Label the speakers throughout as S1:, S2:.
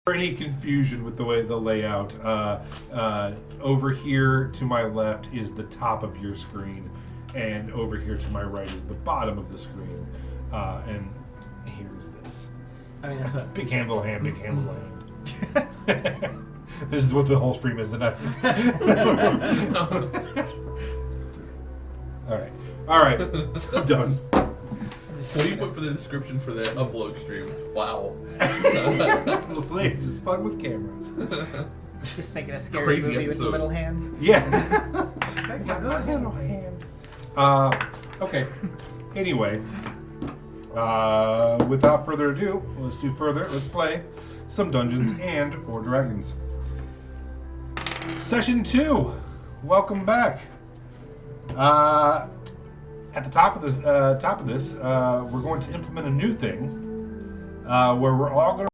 S1: any confusion with the way the layout, over here to my left is the top of your screen, and over here to my right is the bottom of the screen, and here's this.
S2: I mean, that's what...
S1: Big hand, little hand, big hand, little hand. This is what the whole stream is tonight. All right, I'm done.
S3: What do you put for the description for the upload stream? Wow.
S1: This is fun with cameras.
S2: Just thinking a scary
S3: Crazy
S2: movie with
S3: episode.
S2: the little hand.
S1: Yeah. Okay. Anyway, without further ado, let's play some Dungeons and or Dragons. Session 2. Welcome back. At the top of this, we're going to implement a new thing where we're all going to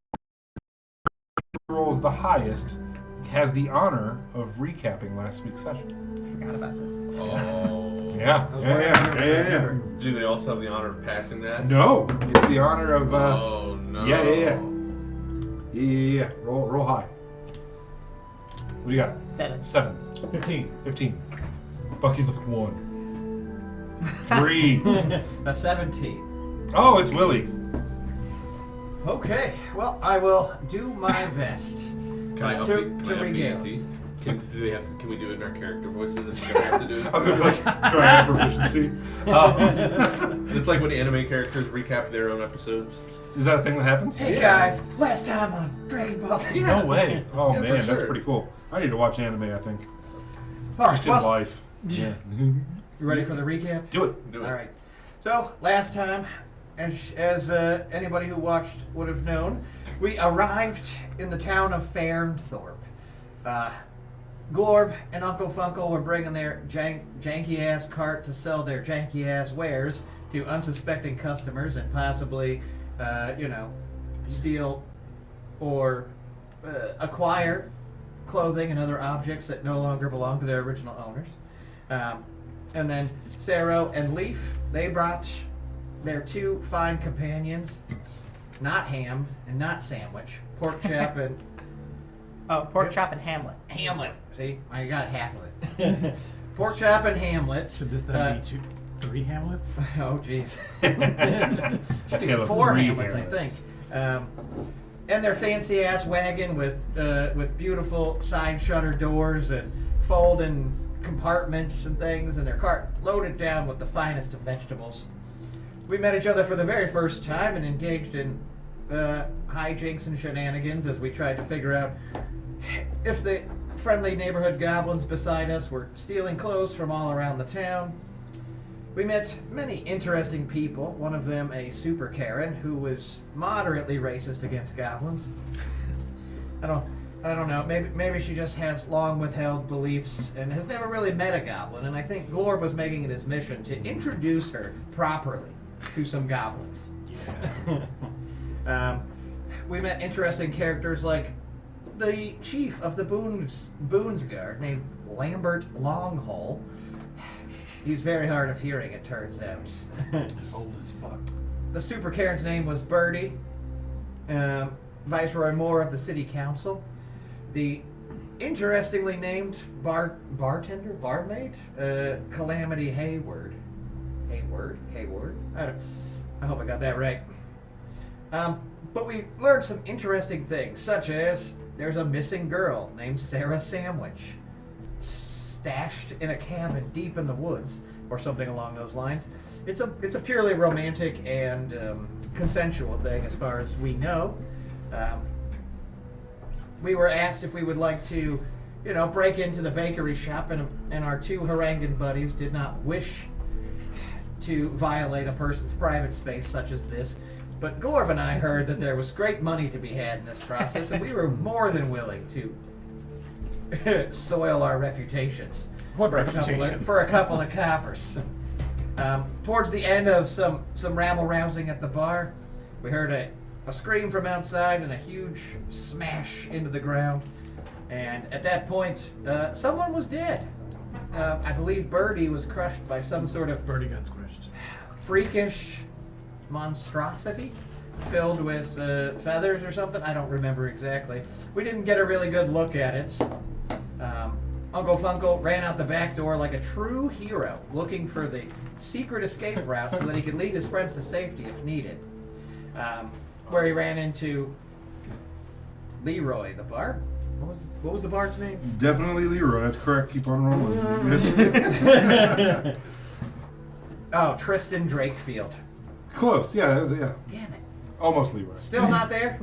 S1: rolls the highest has the honor of recapping last week's session.
S2: I forgot about this.
S3: Oh.
S1: Yeah.
S3: Do they also have the honor of passing that?
S1: No, it's the honor of.
S3: Oh no.
S1: Yeah. Roll high. What do you got?
S2: 7.
S1: 15. Bucky's like 1. 3.
S2: A 17.
S1: Oh, it's Willie.
S2: Okay, well, I will do my best.
S3: Can I up
S2: to
S3: the
S2: regale.
S3: ante? Can we do it in our character voices if you don't have to do it?
S1: I was gonna be like, do I have proficiency?
S3: It's like when anime characters recap their own episodes.
S1: Is that a thing that happens?
S2: Hey guys, last time on Dragon Ball Z.
S1: No way. Oh
S3: Yeah,
S1: man,
S3: for
S1: that's
S3: sure.
S1: pretty cool. I need to watch anime, I think.
S2: All right,
S1: Just in
S2: well,
S1: life. Yeah.
S2: you ready for the recap?
S1: Do it.
S3: Do it.
S2: All right. So last time, as anybody who watched would have known, we arrived in the town of Fairnthorpe. Glorb and Uncle Funkle were bringing their janky-ass cart to sell their janky-ass wares to unsuspecting customers and possibly, steal or acquire clothing and other objects that no longer belong to their original owners. And then Saro and Leaf, they brought their 2 fine companions, not Ham and not Sandwich, Pork Chop and...
S4: Oh, Pork Chop and Hamlet.
S2: Hamlet. See, I got half of it. Pork Chop and Hamlet.
S5: Should this then be 3 Hamlets?
S2: Oh, jeez.
S1: Should
S2: Should be 4 Hamlets, I think. And their fancy ass wagon with beautiful side shutter doors and folding compartments and things, and their cart loaded down with the finest of vegetables. We met each other for the very first time and engaged in hijinks and shenanigans as we tried to figure out if the friendly neighborhood goblins beside us were stealing clothes from all around the town. We met many interesting people, one of them a super Karen who was moderately racist against goblins. I don't know, maybe she just has long withheld beliefs and has never really met a goblin, and I think Glorb was making it his mission to introduce her properly to some goblins. Yeah. We met interesting characters like the chief of the Boonsguard named Lambert Longhole. He's very hard of hearing, it turns out.
S5: Old as fuck.
S2: The super Karen's name was Birdie. Viceroy Moore of the City Council. The interestingly named barmaid, Calamity Hayward. Hayward? I hope I got that right. But we learned some interesting things, such as there's a missing girl named Sarah Sandwich, stashed in a cabin deep in the woods, or something along those lines. It's a purely romantic and consensual thing, as far as we know. We were asked if we would like to, break into the bakery shop, and our 2 Harangan buddies did not wish to violate a person's private space such as this. But Glorb and I heard that there was great money to be had in this process, and we were more than willing to soil our reputations.
S5: What
S2: For a couple of coppers. Towards the end of some rabble-rousing at the bar, we heard a scream from outside and a huge smash into the ground. And at that point, someone was dead. I believe Birdie was crushed by some sort of
S5: Birdie got squished.
S2: freakish monstrosity. filled with feathers or something. I don't remember exactly. We didn't get a really good look at it. Uncle Funkle ran out the back door like a true hero, looking for the secret escape route so that he could lead his friends to safety if needed. Where he ran into Leroy, the bard. What was the bard's name?
S1: Definitely Leroy. That's correct. Keep on rolling.
S2: Oh, Tristan Drakefield.
S1: Close. Yeah, that was yeah.
S2: Damn it.
S1: Almost Leroy.
S2: Still not there?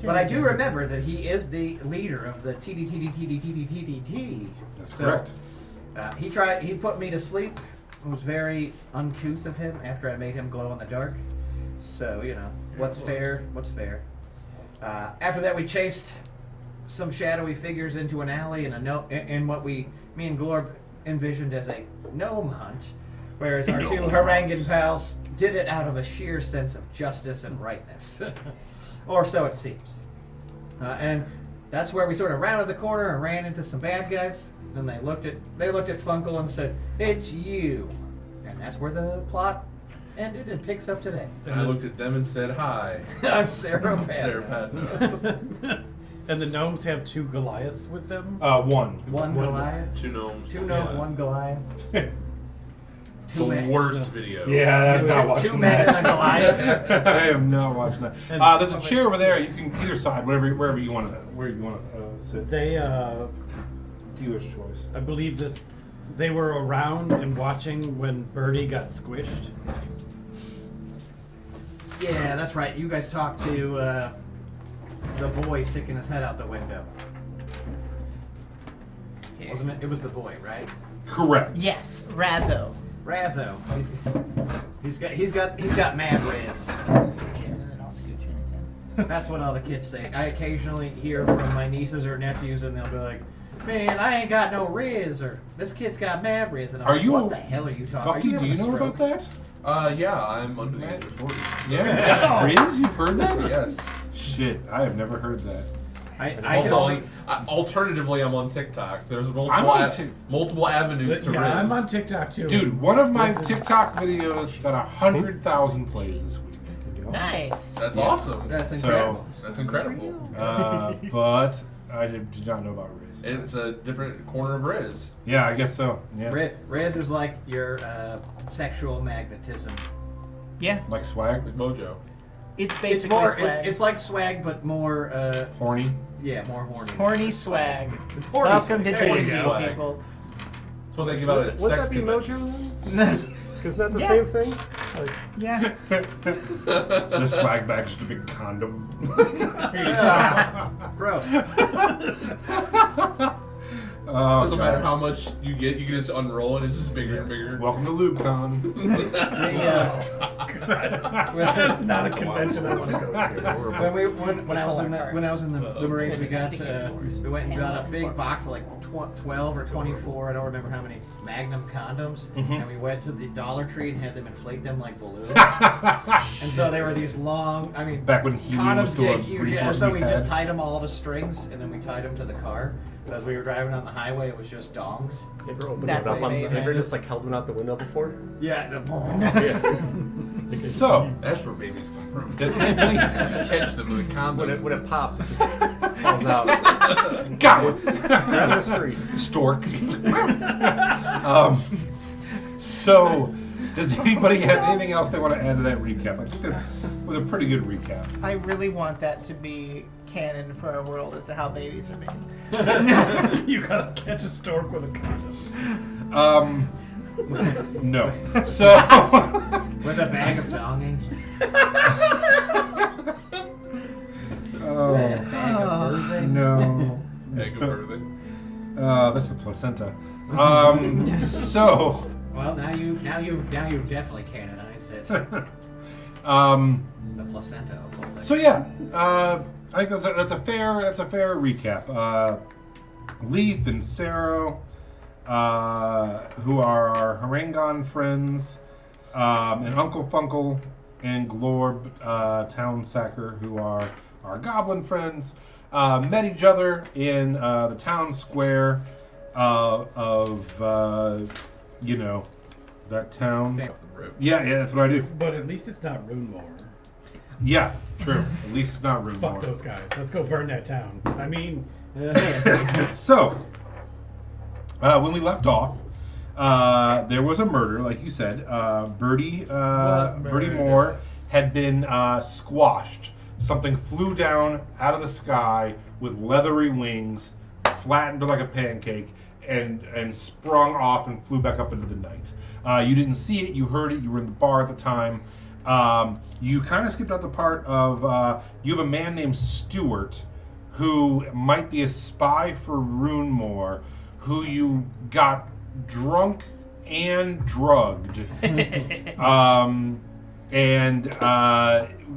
S2: But I do remember that he is the leader of the TDTDTDTDTDT.
S1: That's
S2: So,
S1: correct.
S2: He put me to sleep. It was very uncouth of him after I made him glow in the dark. So, what's fair, what's fair. After that, we chased some shadowy figures into an alley in what me and Glorb envisioned as a gnome hunt, whereas our two Harangan pals did it out of a sheer sense of justice and rightness. Or so it seems. And that's where we sort of rounded the corner and ran into some bad guys. Then they looked at Funkle and said, "It's you." And that's where the plot ended and picks up today.
S3: And I looked at them and said, "Hi,
S2: I'm Sarah
S3: Sarah
S2: Patton.
S5: And the gnomes have 2 Goliaths with them?
S1: One.
S2: One Goliath.
S3: Two gnomes."
S2: Two gnomes,
S3: Yeah.
S2: one Goliath.
S3: The worst video.
S1: Yeah, I'm not
S2: Two
S1: watching
S2: men
S1: that.
S2: and a Goliath.
S1: I am not watching that. There's a chair over there. You can either side, wherever you want to sit.
S5: They,
S1: Dealer's choice.
S5: I believe they were around and watching when Birdie got squished.
S2: Yeah, that's right. You guys talked to the boy sticking his head out the window. Wasn't it? It was the boy, right?
S1: Correct.
S4: Yes, Razzo.
S2: Razzo. He's got mad riz.
S4: And then I'll scooch in again.
S2: That's what all the kids say. I occasionally hear from my nieces or nephews, and they'll be like, "Man, I ain't got no riz," or "This kid's got mad riz." And I'm like, what the hell are you talking?
S1: Bucky, do you know about that?
S3: Yeah, I'm under the age of 40.
S1: Yeah. Riz, you've heard that?
S3: Yes.
S1: Shit, I have never heard that.
S2: I can
S3: Also,
S2: only.
S3: alternatively, I'm on TikTok. There's multiple,
S1: I'm on
S3: multiple avenues to
S5: Yeah,
S3: Riz.
S5: I'm on TikTok too.
S1: Dude, one of my TikTok videos got 100,000 plays this week.
S4: Nice.
S3: That's awesome.
S2: That's
S1: So-
S2: incredible.
S3: That's incredible.
S1: But I did not know about Riz.
S3: It's a different corner of Riz.
S1: Yeah, I guess so. Yeah.
S2: Riz is like your sexual magnetism.
S4: Yeah,
S1: Like swag?
S3: With Mojo.
S4: it's
S2: It's
S4: basically
S2: more.
S4: swag.
S2: It's like swag, but more.
S1: Horny?
S2: Yeah, more horny.
S4: horny swag.
S2: It's horny
S4: Welcome to
S2: swag. There you
S4: Dating
S2: go.
S3: go.
S4: people.
S3: That's what they give out at
S6: Would
S3: sex
S6: that be
S3: conventions.
S6: Mojo then? Because that the
S4: Yeah.
S6: same thing? Like,
S4: Yeah.
S1: The swag bag's just a big condom.
S2: Gross.
S1: Oh,
S3: Doesn't matter
S1: God.
S3: how much you get, you can just unroll it. It's just bigger and bigger.
S1: Welcome to LubeCon.
S5: That's not a convention I want to go to.
S2: When I was in the Marines, we went and got a big box of like 12 or 24. I don't remember how many Magnum condoms, and we went to the Dollar Tree and had them inflate them like balloons. And so they were these long. I mean,
S1: Back when helium was
S2: condoms
S1: still a
S2: get huge.
S1: resource
S2: And so
S1: we
S2: we just
S1: had.
S2: tied them all to strings, and then we tied them to the car. So as we were driving on the highway, it was just dongs.
S6: you ever opened
S4: That's
S6: it up on
S4: amazing.
S6: Have you ever just like held one out the window before?
S2: Yeah.
S1: So,
S3: That's where babies come from.
S1: does anybody
S3: You catch them with a condom.
S6: When it pops, it just falls out.
S1: got one?
S6: Grab the street.
S1: Stork. So, does anybody have anything else they want to add to that recap? I think that was a pretty good recap.
S4: I really want that to be canon for our world as to how babies are made.
S5: You gotta catch a stork with a condom.
S1: No. So,
S2: With a bag of donging.
S1: oh, no.
S3: Egg of birthing.
S1: That's the placenta. So,
S2: Well, now you've definitely canonized it. The placenta of all
S1: so yeah, I think that's a fair recap. Leaf and Saro, who are our Harangon friends, and Uncle Funkle and Glorb Townsacker, who are our goblin friends, met each other in the town square of that town.
S3: Off the rip.
S1: Yeah, that's what I do.
S5: But at least it's not Runemower.
S1: Yeah, true. At least it's not room
S5: Fuck
S1: more.
S5: those guys. Let's go burn that town. I mean,
S1: So, when we left off, there was a murder, like you said. Bertie
S3: murder?
S1: Moore had been squashed. Something flew down out of the sky with leathery wings, flattened like a pancake, and sprung off and flew back up into the night. You didn't see it, you heard it, you were in the bar at the time. You kind of skipped out the part of you have a man named Stewart who might be a spy for Runemore, who you got drunk and drugged. And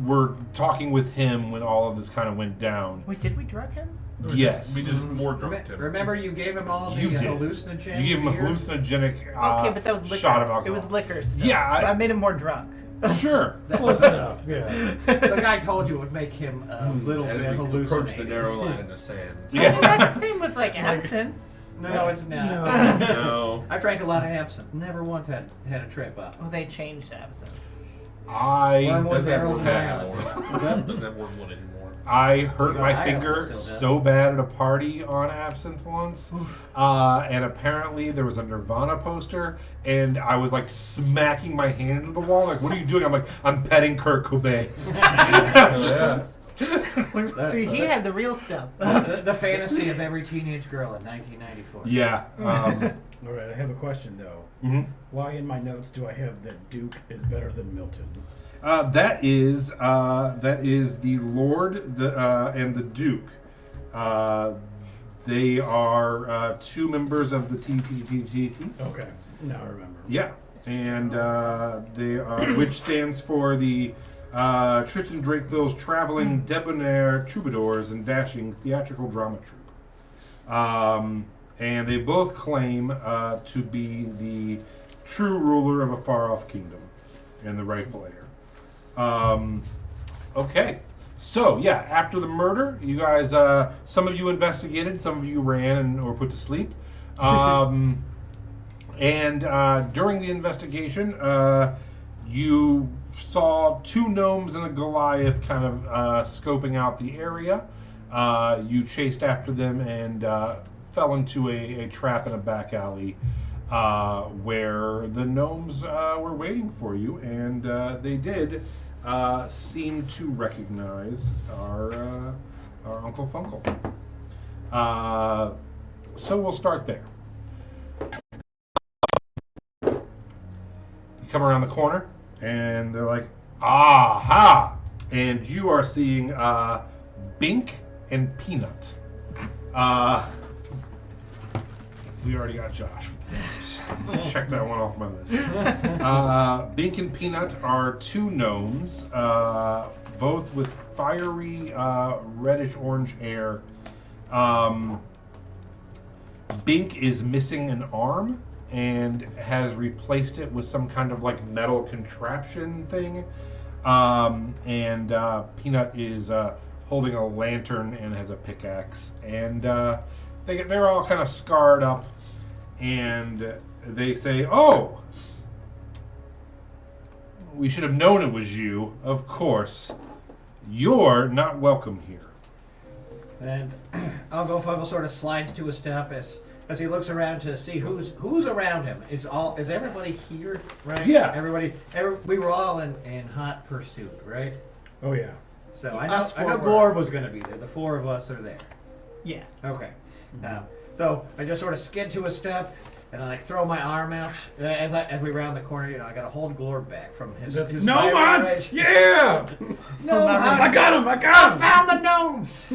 S1: we're talking with him when all of this kind of went down.
S4: Wait, did we drug him?
S1: Yes.
S3: We just more drunk him.
S2: Remember, you gave him all the
S1: You did.
S2: hallucinogen.
S1: You gave him a
S2: beer?
S1: hallucinogenic
S4: Okay, but that was liquor.
S1: shot of alcohol.
S4: It was liquor stuff.
S1: Yeah,
S4: So I made him more drunk.
S1: Sure.
S5: close enough. Yeah.
S2: The guy told you it would make him a little
S3: As
S2: bit
S3: we approach the
S2: hallucinated.
S3: narrow line in the sand.
S4: Well,
S1: Yeah.
S4: that's the same with like absinthe.
S2: No, it's not.
S5: No.
S3: No.
S2: I drank a lot of absinthe. Never once had a trip up.
S4: Well, they changed absinthe.
S2: Wormwood
S3: Doesn't have
S2: barrels
S3: one
S2: and
S3: anymore.
S2: island.
S3: Doesn't have wormwood anymore.
S1: I hurt
S2: Got
S1: my
S2: Ireland
S1: finger
S2: still does.
S1: so bad at a party on absinthe once, and apparently there was a Nirvana poster, and I was like smacking my hand into the wall, like, "What are you doing?" I'm like, "I'm petting Kurt Cobain."
S3: Yeah.
S4: See, he had the real stuff.
S2: The fantasy of every teenage girl in 1994.
S1: Yeah.
S5: All right, I have a question though.
S1: Mhm.
S5: Why in my notes do I have that Duke is better than Milton?
S1: That is the Lord and the Duke. They are two members of the TTTT.
S5: Okay, now I remember.
S1: Yeah, and they are, which stands for the Tristan Drakeville's traveling debonair troubadours and dashing theatrical drama troupe. And they both claim to be the true ruler of a far-off kingdom and the rightful heir. Okay. So, yeah, after the murder, you guys, some of you investigated, some of you ran and or put to sleep. And during the investigation, you saw two gnomes and a Goliath kind of scoping out the area. You chased after them and fell into a trap in a back alley where the gnomes were waiting for you, and they did seem to recognize our Uncle Funkle. So we'll start there. You come around the corner, and they're like, "Aha!" And you are seeing Bink and Peanut. We already got Josh with the names. Check that one off my list. Bink and Peanut are two gnomes, both with fiery reddish-orange hair. Bink is missing an arm and has replaced it with some kind of like metal contraption thing. And Peanut is holding a lantern and has a pickaxe. And they're all kind of scarred up. And they say, "Oh, we should have known it was you. Of course. You're not welcome here."
S2: And Uncle Fungal sort of slides to a step as he looks around to see who's around him. Is everybody here? Right?
S1: Yeah.
S2: We were all in hot pursuit, right?
S5: Oh yeah.
S2: So I
S4: Us
S2: know
S4: four
S2: Glorb was going to be there. The four of us are there.
S4: Yeah.
S2: Okay. So I just sort of skid to a step and I like throw my arm out as we round the corner. You know, I got to hold Glorb back from his
S5: No
S2: fiery
S5: man!
S2: rage.
S5: Yeah!
S2: No,
S5: I got him! I
S2: I
S5: got him!
S2: found the gnomes.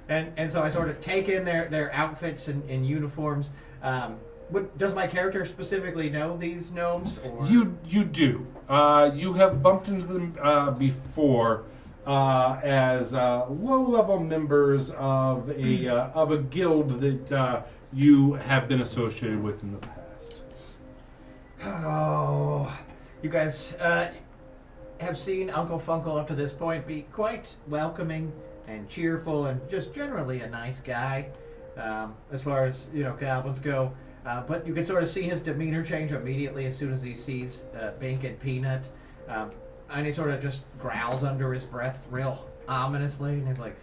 S2: And so I sort of take in their outfits and uniforms. Does my character specifically know these gnomes? Or?
S1: You do. You have bumped into them before as low-level members of a guild that you have been associated with in the past.
S2: Oh, you guys have seen Uncle Funkle up to this point be quite welcoming and cheerful and just generally a nice guy, as far as goblins go. But you can sort of see his demeanor change immediately as soon as he sees Bink and Peanut. And he sort of just growls under his breath real ominously, and he's like,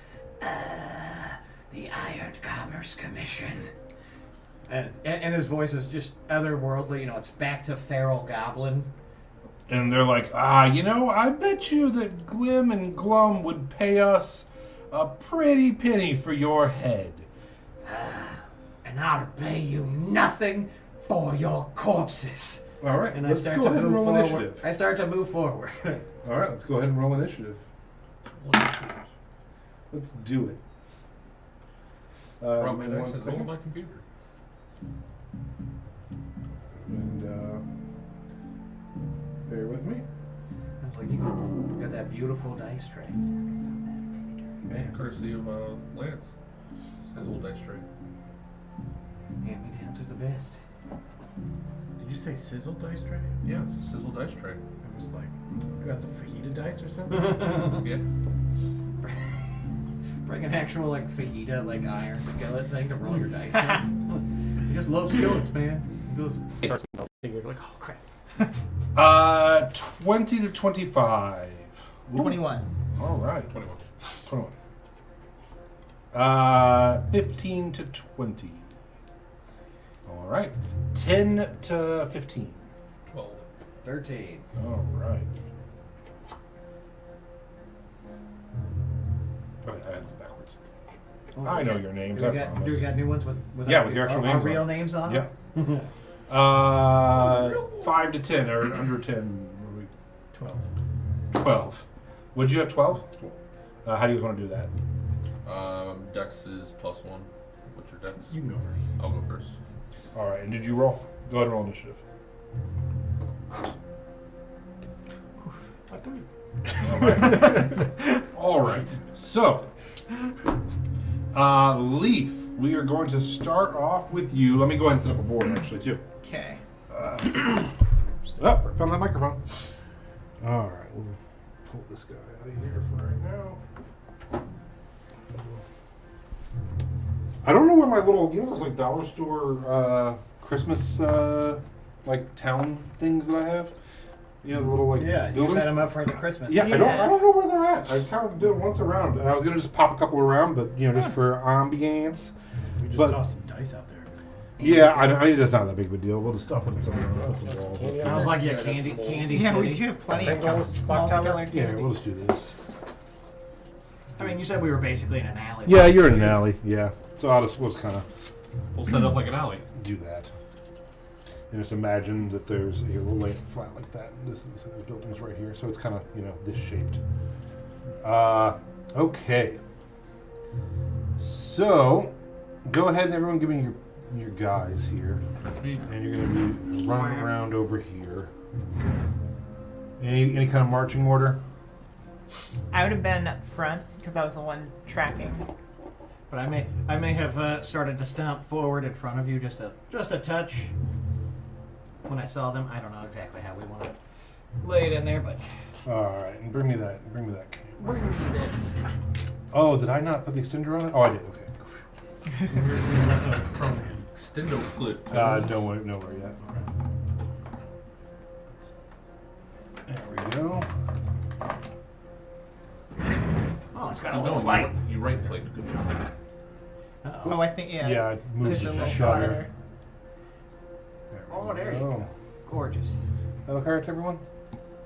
S2: the Iron Commerce Commission. And his voice is just otherworldly, it's back to feral goblin.
S1: And they're like, I bet you that Glim and Glum would pay us a pretty penny for your head.
S2: And I'll pay you nothing for your corpses.
S1: All right,
S2: And
S1: let's go ahead and roll initiative.
S2: I start to move forward.
S1: All right, let's go ahead and roll initiative. Let's do it.
S3: Brought my
S1: give me
S3: dice
S1: one
S3: and
S1: second.
S3: rolled my computer.
S1: And bear with me.
S2: I was like, you got that beautiful dice tray.
S1: Man,
S3: Courtesy of Lance. His old dice tray.
S2: Hand-me-downs are the best.
S5: Did you say sizzle dice tray?
S3: Yeah, it's a sizzle dice tray.
S5: I was like, got some fajita dice or something?
S3: Yeah.
S2: Bring an actual fajita iron skillet thing to roll your dice in. You just love skillets, man. He goes,
S6: You're like, oh crap.
S1: 20 to 25. Ooh.
S4: 21.
S1: All right.
S3: 21.
S1: 21. 15 to 20. All right. 10 to 15.
S3: 12.
S2: 13.
S1: All right. Okay, I had this backwards. I know your names.
S2: Do
S1: I
S2: we got,
S1: promise.
S2: new ones with
S1: Yeah, with your actual
S2: our
S1: names
S2: real
S1: on.
S2: names on
S1: Yeah.
S2: them?
S1: 5 to 10 or under 10.
S5: 12.
S1: 12. Would you have 12? How do you guys want to do that?
S3: Dex is +1. What's your Dex?
S5: You can go first.
S3: I'll go first.
S1: All right. And did you roll? Go ahead and roll initiative. All right. So, Leaf, we are going to start off with you. Let me go ahead and set up a board, actually, too.
S4: Okay.
S1: Oh, found that microphone. All right. We'll pull this guy out of here for right now. I don't know where my little, those dollar store Christmas town things that I have. The little
S2: Yeah, you
S1: buildings.
S2: set them up for the Christmas.
S1: Yeah, I don't know where they're at. I kind of did it once around, and I was gonna just pop a couple around, but just for ambiance.
S5: We just
S1: But-
S5: tossed some dice out there.
S1: Yeah, I it's not that big of a deal. We'll just stop with some walls.
S2: I was like, yeah, candy
S4: Yeah, we
S2: city.
S4: do have plenty of
S6: Those
S4: multicolored
S1: Yeah,
S4: candy.
S1: we'll just do this.
S2: I mean, you said we were basically in an alley.
S1: Yeah, you're in an alley. Yeah, so we'll just kind of
S3: We'll set up like an alley.
S1: do that. And just imagine that there's we'll lay it flat like that. And this building's right here, so it's kind of this shaped. Okay. So, go ahead and everyone give me your guys here,
S3: That's me.
S1: and you're gonna be running around over here. Any kind of marching order?
S4: I would have been up front because I was the one tracking.
S2: But I may have started to stomp forward in front of you just a touch when I saw them. I don't know exactly how we want to lay it in there, but
S1: All right, and bring me that.
S2: bring me this.
S1: Oh, did I not put the extender on it? Oh, I did. Okay.
S3: Extendo clip.
S1: Don't worry, nowhere yet. There we go.
S2: Oh, it's got a
S3: No,
S2: little
S3: you,
S2: light.
S3: you right clicked. Good job.
S2: Uh-oh.
S4: Oh, I think, yeah.
S1: Yeah, it moves
S4: There's a
S1: the
S4: little
S1: shutter.
S4: slider.
S2: Oh, there you
S1: go.
S2: go. Gorgeous.
S1: That look alright to everyone?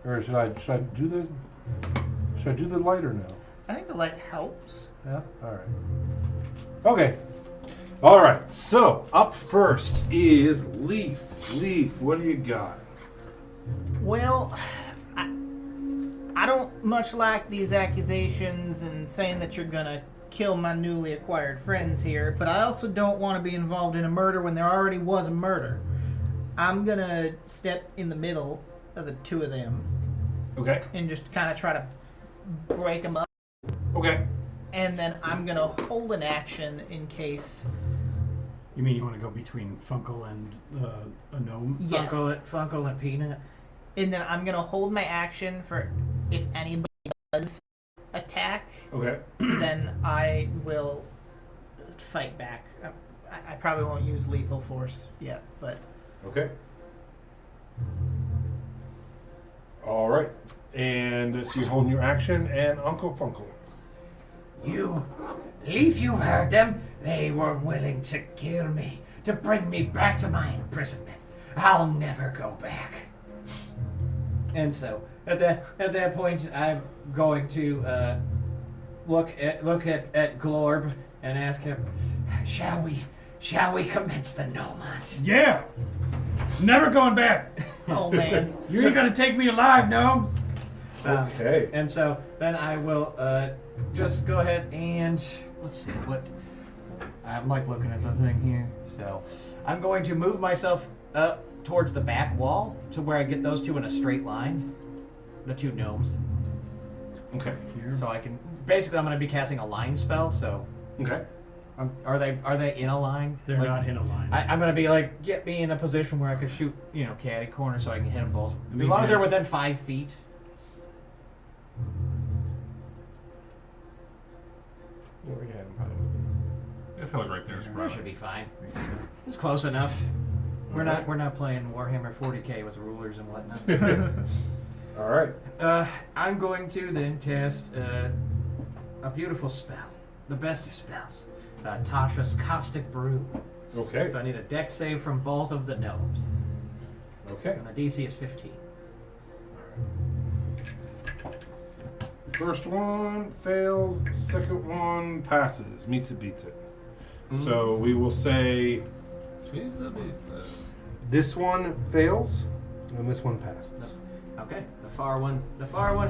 S1: Or should I do the light or no?
S4: I think the light helps.
S1: Yeah. All right. Okay. All right. So up first is Leaf. Leaf, what do you got?
S4: Well, I don't much like these accusations and saying that you're gonna kill my newly acquired friends here, but I also don't want to be involved in a murder when there already was a murder. I'm gonna step in the middle of the two of them
S1: Okay.
S4: and just kind of try to break them up,
S1: Okay.
S4: and then I'm gonna hold an action in case.
S5: You mean you want to go between Funkle and a gnome?
S4: Yes.
S2: Funkle and Peanut.
S4: And then I'm gonna hold my action for if anybody does attack,
S1: Okay.
S4: then I will fight back. I probably won't use lethal force yet, but
S1: Okay. All right. And so you're holding your action, and Uncle Funkle.
S2: You, Leaf, you heard them. They were willing to kill me, to bring me back to my imprisonment. I'll never go back. And so, at that point, I'm going to look at Glorb and ask him, shall we commence the gnome hunt?
S5: Yeah! Never going back!
S4: Oh man.
S5: You ain't gonna take me alive, gnomes!
S1: Okay.
S2: And so then I will just go ahead and let's see what I'm like looking at the thing here. So I'm going to move myself up towards the back wall to where I get those two in a straight line, the two gnomes.
S1: Okay.
S2: So I can basically I'm going to be casting a line spell. So
S1: Okay.
S2: are they in a line?
S5: They're
S2: Like,
S5: not in a line.
S2: I'm going to be like get me in a position where I can shoot catty corner so I can hit them both
S5: Me
S2: as long as
S5: too.
S2: they're within 5 feet.
S3: Yeah, we can have him probably. I feel like right there's
S2: That
S3: probably.
S2: should be fine. It's close enough. We're not playing Warhammer 40k with rulers and whatnot.
S1: All right.
S2: I'm going to then cast a beautiful spell, the best of spells, Tasha's Caustic Brew.
S1: Okay.
S2: So I need a dex save from both of the gnomes,
S1: Okay.
S2: and the DC is 15.
S1: First one fails. Second one passes. Meets it, beats it. So we will say this one fails, and this one passes.
S2: Okay, the far one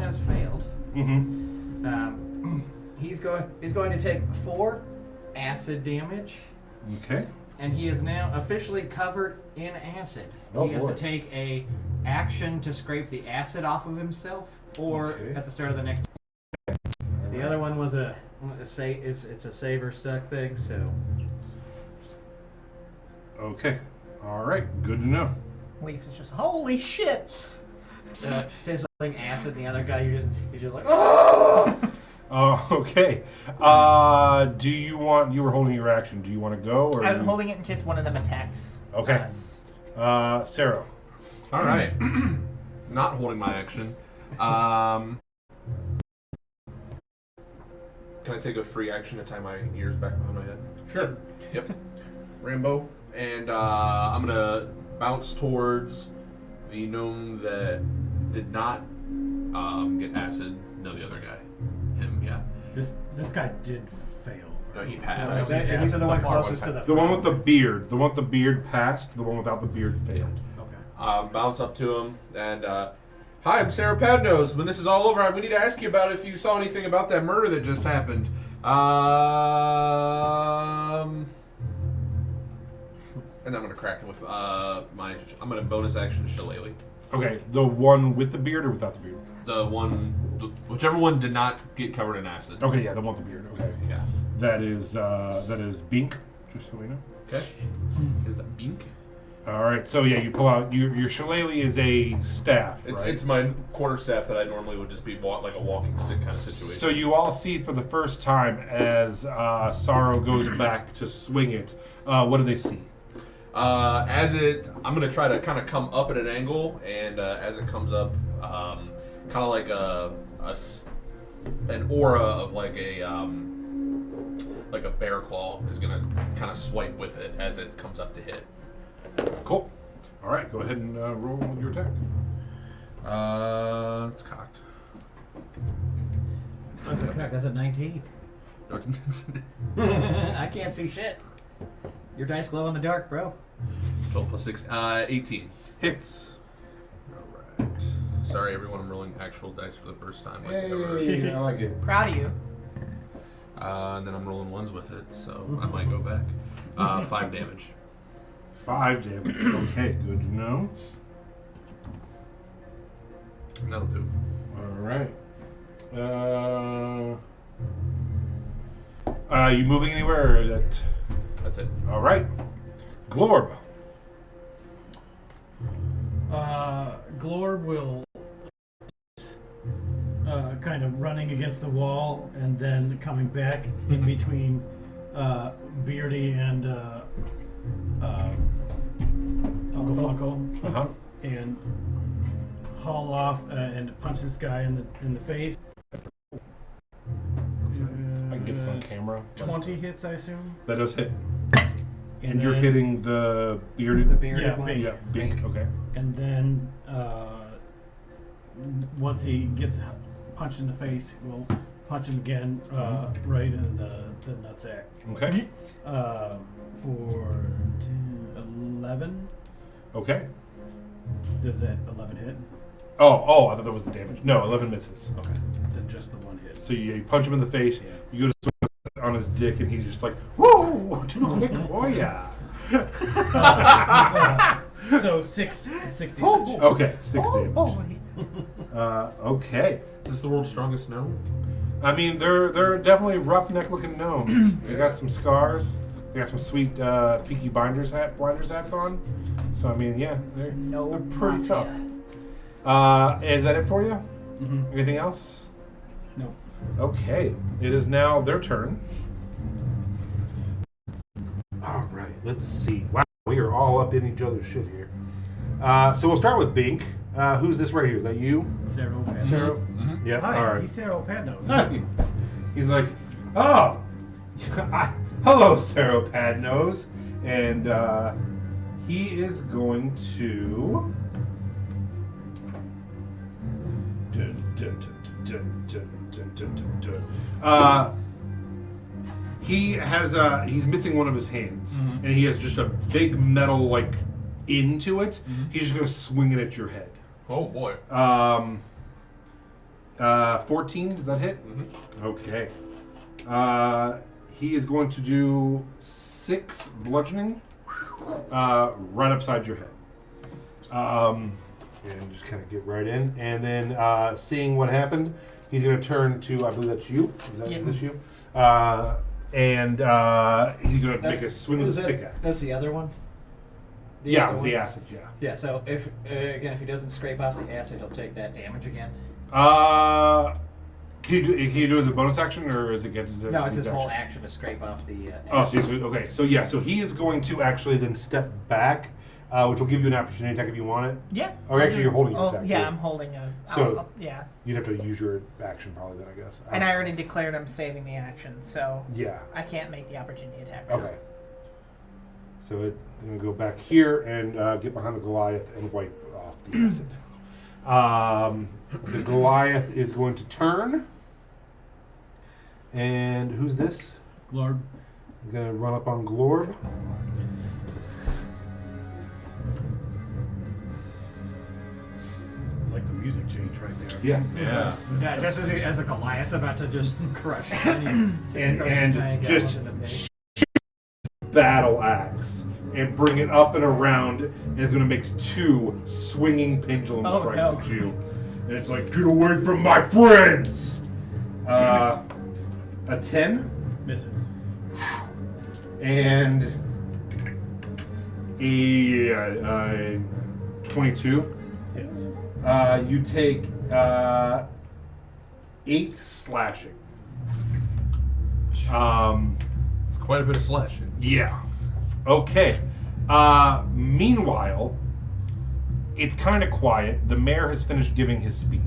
S2: has failed.
S1: Mm-hmm.
S2: He's going to take 4 acid damage.
S1: Okay.
S2: And he is now officially covered in acid.
S1: Oh,
S2: he has
S1: boy.
S2: to take a action to scrape the acid off of himself, or
S1: Okay.
S2: at the start of the next. The other one was it's a save or suck thing. So
S1: Okay. All right. Good to know.
S4: Leaf is just holy shit.
S2: fizzling acid. And the other guy, you're just like, oh!
S1: Okay. Do you want? You were holding your action. Do you want to go or?
S4: I'm holding it in case one of them attacks.
S1: Okay.
S4: us.
S1: Sarah.
S3: All right. Not holding my action. Can I take a free action to tie my ears back behind my head?
S1: Sure.
S3: Yep. Rambo. And I'm going to bounce towards the gnome that did not get acid. No, the other guy. Him, yeah.
S5: This guy did fail.
S3: No, he passed.
S2: He's the one
S3: far
S2: closest to the.
S1: The one with the beard. The one with the beard passed. The one without the beard failed.
S5: Okay.
S3: Bounce up to him and, hi, I'm Sarah Padnose. When this is all over, we need to ask you about if you saw anything about that murder that just happened. And I'm going to crack him with I'm going to bonus action Shillelagh.
S1: Okay. The one with the beard or without the beard?
S3: Whichever one did not get covered in acid.
S1: Okay. Yeah, the one with the beard. Okay.
S3: Yeah.
S1: That is Bink. Just so we know.
S3: Okay. Is that Bink?
S1: All right. So yeah, you pull out your shillelagh is a staff. Right?
S3: It's my quarterstaff that I normally would just be like a walking stick kind of situation.
S1: So you all see for the first time as Sorrow goes back to swing it. What do they see?
S3: I'm gonna try to kind of come up at an angle, and as it comes up, kind of like an aura of like a bear claw is gonna kind of swipe with it as it comes up to hit.
S1: Cool. All right. Go ahead and roll with your attack.
S3: It's cocked.
S2: That's a 19.
S3: No, it's-
S2: I can't see shit. Your dice glow in the dark, bro.
S3: 12 plus 6, 18.
S1: Hits.
S3: All right. Sorry, everyone. I'm rolling actual dice for the first time. Like
S1: Hey, I like it.
S4: Proud of you.
S3: and then I'm rolling ones with it, so I might go back. 5 damage.
S1: 5 damage. Okay. Good to know.
S3: That'll do.
S1: All right. You moving anywhere? Or that.
S3: That's it.
S1: All right. Glorb.
S5: Glorb will kind of running against the wall and then coming back in between Beardy and Uncle Funko
S1: Uh huh.
S5: and haul off and punch this guy in the face.
S1: I can get this on camera.
S5: 20 hits, I assume.
S1: That does hit. And
S5: And
S1: you're
S5: then-
S1: hitting the bearded.
S2: The bearded
S5: Yeah,
S2: one.
S5: big.
S1: Yeah, bink. Okay.
S5: And then once he gets punched in the face, we'll punch him again right in the nutsack.
S1: Okay.
S5: For 11.
S1: Okay.
S5: Does that 11 hit?
S1: Oh, I thought that was the damage. No, 11 misses.
S5: Okay. Then just the one hit.
S1: So you punch him in the face.
S5: Yeah.
S1: You go to swing on his dick, and he's just like, "Whoa, too quick for ya."
S5: So 6 damage.
S1: Okay, 6 damage. Okay.
S3: Is this the world's strongest gnome?
S1: I mean, they're definitely rough-neck looking gnomes. They got some scars. They got some sweet Peaky blinders hats on. So I mean, yeah, they're pretty tough. Is that it for you?
S5: Mm-hmm.
S1: Anything else?
S5: No.
S1: Okay, it is now their turn. All right, let's see. Wow, we are all up in each other's shit here. So we'll start with Bink. Who's this right here? Is that you?
S5: Sarah O'Padnose.
S1: Sarah?
S3: Mm-hmm.
S1: Yeah.
S5: Hi,
S1: All right.
S5: he's Sarah O'Padnose.
S1: He's like, oh, hello, Sarah Padnose. And he is going to. He has he's missing one of his hands, and he has just a big metal like into it. He's just gonna swing it at your head.
S3: Oh boy.
S1: 14, does that hit? Okay. He is going to do 6 bludgeoning right upside your head. And just kind of get right in. And then seeing what happened, he's going to turn to, I believe that's you. Is this you? And he's going to make a swing with his pickaxe.
S2: That's the other one?
S1: Yeah,
S2: other
S1: with the
S2: one?
S1: acid, yeah.
S2: Yeah, so if again, if he doesn't scrape off the acid, he'll take that damage again.
S1: Can you do it as a bonus action, or is it get?
S2: No, it's his whole action to scrape off the
S1: Oh, so okay. So yeah, so he is going to actually then step back, which will give you an opportunity attack if you want it.
S4: Yeah.
S1: Or actually, you're holding an
S4: Oh,
S1: attack.
S4: yeah, I'm holding a.
S1: So-
S4: yeah.
S1: You'd have to use your action probably then, I guess.
S4: And I already declared I'm saving the action, so
S1: Yeah.
S4: I can't make the opportunity attack. Right
S1: Okay. So I'm going to go back here and get behind the Goliath and wipe off the acid. The Goliath is going to turn. And who's this?
S5: Glorb.
S1: I'm going to run up on Glorb.
S5: I like the music change right there.
S1: Yes.
S3: Yeah.
S2: Yeah, just as a Goliath's about to just crush.
S1: And just battle axe and bring it up and around, and it's going to make 2 swinging pendulum strikes
S2: no.
S1: at you. And it's like, get away from my friends! A 10
S5: Misses.
S1: and a 22.
S5: Hits.
S1: You take 8 slashing.
S3: It's quite a bit of slashing.
S1: Yeah. Okay. Meanwhile, it's kind of quiet. The mayor has finished giving his speech.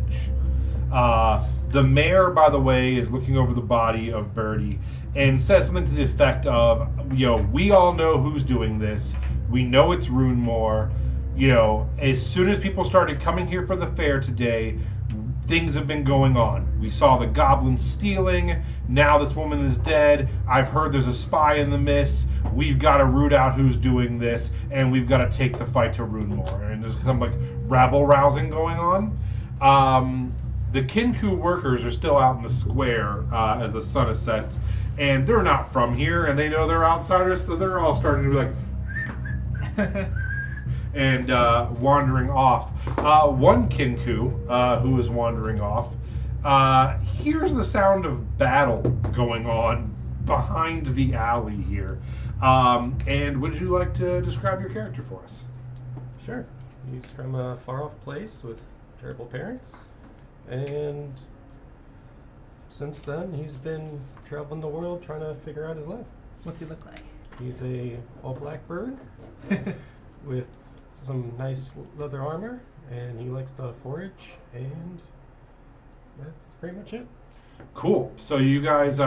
S1: The mayor, by the way, is looking over the body of Birdie and says something to the effect of, we all know who's doing this. We know it's Runemore. As soon as people started coming here for the fair today, things have been going on. We saw the goblins stealing. Now this woman is dead. I've heard there's a spy in the mist. We've got to root out who's doing this, and we've got to take the fight to Runemore. And there's some rabble-rousing going on. The Kinku workers are still out in the square as the sun has set, and they're not from here, and they know they're outsiders, so they're all starting to be like... and wandering off. One Kinku, who is wandering off, hears the sound of battle going on behind the alley here. And would you like to describe your character for us?
S6: Sure. He's from a far-off place with terrible parents, and since then he's been traveling the world trying to figure out his life.
S4: What's he look like?
S6: He's a all-black bird with some nice leather armor and he likes to forage, and that's pretty much it.
S1: Cool. So you guys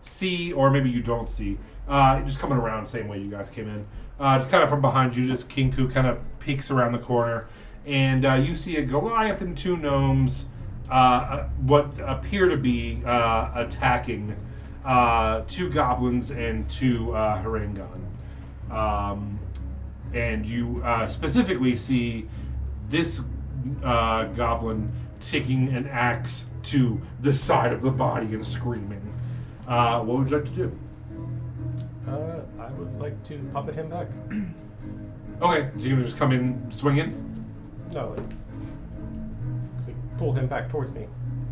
S1: see, or maybe you don't see, just coming around the same way you guys came in. Just kind of from behind you, just Kinku kind of peeks around the corner, and you see a Goliath and 2 gnomes, what appear to be attacking 2 goblins and 2 Harangon. And you specifically see this goblin taking an axe to the side of the body and screaming. What would you like to do?
S6: I would like to puppet him back.
S1: Okay, so you're gonna just come in swinging?
S6: No, like pull him back towards me,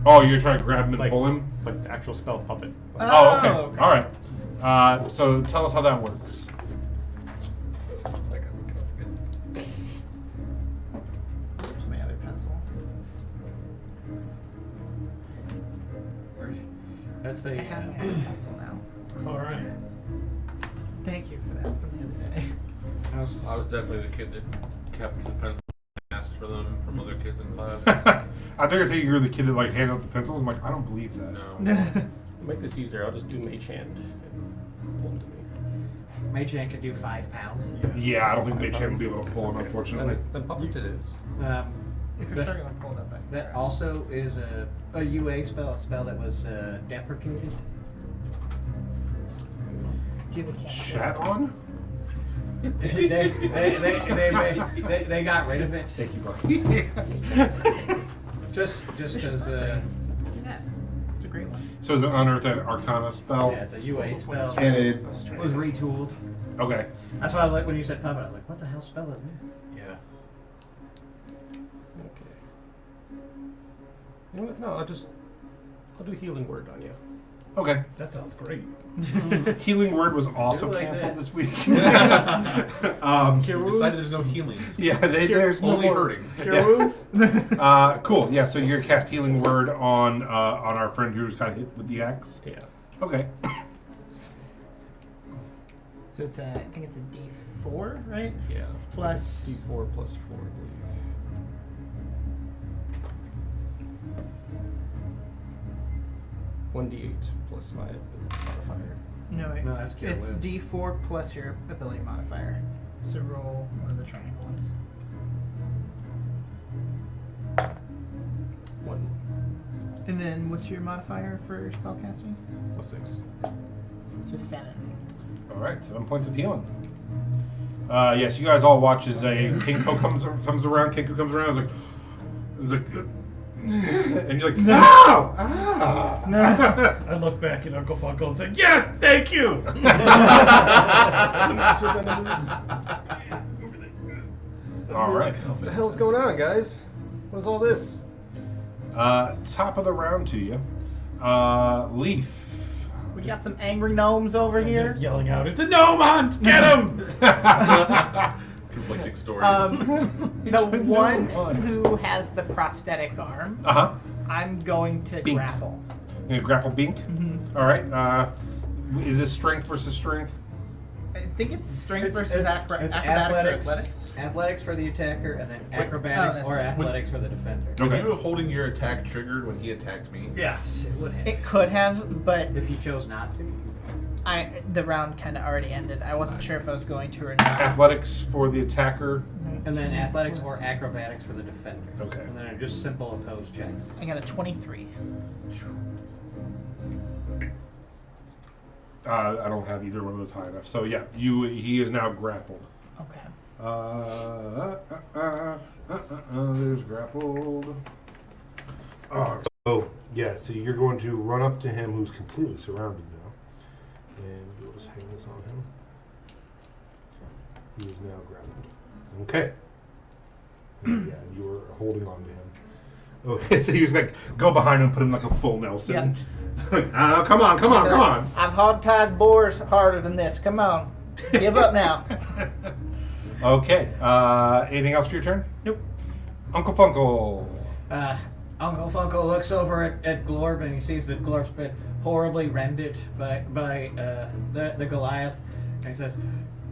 S1: Oh, you're trying to grab him and
S6: like
S1: pull him?
S6: like the actual spell puppet.
S1: Oh, okay.
S2: okay.
S1: All right. So tell us how that works.
S4: Where's my other pencil?
S2: That's
S4: I
S2: a.
S4: have my other pencil now.
S5: All right.
S4: Thank you for that from the other day.
S3: I was definitely the kid that kept the pencil and asked for them from other kids in class.
S1: I think I say you're the kid that like handed out the pencils. I'm like, I don't believe that.
S3: No.
S6: To make this easier, I'll just do Mage Hand and pull him to me.
S2: Mage Hand can do 5 pounds.
S1: Yeah, I don't think Mage Hand will be able to pull him, unfortunately.
S6: Then puppet it is.
S4: If you're sure you want to pull it up back
S2: That
S4: there.
S2: also is a UA spell, a spell that was deprecated.
S4: Give a
S1: Chat on?
S2: they got rid of it.
S1: Thank you, Bucky.
S2: Just because.
S4: Yeah, it's a great one.
S1: So it's an Unearthed Arcana spell.
S2: Yeah, it's a UA spell.
S1: And it,
S2: It was retooled.
S1: okay.
S2: That's why I was like, when you said puppet, I was like, what the hell spell is it?
S3: Yeah.
S6: Okay. You know what? No, I'll do Healing Word on you.
S1: Okay.
S5: That sounds great.
S1: Healing Word was also
S2: Do it like
S1: canceled
S2: that.
S1: this week.
S3: We decided there's no healing.
S1: Yeah, there's no
S3: Only
S1: more.
S3: hurting.
S6: Cure wounds?
S1: Cool. Yeah, so you're gonna cast Healing Word on our friend who's got hit with the axe.
S6: Yeah.
S1: Okay.
S4: So it's I think it's a D4, right?
S6: Yeah.
S4: Plus.
S6: D4 plus 4, I believe. $1d8 plus my modifier.
S4: No, wait.
S2: No, that's cure
S4: It's
S2: wounds.
S4: D4 plus your ability modifier. So roll one of the triangle ones.
S6: 1
S4: And then what's your modifier for spellcasting?
S6: plus 6.
S4: So 7.
S1: All right. 7 points of healing. Yes, you guys all watch as a Kinko comes around. Kinko comes around. It's like, and you're like, no! Ah!
S5: I look back at Uncle Funko and say, yes, thank you.
S1: All right.
S6: What the hell's going on, guys? What is all this?
S1: Top of the round to you. Leaf.
S4: We got some angry gnomes over
S5: I'm
S4: here.
S5: just yelling out, it's a gnome hunt! Get him!
S3: Conflicting stories.
S4: The
S1: a
S4: one
S1: gnome hunt.
S4: who has the prosthetic arm,
S1: Uh-huh.
S4: I'm going to
S1: Bink.
S4: grapple.
S1: You gonna grapple Bink? Mm-hmm. All right. Is this strength versus strength?
S4: I think it's strength versus
S2: it's
S4: acrobatics or
S2: athletics.
S4: athletics.
S2: Athletics for the attacker, and then acrobatics
S4: that's
S2: or
S4: right.
S2: athletics for the defender.
S3: Were
S1: Okay.
S3: you holding your attack triggered when he attacked me?
S2: Yes, it would have.
S4: It could have, but
S2: If you chose not to.
S4: the round kind of already ended. I wasn't sure if I was going to or not.
S1: Athletics for the attacker.
S2: And then athletics or acrobatics for the defender.
S1: Okay.
S2: And then just simple opposed checks.
S4: I got a 23.
S1: I don't have either one of those high enough. So yeah, he is now grappled.
S4: Okay.
S1: There's grappled. So yeah, so you're going to run up to him, who's completely surrounded now, and we'll just hang this on him. He is now grappled. Okay. And, yeah, you were holding on to him. Okay, so you just like go behind him, put him like a full Nelson. Like, come on.
S4: I've hog-tied boars harder than this. Come on. Give up now.
S1: Okay. Anything else for your turn?
S4: Nope.
S1: Uncle Funkle.
S2: Uncle Funko looks over at Glorb and he sees that Glorb's been horribly rended by the Goliath, and he says,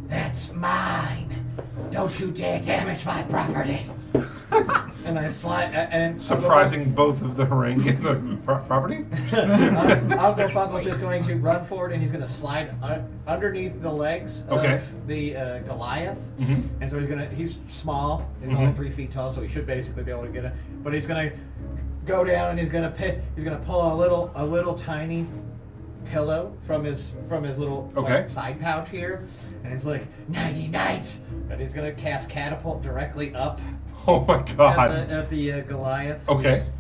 S2: "That's mine. Don't you dare damage my property." And I slide and
S1: Surprising both of the harangue and the property.
S2: Uncle Funkel's just going to run forward and he's going to slide underneath the legs
S1: Okay.
S2: of the Goliath.
S1: Mhm.
S2: And so he's small. He's only 3 feet tall, so he should basically be able to get it. But he's going to go down and he's going to pull a little tiny pillow from his little
S1: Okay.
S2: side pouch here, and he's like nighty night. And he's going to cast catapult directly up
S1: Oh my god.
S2: at the Goliath.
S1: Okay.
S2: who's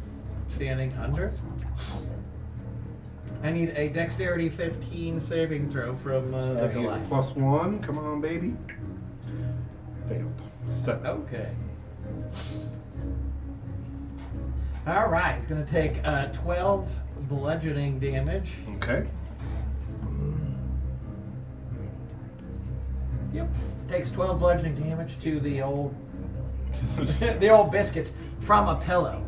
S2: standing under. I need a dexterity 15 saving throw from the Goliath.
S1: +1. Come on, baby. Failed. 7.
S2: Okay. All right, he's going to take 12 bludgeoning damage.
S1: Okay.
S2: Yep. Takes 12 bludgeoning damage to the old the old biscuits from a pillow.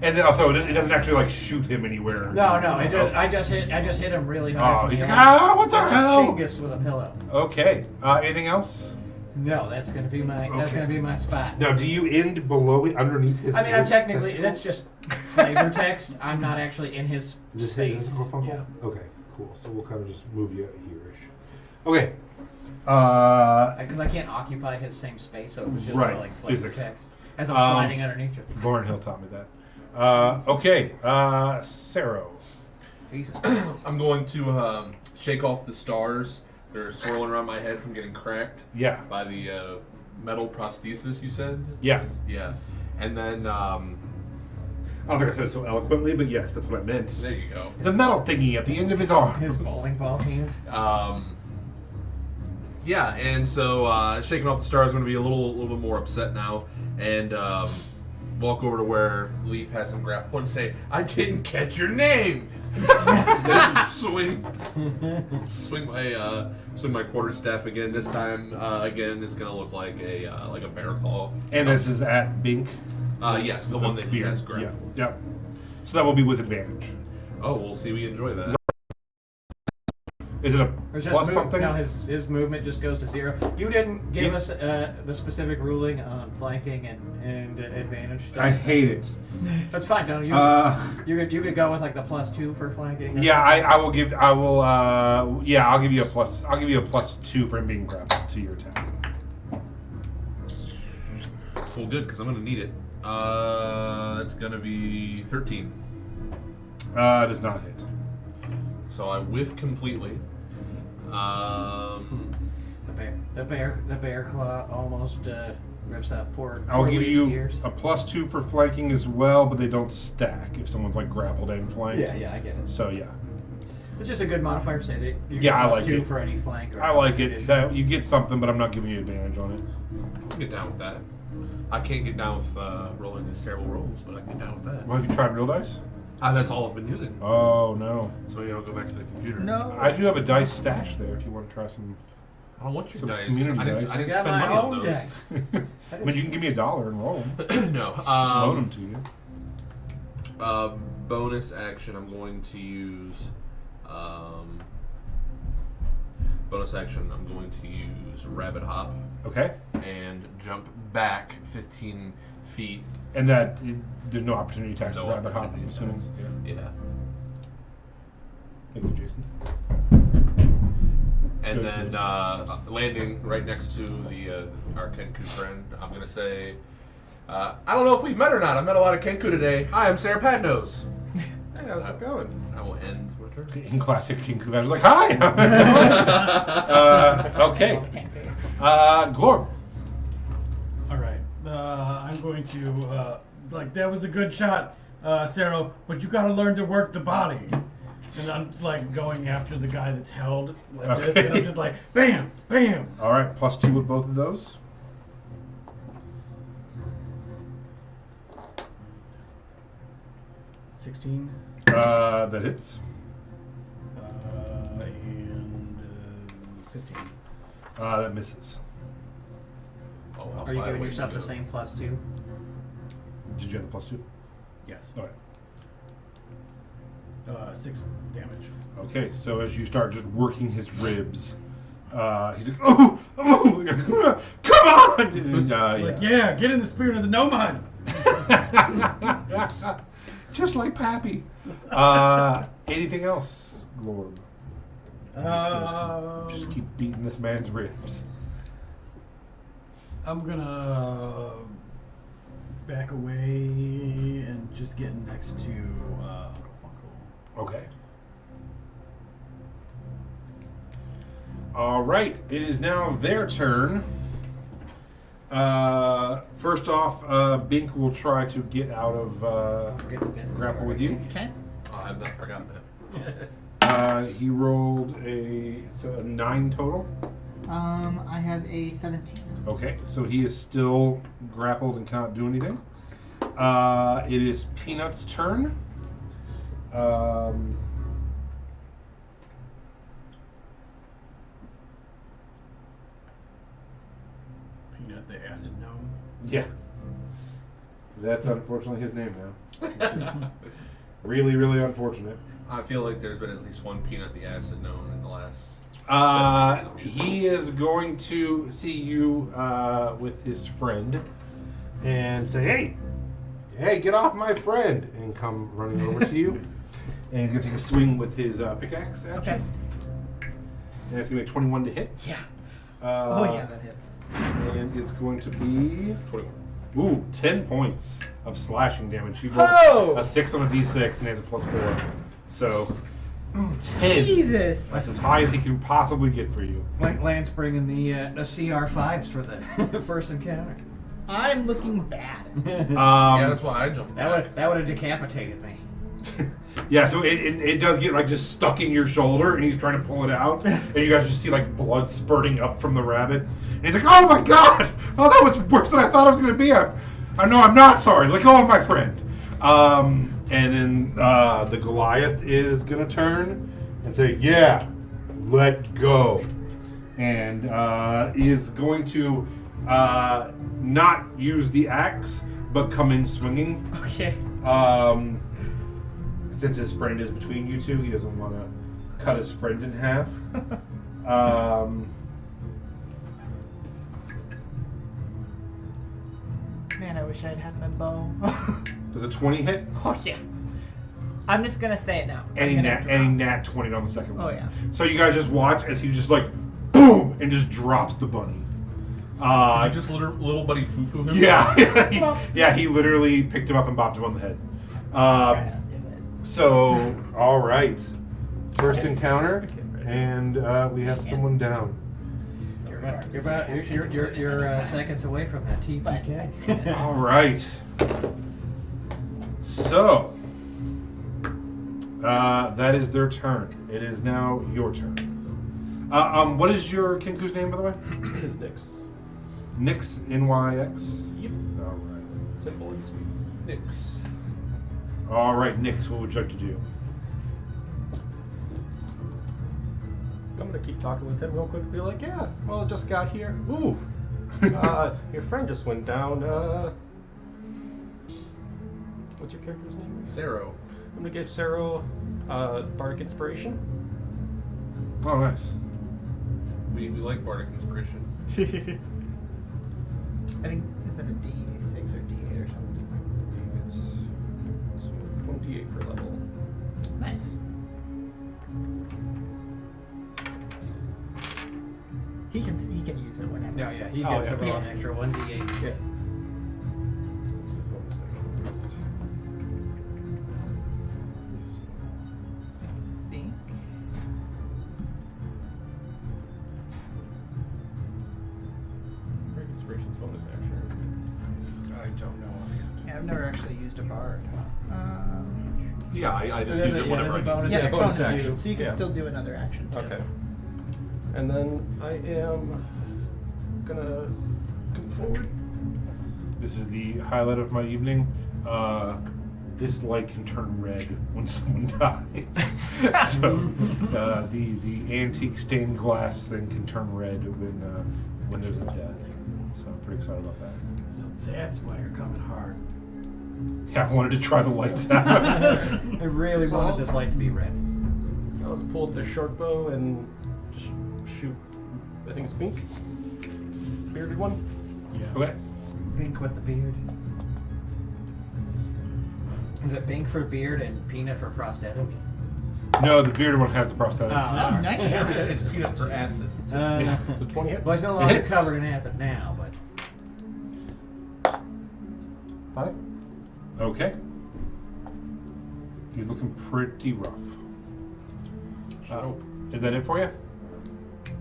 S1: And then also, it doesn't actually like shoot him anywhere.
S2: No, I just hit him really hard.
S1: Oh, he's
S2: with
S1: like,
S2: the old-
S1: ah, what the hell?
S2: Chingus with a pillow.
S1: Okay. Anything else?
S2: No, that's gonna be my spot.
S1: Now, do you end below it, underneath his?
S2: I mean, I'm
S1: his
S2: technically
S1: testicles?
S2: that's just flavor text. I'm not actually in his
S1: Is this
S2: space.
S1: his Funko?
S2: Yeah.
S1: Okay, cool. So we'll kind of just move you here-ish. Okay.
S2: Because I can't occupy his same space, so it was just
S1: Right,
S2: like flavor
S1: physics.
S2: text as I'm sliding underneath you.
S1: Lauren Hill taught me that. Okay. Saro.
S2: Jesus.
S3: I'm going to shake off the stars that are swirling around my head from getting cracked
S1: Yeah.
S3: by the metal prosthesis. You said?
S1: Yeah.
S3: Yeah. And then
S1: I don't think I said it so eloquently, but yes, that's what I meant.
S3: there you go.
S1: The metal thingy at the end of his arm.
S2: His bowling ball hand.
S3: Yeah, and so shaking off the stars, I'm going to be a little bit more upset now, and walk over to where Leaf has some grapple and say, "I didn't catch your name." Just swing my quarterstaff again. This time, again, it's going to look like a bear claw.
S1: And this is at Bink.
S3: Yes, the one that he
S1: beard.
S3: has grappled.
S1: Yeah. Yep. So that will be with advantage.
S3: Oh, we'll see. We enjoy that.
S1: Is it a
S2: Or just
S1: plus something?
S2: No, his movement just goes to 0. You didn't give us the specific ruling on flanking and advantage stuff.
S1: I hate it.
S2: That's fine, don't you? You could go with like the +2 for flanking.
S1: Yeah, I'll give you a plus. I'll give you a +2 for him being grappled to your attack.
S3: Well, good, because I'm going to need it. It's going to be 13.
S1: Does not hit.
S3: So I whiff completely.
S2: The bear claw almost rips off poor.
S1: I'll give
S2: Leaf's
S1: you
S2: ears.
S1: a +2 for flanking as well, but they don't stack if someone's like grappled and flanked.
S2: Yeah, I get it.
S1: So yeah,
S2: It's just a good modifier to say that you get
S1: Yeah, I like
S2: +2
S1: it.
S2: for any flank. Or
S1: I like it.
S2: condition.
S1: That you get something, but I'm not giving you advantage on it.
S3: I can get down with that. I can't get down with rolling these terrible rolls, but I can get down with that.
S1: Well, have you tried real dice?
S3: That's all I've been using.
S1: Oh no,
S3: So maybe I'll go back to the computer.
S4: No.
S1: I do have a dice stash there if you want to try some.
S3: I don't want your
S1: Some
S3: dice.
S1: community
S3: I didn't
S1: dice.
S3: spend
S2: Got my
S3: money on
S2: own
S3: those.
S2: deck.
S1: I mean, you can give me $1 and roll.
S3: No.
S1: Loan them to you.
S3: Bonus action. I'm going to use. Bonus action. I'm going to use rabbit hop
S1: Okay,
S3: and jump back 15 feet.
S1: and that there's no opportunity attacks.
S3: No
S1: with rabbit hop. I'm
S3: opportunity
S1: assuming.
S3: attacks.
S1: Yeah.
S3: Yeah.
S1: Thank you, Jason.
S3: And
S1: Good,
S3: then
S1: good.
S3: landing right next to the our Kenku friend, I'm gonna say, I don't know if we've met or not. I met a lot of Kenku today. Hi, I'm Sarah Padnos.
S6: Hey, how's it going?
S3: I will end with her.
S1: In classic King Kuvash, like, hi! Okay. Glorb.
S5: All right. I'm going to that was a good shot, Sarah, but you got to learn to work the body. And I'm like going after the guy that's held like this, and I'm just like bam, bam.
S1: All right, +2 with both of those.
S5: $16.
S1: That hits.
S5: And 15.
S1: That misses.
S3: Oh, I'll
S2: Are you
S3: slide
S2: giving
S3: away
S2: yourself
S3: from
S2: the
S3: you.
S2: same +2?
S1: Did you have the +2?
S5: Yes.
S1: All right.
S5: 6 damage.
S1: Okay, so as you start just working his ribs, He's like, oh, come on! And,
S5: Like, yeah, get in the spirit of the Nomad.
S1: Just like Pappy. Anything else, Lord? Just keep beating this man's ribs.
S5: I'm gonna back away and just get next to Uncle Funkle.
S1: Okay. All right. It is now their turn. First off, Bink will try to get out of grapple with you.
S4: Okay.
S3: Oh, I've not forgotten that.
S1: He rolled a 9 total.
S4: I have a 17.
S1: Okay, so he is still grappled and cannot do anything. It is Peanut's turn.
S5: Peanut, the acid gnome.
S1: Yeah. That's unfortunately his name now. Really, really unfortunate.
S3: I feel like there's been at least one Peanut the Acid known in the last.
S1: He is going to see you with his friend and say, hey, get off my friend, and come running over to you. And he's going to take a swing with his pickaxe at you.
S4: Okay.
S1: And it's going to be a 21 to hit.
S4: Yeah.
S1: Yeah,
S4: that hits.
S1: And it's going to be
S3: 21.
S1: 10 points of slashing damage. He rolled
S4: Oh!
S1: a 6 on a d6 and he has a +4. So 10.
S4: Jesus.
S1: That's as high as he can possibly get for you.
S2: Lance bringing the CR5s for the first encounter.
S4: I'm looking bad.
S3: Yeah, that's why I jumped.
S2: That would have decapitated me.
S1: Yeah, so it does get like just stuck in your shoulder, and he's trying to pull it out, and you guys just see like blood spurting up from the rabbit, and he's like, "Oh my god! Oh, that was worse than I thought it was gonna be." I know I'm not sorry. Let go of my friend. And then the Goliath is gonna turn and say, "Yeah, let go," and is going to not use the axe, but come in swinging.
S4: Okay.
S1: Since his friend is between you two, he doesn't want to cut his friend in half.
S4: Man, I wish I'd had my bow.
S1: Does a 20 hit?
S4: Oh, yeah. I'm just going to say it now.
S1: Any
S4: I'm gonna
S1: nat 20 on the second one.
S4: Oh, yeah.
S1: So you guys just watch as he just like, boom, and just drops the bunny.
S3: I just little buddy foo-foo him.
S1: Yeah. Yeah, he literally picked him up and bopped him on the head.
S4: try not to do it.
S1: So, all right. First encounter, and we have someone down.
S2: You're seconds away from that TPK.
S1: All right. So, that is their turn. It is now your turn. What is your Kinku's name, by the way?
S6: His Nyx.
S1: Nyx, N-Y-X?
S6: Yep.
S1: All right.
S6: Simple and sweet.
S3: Nyx.
S1: All right, Nyx, what would you like to do?
S6: I'm gonna keep talking with him real quick. Be like, yeah, well, I just got here. Ooh, your friend just went down. What's your character's name?
S3: Zero.
S6: I'm gonna give Sarah Bardic Inspiration.
S1: Oh, nice.
S3: We like Bardic Inspiration.
S4: I think, is that a D6 or D8 or something?
S6: It's 28 per level.
S4: Nice. He can use it whenever.
S2: Yeah, he
S6: Oh,
S2: gets
S6: yeah.
S2: a roll an extra 1d8.
S6: Yeah.
S4: I think.
S6: Bardic Inspiration's bonus action.
S5: I don't know.
S4: Yeah, I've never actually used a bard.
S3: Yeah, I just
S2: There's
S3: use
S2: a-
S3: it
S2: yeah,
S3: whenever
S2: there's a
S3: I
S2: bonus
S3: need
S4: Yeah,
S3: to.
S2: Yeah,
S4: bonus
S2: bonus
S4: action.
S2: action.
S4: So you can
S6: Yeah.
S4: still do another action too.
S6: Okay. And then I am gonna come forward.
S1: This is the highlight of my evening. This light can turn red when someone dies. So the antique stained glass thing can turn red when there's a death. So I'm pretty excited about that.
S5: So that's why you're coming hard.
S1: Yeah, I wanted to try the lights out.
S2: I really
S6: So-
S2: wanted this light to be red.
S6: I'll just pull up the short bow and just shoot I think it's Bink. Bearded one.
S5: Yeah.
S1: Okay.
S2: Bink with the beard. Is it Bink for beard and Peanut for prosthetic?
S1: No, the bearded one has the prosthetic.
S4: Oh, nice shot.
S3: It's peanut for acid.
S1: Yeah.
S6: The 20 hit.
S2: Well, he's no longer
S1: Hits.
S2: covered in acid now, but
S6: 5.
S1: Okay. He's looking pretty rough. Is that it for you?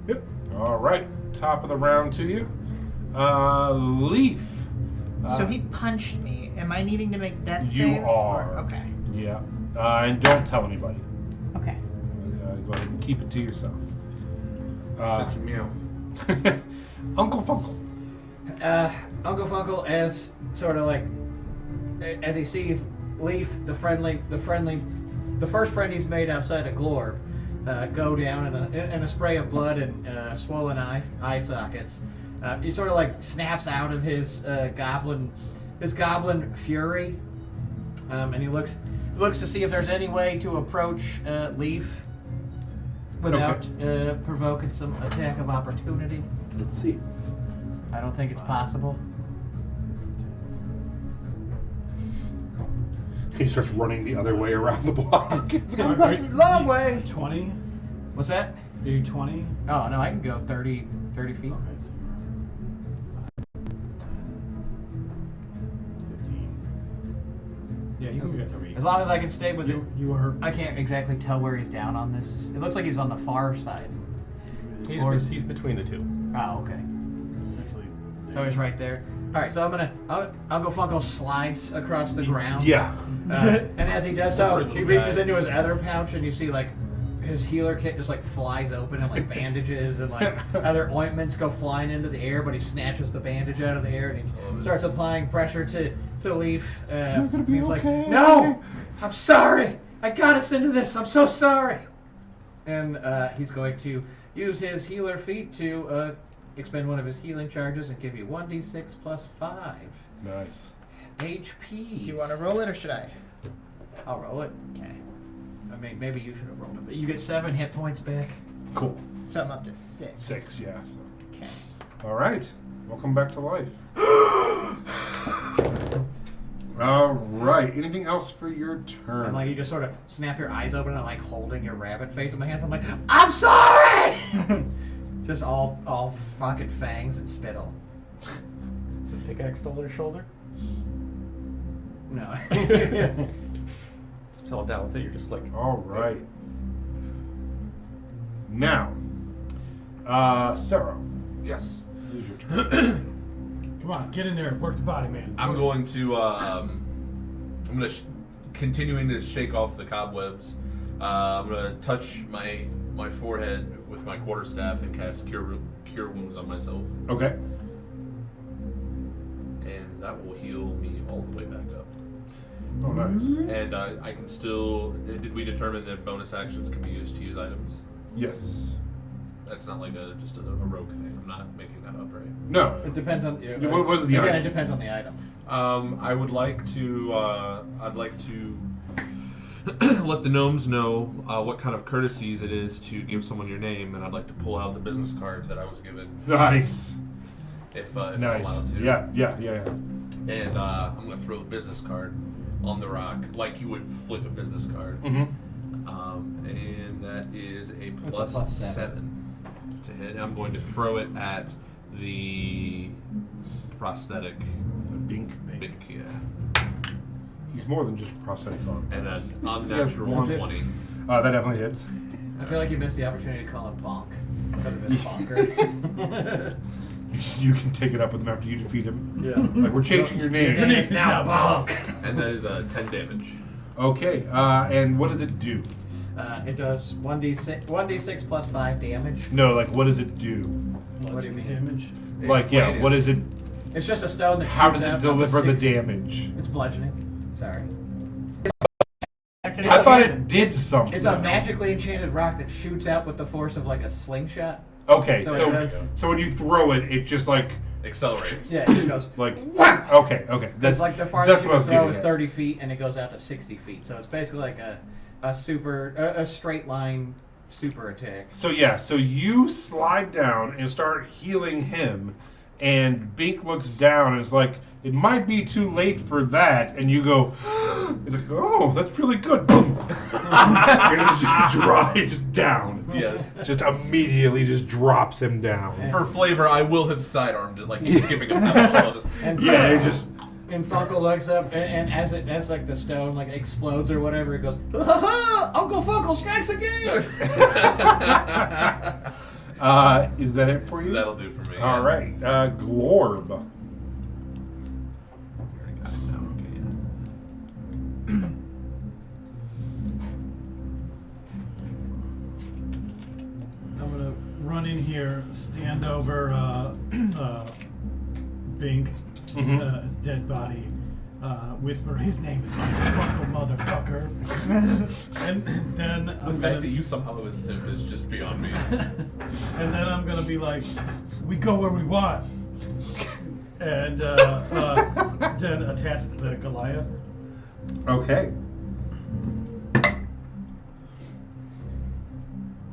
S1: Yep. All right. Top of the round to you. Leaf.
S4: So he punched me. Am I needing to make death
S1: You
S4: saves?
S1: are.
S4: Okay.
S1: Yeah. And don't tell anybody.
S4: Okay.
S1: Go ahead and keep it to yourself.
S3: Shut your meow.
S1: Uncle Funkle.
S2: Uncle Funkle, as sort of like as he sees Leaf, the first friend he's made outside of Glorb, go down in a spray of blood and swollen eye sockets. He sort of like snaps out of his goblin fury, and he looks to see if there's any way to approach Leaf without provoking some attack of opportunity.
S1: Let's see.
S2: I don't think it's possible.
S1: He starts running the other way around the block. It's gonna
S5: Are-
S1: be
S5: are-
S2: Long way.
S5: 20?
S2: What's that?
S5: Are you 20?
S2: Oh no, I can go 30 feet.
S5: Okay, so you're 15. Yeah, you can get to reach.
S2: As long as I can stay within.
S5: You are.
S2: I can't exactly tell where he's down on this. It looks like he's on the far side.
S6: He's between the two.
S2: Oh, okay.
S5: Essentially.
S2: So he's right there. All right, so Uncle Funko slides across the ground.
S1: Yeah.
S2: And as he does so,
S3: Sorry,
S2: he
S3: little
S2: reaches
S3: guy.
S2: into his other pouch, and you see like his healer kit just like flies open, and like bandages and like other ointments go flying into the air. But he snatches the bandage out of the air and he starts applying pressure to Leaf.
S1: You're gonna be
S2: he's
S1: okay.
S2: like, "No, I'm sorry. I got us into this. I'm so sorry." And he's going to use his healer feat to expend one of his healing charges and give you 1d6 plus 5
S1: Nice.
S2: HP.
S4: Do you want to roll it or should I?
S2: I'll roll it. Okay. I mean, maybe you should have rolled it, but you get 7 hit points back.
S1: Cool.
S4: So I'm up to 6.
S1: 6, yeah. So.
S4: Okay.
S1: All right. Welcome back to life. All right. Anything else for your turn?
S2: And like you just sort of snap your eyes open and I'm like holding your rabbit face in my hands. I'm like, I'm sorry. Just all fucking fangs and spittle.
S6: Is it pickaxe still on his shoulder?
S2: No.
S6: Fell down with it. You're just like,
S1: All right. Now, Sarah,
S3: Yes.
S1: use your turn.
S5: Come on, get in there. Work the body, man.
S3: I'm going to. Continuing to shake off the cobwebs. I'm gonna touch my forehead with my quarterstaff and cast cure wounds on myself,
S1: Okay.
S3: and that will heal me all the way back up.
S1: Oh, nice.
S3: And I can still. Did we determine that bonus actions can be used to use items?
S1: Yes.
S3: That's not like just a rogue thing. I'm not making that up, right?
S1: No.
S2: It depends on.
S1: What is the
S2: again,
S1: item?
S2: it depends on the item.
S3: I would like to. I'd like to let the gnomes know what kind of courtesies it is to give someone your name, and I'd like to pull out the business card that I was given,
S1: Nice.
S3: if I'm
S1: Nice.
S3: allowed to.
S1: Yeah.
S3: And I'm gonna throw the business card on the rock like you would flip a business card.
S1: Mm-hmm.
S3: And that is a
S2: That's
S3: plus,
S2: a plus
S3: 7 to hit. And I'm going to throw it at the prosthetic
S1: Bink.
S3: big yeah.
S1: He's more than just prosthetic arm.
S3: And an
S1: He has
S3: unnatural
S1: one.
S3: 20.
S1: That definitely hits.
S2: I feel like you missed the opportunity to call him Bonk. Because of his bonker.
S1: You can take it up with him after you defeat him.
S6: yeah.
S1: Like, we're changing your name.
S5: Your name is now
S2: Bonk.
S3: And that is 10 damage.
S1: Okay. And what does it do?
S2: It does 1d6 plus 5 damage.
S1: No, like, what does it do?
S2: What do you mean?
S5: Damage.
S1: Like, yeah,
S3: Explain it.
S1: what is it?
S2: It's just a stone that
S1: How
S2: shoots
S1: does it
S2: out from
S1: deliver the
S2: 60
S1: damage?
S2: It's bludgeoning. Sorry.
S1: I thought it did something.
S2: It's a magically enchanted rock that shoots out with the force of like a slingshot.
S1: Okay,
S2: So it
S1: so
S2: does-
S1: so when you throw it, it just like
S3: Accelerates.
S2: Yeah, it just goes.
S1: like okay. That's
S2: It's like the farthest
S1: that's
S2: you
S1: what I
S2: can
S1: was
S2: throw
S1: getting
S2: is
S1: at.
S2: 30 feet, and it goes out to 60 feet. So it's basically like a straight line super attack.
S1: So you slide down and start healing him, and Bink looks down and is like, "It might be too late for that." And you go, he's like, "Oh, that's really good." And just down.
S3: Yeah.
S1: Just immediately just drops him down.
S3: For flavor, I will have sidearmed it, like he's skipping a path.
S2: And And Funko looks up, and as like the stone like explodes or whatever, it goes, "Ha ha! Uncle Funko strikes again!"
S1: Is that it for you?
S3: That'll do for me.
S1: All right, Glorb.
S3: I already got it now. Okay, yeah.
S5: I'm gonna run in here, stand over Bink, his dead body, whisper, "His name is Funko Motherfucker," and then
S3: The
S5: I'm
S3: fact
S5: gonna,
S3: that you somehow have a simp is just beyond me.
S5: and then I'm gonna be like, "We go where we want," and then attach the Goliath.
S1: Okay.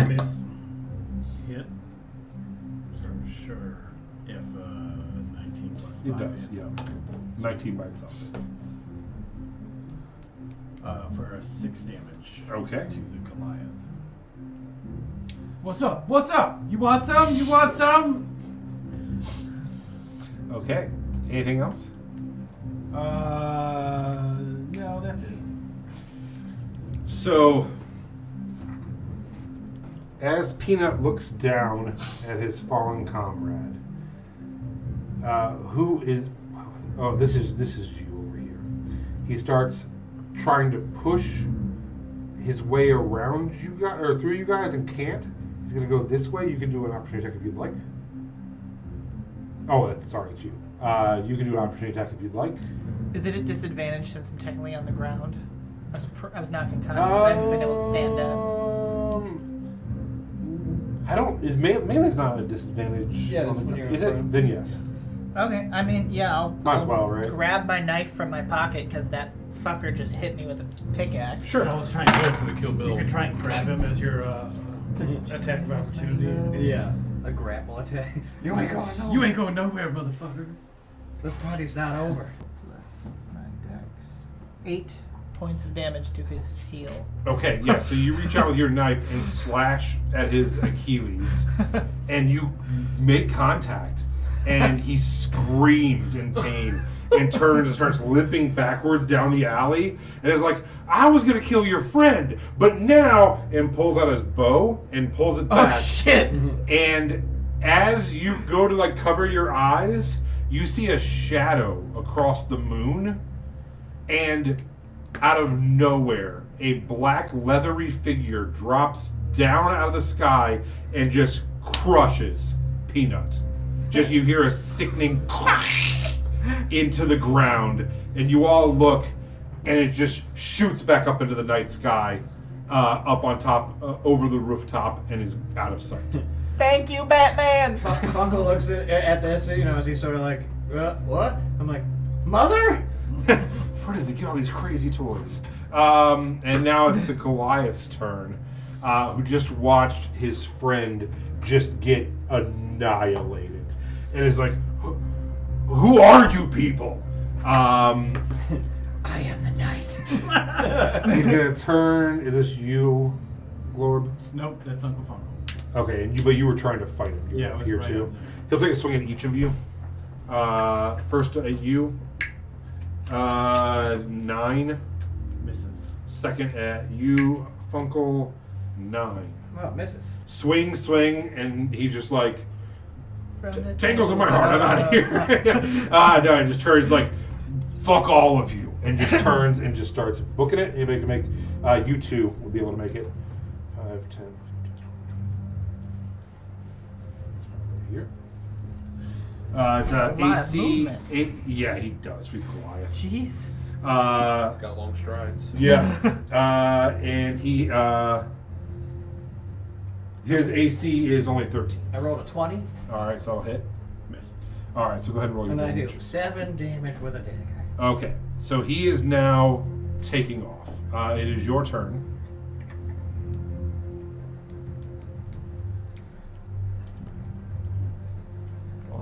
S5: Miss. Hit. For sure. If 19 plus 5
S1: It does,
S5: hits.
S1: yeah. 19 by itself hits.
S5: For a 6 damage.
S1: Okay.
S5: To the Goliath. What's up? What's up? You want some? You want some?
S1: Okay. Anything else?
S5: No, that's it.
S1: So, as Peanut looks down at his fallen comrade, who is? Oh, this is you over here. He starts trying to push his way around you guys or through you guys and can't. He's gonna go this way. You can do an opportunity attack if you'd like. Oh, sorry, it's you. You can do an opportunity attack if you'd like.
S4: Is it a disadvantage since I'm technically on the ground? I was knocked unconscious. I haven't been able to stand up.
S1: I don't. Is melee's not a disadvantage?
S2: Yeah, that's when you're
S1: Is
S2: in
S1: it?
S2: front.
S1: Then yes.
S4: Okay, I mean, yeah, I'll
S1: Might as well, right?
S4: grab my knife from my pocket because that fucker just hit me with a pickaxe.
S1: Sure.
S5: I was trying to go
S3: For the Kill Bill.
S5: You could try and grab him as your attack of opportunity.
S2: Yeah, a grapple attack. You ain't going nowhere.
S5: You ain't going nowhere, motherfucker.
S2: This party's not over.
S4: Plus my dex. 8 points of damage to his heel.
S1: Okay, yeah. So you reach out with your knife and slash at his Achilles, and you make contact, and he screams in pain and turns and starts limping backwards down the alley, and is like, "I was gonna kill your friend, but now," and pulls out his bow and pulls it back.
S4: Oh shit!
S1: And as you go to like cover your eyes, you see a shadow across the moon, and out of nowhere, a black leathery figure drops down out of the sky and just crushes Peanut. Just you hear a sickening into the ground, and you all look, and it just shoots back up into the night sky, up on top, over the rooftop, and is out of sight.
S4: Thank you, Batman!
S2: Funko looks at this, as he's sort of like, what? I'm like, Mother?
S1: Where does he get all these crazy toys? And now it's the Goliath's turn, who just watched his friend just get annihilated, and is like, "Who are you people?"
S2: I am the knight.
S1: He's gonna turn. Is this you, Glorb?
S5: Nope, that's Uncle Funko.
S1: Okay, but you were trying to fight him. You
S5: Yeah,
S1: were
S5: I was
S1: here
S5: right
S1: too.
S5: up there.
S1: He'll take a swing at each of you. First at you. 9.
S5: Misses.
S1: Second at you, Funkle. 9.
S2: Well, misses.
S1: Swing, and he just like
S4: From the
S1: tangles in my heart. I'm out of here. No, he just turns like, "Fuck all of you," and just turns and just starts booking it. Anybody can make. You two will be able to make it. 5, 10, 15, 20. Here. It's
S4: lot of
S1: AC
S4: movement.
S1: 8. Yeah, he does with Goliath.
S4: Jeez.
S3: He's got long strides.
S1: Yeah. And his AC is only 13.
S2: I rolled a 20,
S1: All right, so I'll hit.
S5: Miss.
S1: All right, so go ahead and roll your
S2: and I do
S1: damage.
S2: 7 damage with a dagger.
S1: Okay, so he is now taking off. It is your turn.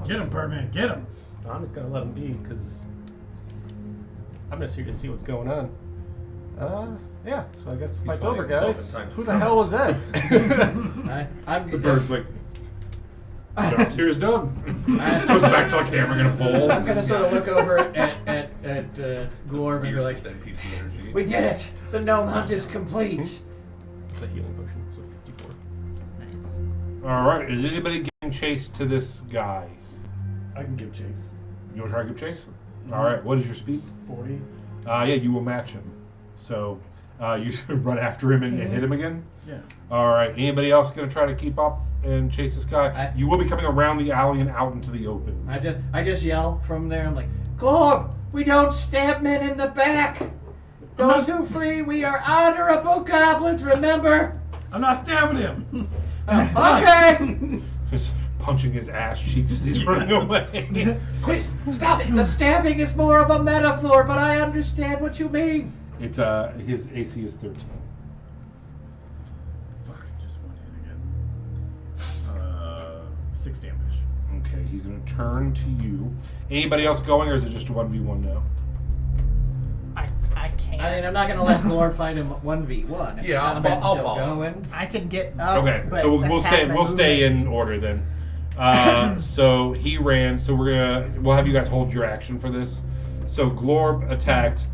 S5: Get him, Birdman. Get him.
S6: I'm just gonna let him be because I'm just here to see what's going on. Yeah. So I guess the fight's
S3: fighting
S6: over,
S3: himself
S6: guys.
S3: in time.
S6: Who the hell was that?
S2: I'm
S1: The bird's like, Dark Tear's done. Goes back to the camera, gonna pull.
S2: I'm gonna sort of look over at Glorb and be
S3: Your
S2: like,
S3: sustained piece of energy.
S2: "We did it! The gnome hunt is complete."
S6: It's a healing potion, so 54.
S4: Nice.
S1: All right, is anybody giving chase to this guy?
S5: I can give chase.
S1: You want to try to give chase? All right, what is your speed?
S5: 40.
S1: Yeah, you will match him. So you should run after him and hit him again.
S5: Yeah.
S1: All right, anybody else gonna try to keep up and chase this guy? You will be coming around the alley and out into the open.
S2: I just yell from there. I'm like, "Glorb, we don't stab men in the back. Those who flee, we are honorable goblins. Remember."
S5: I'm not stabbing him.
S2: Okay.
S1: Just punching his ass cheeks as he's running away.
S2: Please stop it. The stabbing is more of a metaphor, but I understand what you mean.
S1: It's his AC is 13.
S5: Fuck, just one hit again. 6 damage.
S1: Okay, he's gonna turn to you. Anybody else going, or is it just a 1v1 now?
S4: I can't.
S2: I mean, I'm not gonna let Glorb fight him 1v1. If
S3: Yeah,
S2: the
S3: I'll
S2: combat's
S3: follow.
S2: still going.
S4: I can get up.
S1: Okay,
S4: but
S1: so we'll
S4: that's
S1: stay.
S4: half my
S1: We'll stay
S4: movement.
S1: in order then. So he ran. So we'll have you guys hold your action for this. So Glorb attacked.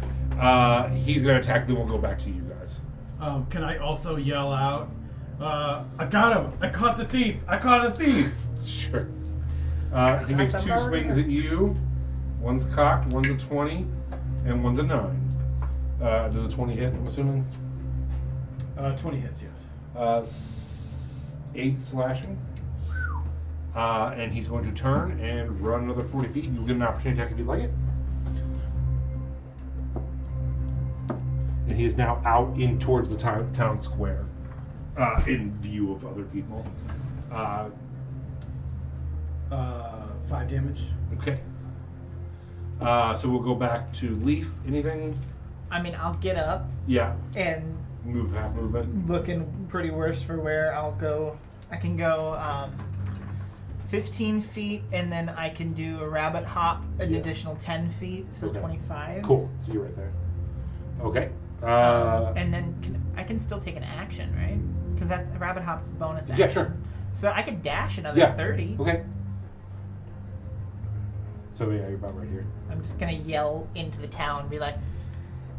S1: He's gonna attack. Then we'll go back to you guys.
S5: Can I also yell out, I got him! I caught the thief! I caught a thief!
S1: Sure. He makes 2 swings at you. One's cocked. One's a 20, and one's a 9. Does a 20 hit? I'm assuming.
S5: 20 hits, yes.
S1: 8 slashing. And he's going to turn and run another 40 feet. You'll get an opportunity attack if you'd like it. And he is now out in towards the town square, in view of other people.
S5: 5 damage.
S1: Okay. So we'll go back to Leaf. Anything?
S4: I mean, I'll get up
S1: Yeah.
S4: and
S1: Move half movement.
S4: looking pretty worse for where I'll go. I can go 15 feet, and then I can do a rabbit hop an
S1: Yeah.
S4: additional 10 feet, so
S1: Okay.
S4: 25.
S1: Cool. So you're right there. Okay.
S4: And then I can still take an action, right? Because that's rabbit hop's bonus action.
S1: Yeah, sure.
S4: So I could dash another
S1: Yeah.
S4: 30.
S1: Okay. So yeah, you're about right here.
S4: I'm just gonna yell into the town and be like,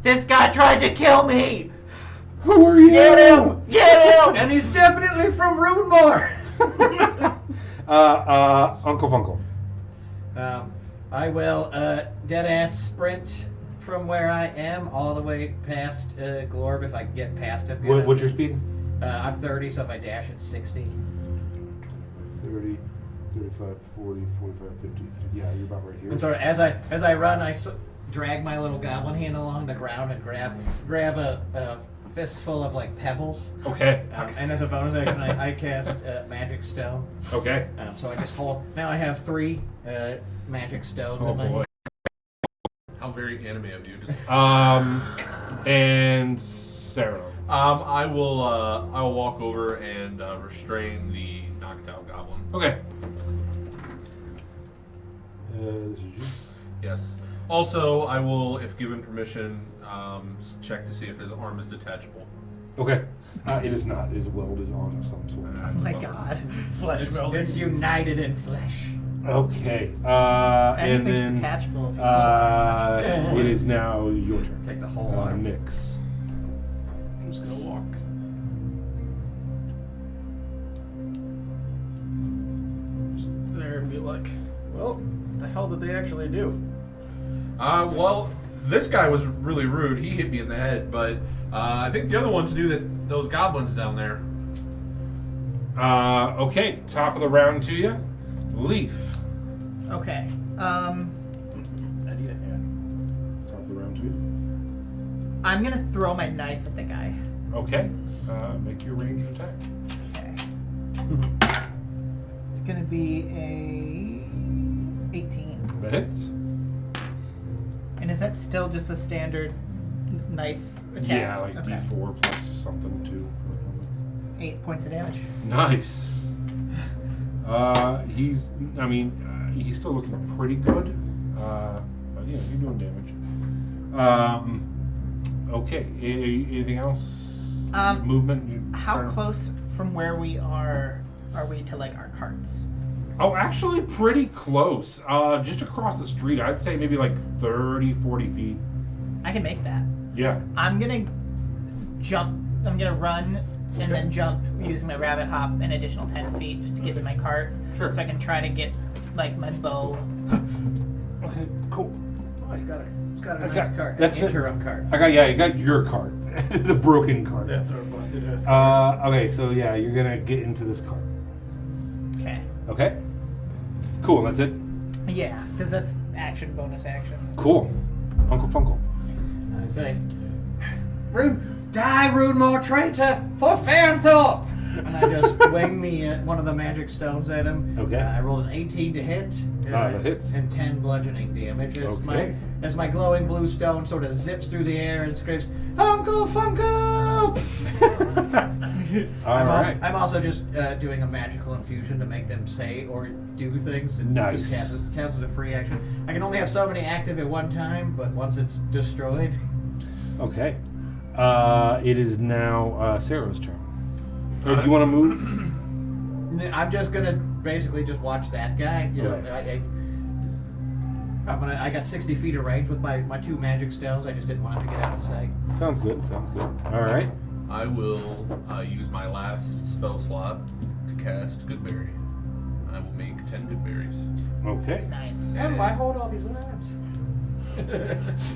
S4: "This guy tried to kill me!
S1: Who are you?
S4: Get him! Get him!"
S2: And he's definitely from Rudemore.
S1: Uncle Funkle.
S2: I will dead ass sprint from where I am all the way past Glorb if I can get past him.
S1: What's your speed?
S2: I'm 30, so if I dash at 60.
S1: 30, 35, 40, 45, 50. Yeah, you're about right here.
S2: And sort of as I run, I drag my little goblin hand along the ground and grab a fistful of like pebbles.
S1: Okay.
S2: And as a bonus action, I cast Magic Stone.
S1: Okay.
S2: So I just hold. Now I have 3 Magic Stones
S1: Oh
S2: in my
S1: boy.
S3: How very anime of you.
S1: And Sarah.
S3: I will walk over and restrain the knocked out goblin.
S1: Okay. This is you.
S3: Yes. Also, I will, if given permission, check to see if his arm is detachable.
S1: Okay. It is not. It is welded on of some sort.
S2: Uh,
S4: Oh my god.
S5: Flesh welding.
S2: It's united in flesh.
S1: Okay. And
S4: Anything's
S1: then
S4: detachable if you
S1: it is now your turn.
S2: Take the whole arm.
S1: Nyx.
S3: I'm just gonna walk.
S6: There and be like, well, what the hell did they actually do?
S3: Well, this guy was really rude. He hit me in the head, but I think the other ones knew that those goblins down there.
S1: Okay. Top of the round to you. Leaf.
S4: Okay.
S5: I need a hand.
S1: Top of the round to you.
S4: I'm gonna throw my knife at the guy.
S1: Okay. Make your ranged attack.
S4: Okay. It's gonna be a 18.
S1: That hits.
S4: And is that still just a standard knife attack?
S1: Yeah, like
S4: Okay.
S1: D4 plus something too.
S4: 8 points of damage.
S1: Nice. he's still looking pretty good. But yeah, you're doing damage. Okay. Anything else? Movement?
S4: How close from where we are we to like our carts?
S1: Oh, actually pretty close. Just across the street. I'd say maybe like 30, 40 feet.
S4: I can make that.
S1: Yeah.
S4: I'm gonna jump. I'm gonna run and then jump using my rabbit hop an additional 10 feet just to get to my cart.
S1: Sure.
S4: So I can try to get like my bow.
S1: Okay, cool.
S2: Oh, he's got a
S1: Okay,
S2: nice cart.
S1: that's
S2: An
S1: the-
S2: interim cart.
S1: You got your cart. The broken cart.
S5: That's our busted ass.
S1: Okay, so yeah, you're gonna get into this cart.
S4: Okay.
S1: Okay? Cool, that's it?
S4: Yeah, because that's action, bonus action.
S1: Cool. Uncle Funkle.
S2: I say, die, Rudemore traitor, for Fanthorpe! And I just wing me one of the magic stones at him.
S1: Okay.
S2: I rolled an 18 to hit.
S1: That hits.
S2: And 10 bludgeoning damage.
S1: Okay.
S2: As my glowing blue stone sort of zips through the air and screams, Uncle Funko!
S1: Alright.
S2: I'm also just doing a magical infusion to make them say or do things. It
S1: Nice.
S2: just counts as a free action. I can only have so many active at one time, but once it's destroyed.
S1: Okay. It is now Sarah's turn. Or do you want to move?
S2: I'm just gonna basically just watch that guy. You know,
S1: Okay.
S2: I got 60 feet of range with my two magic stones. I just didn't want him to get out of sight.
S1: Sounds good. Alright.
S3: I will use my last spell slot to cast Good Berry. I will make 10 Good Berries.
S1: Okay.
S4: Nice.
S2: How do I hold all these labs?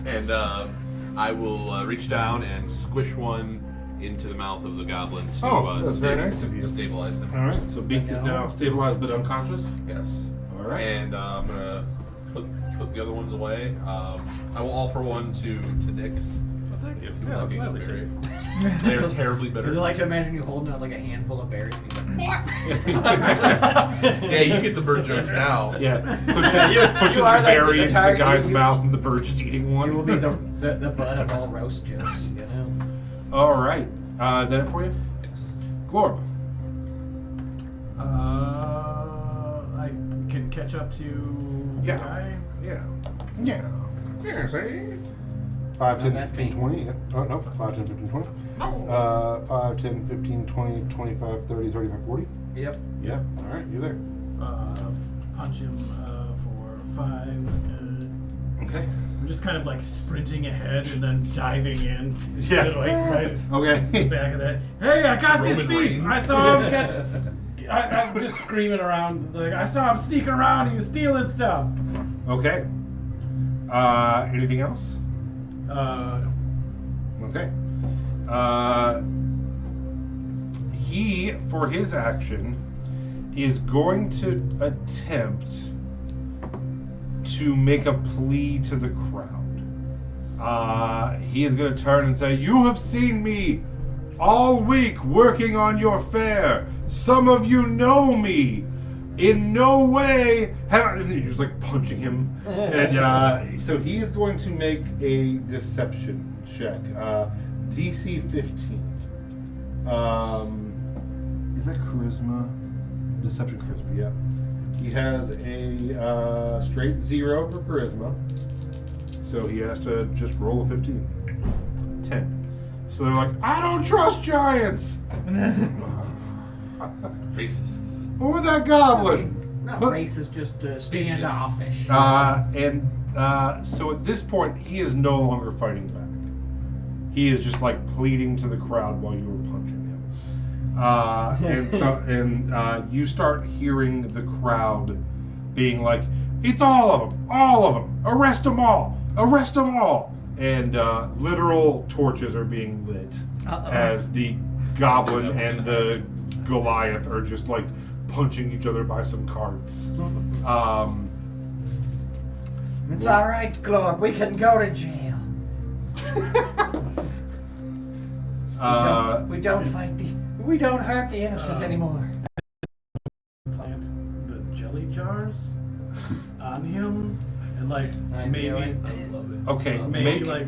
S3: And I will reach down and squish one into the mouth of the goblin to
S1: That's very nice of you.
S3: stabilize him.
S1: Alright, so Beak is now stabilized but unconscious.
S3: Yes.
S1: Alright.
S3: And I'm gonna put the other ones away. I will offer one to Nix. If you would like a good berry. They're terribly bitter.
S2: Would you like to imagine you holding out like a handful of berries? And he's like,
S3: Yeah, you get the bird jokes now.
S1: Yeah. Pushes
S2: you are
S1: the
S2: like
S1: berry
S2: the
S1: into the
S2: target.
S1: guy's
S2: You-
S1: mouth and the bird's just eating one.
S2: you will be the butt of all roast jokes, you know?
S1: Alright. Is that it for you?
S3: Yes.
S1: Glorb.
S5: I can catch up to
S1: Yeah.
S5: the guy.
S1: Yeah. Yeah.
S3: Yeah, say.
S1: 5, 10,
S2: Not
S1: 15,
S2: me.
S1: 20. Yeah. Oh, no. 5, 10, 15, 20.
S3: No.
S1: 5, 10, 15, 20, 25, 30, 35, 40.
S2: Yep.
S1: Yeah. Alright, you're there.
S5: Punch him for 5.
S1: Okay.
S5: I'm just kind of like sprinting ahead and then diving in.
S1: Yeah.
S5: To, like right at the
S1: Okay.
S5: back of that. Hey, I got this
S3: Roman
S5: thief!
S3: Reigns.
S5: I saw him catch. I'm just screaming around. Like I saw him sneaking around. He was stealing stuff.
S1: Okay. Anything else?
S5: No.
S1: Okay. He, for his action, is going to attempt to make a plea to the crowd. He is going to turn and say, "You have seen me all week working on your fair. Some of you know me. In no way have I..." And you're just like punching him. And so he is going to make a deception check. DC 15. Is that charisma? Deception charisma, yeah. He has a straight 0 for charisma. So he has to just roll a 15. 10. So they're like, "I don't trust giants!"
S3: Racists.
S1: Or that goblin!
S2: Not
S1: But-
S2: racist, just
S3: Suspicious.
S2: standoffish.
S1: So at this point, he is no longer fighting back. He is just like pleading to the crowd while you were punching him. And you start hearing the crowd being like, "It's all of them, arrest them all, arrest them all." And literal torches are being lit as the goblin and the Goliath are just like punching each other by some carts.
S2: It's all right, Glorb. We can go to jail. We don't fight we don't hurt the innocent anymore.
S5: Plant the jelly jars on him and like
S2: I
S5: maybe
S2: knew it.
S3: I love it.
S1: Okay,
S5: maybe
S1: make
S5: like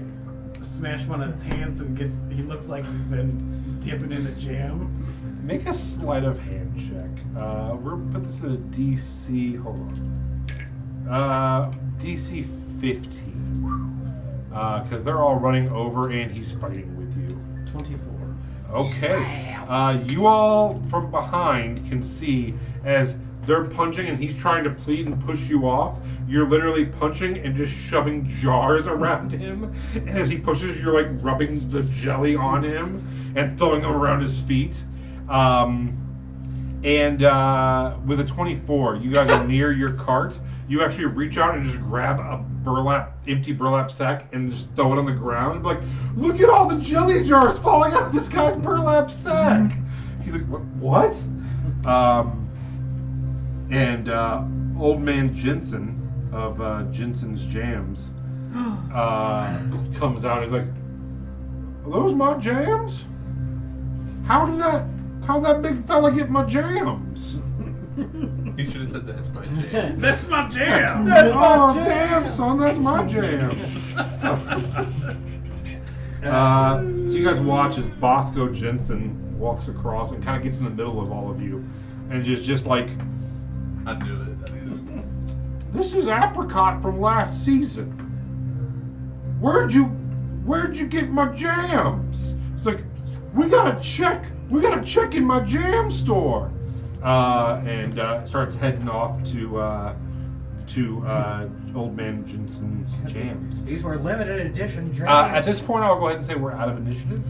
S5: smash one of his hands so he looks like he's been dipping in the jam.
S1: make a sleight of hand check. We're gonna put this at a DC. Hold on. DC 15. Because they're all running over and he's fighting with you.
S6: 24.
S1: Okay. You all from behind can see as they're punching and he's trying to plead and push you off. You're literally punching and just shoving jars around him. And as he pushes, you're like rubbing the jelly on him and throwing them around his feet. And with a 24, you guys are near your cart. You actually reach out and just grab a empty burlap sack and just throw it on the ground. And be like, look at all the jelly jars falling out of this guy's burlap sack. He's like, what? And old man Jensen of Jensen's Jams comes out. He's like, are those my jams? How'd that big fella get my jams?
S3: You should have said that's my jam.
S5: That's my jam.
S1: Oh, damn, son, that's my jam. So you guys watch as Bosco Jensen walks across and kind of gets in the middle of all of you, and just like,
S3: I do it.
S1: this is Apricot from last season. Where'd you get my jams? It's like, we gotta check in my jam store. And starts heading off to old man Jensen's Jams.
S2: These were limited edition drinks.
S1: At this point, I'll go ahead and say we're out of initiative,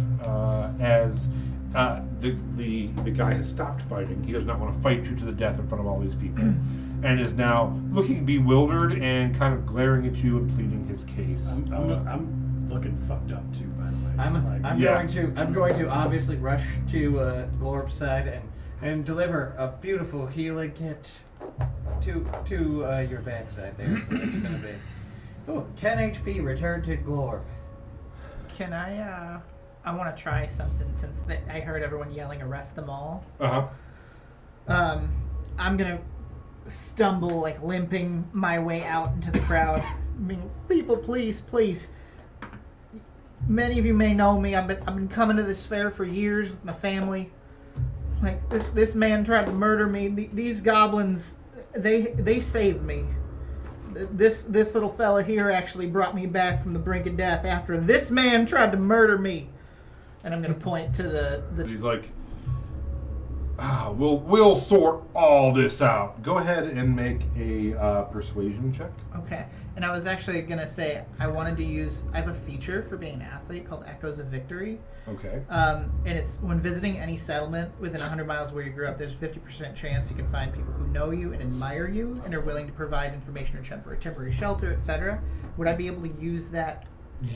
S1: as the guy has stopped fighting. He does not want to fight you to the death in front of all these people, and is now looking bewildered and kind of glaring at you and pleading his case.
S5: I'm looking fucked up too, by the way.
S2: I'm going to obviously rush to Glorp's side and deliver a beautiful healing kit to your backside there. So it's gonna be 10 HP. Return to Glorp.
S4: Can I want to try something since I heard everyone yelling arrest them all. I'm gonna stumble, like limping my way out into the crowd. I mean, people, please. Many of you may know me. I've been coming to this fair for years with my family. Like this man tried to murder me. These goblins, they saved me. This little fella here actually brought me back from the brink of death after this man tried to murder me. And I'm gonna point to the.
S1: He's like, we'll sort all this out. Go ahead and make a persuasion check.
S4: Okay. And I was actually gonna say I wanted to use. I have a feature for being an athlete called Echoes of Victory.
S1: Okay.
S4: And it's when visiting any settlement within 100 miles where you grew up, there's a 50% chance you can find people who know you and admire you and are willing to provide information or temporary shelter, etc. Would I be able to use that?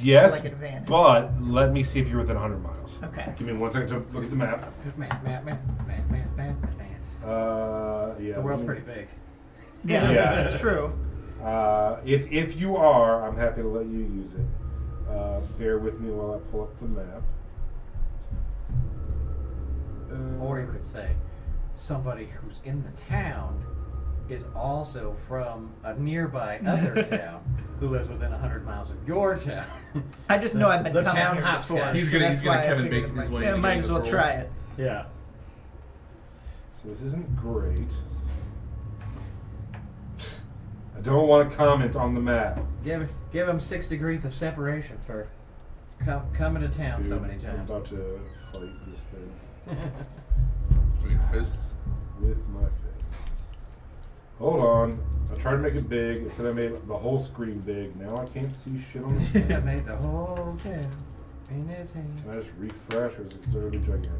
S1: Yes,
S4: Like advantage.
S1: but let me see if you're within 100 miles.
S4: Okay.
S1: Give me 1 second to look at the map.
S2: Map.
S1: Yeah.
S2: The world's pretty big.
S4: Yeah,
S1: Yeah.
S4: that's true.
S1: If you are, I'm happy to let you use it. Bear with me while I pull up the map.
S2: Or you could say somebody who's in the town is also from a nearby other town who lives within 100 miles of your town.
S4: I just know I've been
S2: the
S4: coming
S2: town
S4: here
S2: hopscotch.
S4: before.
S3: He's
S4: so
S3: gonna
S4: that's why I
S3: Kevin
S4: figured
S3: Bacon
S4: it
S3: his
S4: might-
S3: way
S4: Yeah,
S3: into
S4: might
S3: getting
S4: as
S3: this
S4: well
S3: roll.
S4: try it.
S2: Yeah.
S1: So this isn't great. I don't want to comment on the map.
S2: Give him 6 degrees of separation for coming to town so
S1: Dude,
S2: many
S1: I'm
S2: times.
S1: about to fight this thing
S3: Wait, fists.
S1: with my fist. Hold on. I tried to make it big. Instead I made the whole screen big. Now I can't see shit on the
S2: I
S1: screen.
S2: made the whole thing in his hand.
S1: Can I just refresh, or is it literally gigantic?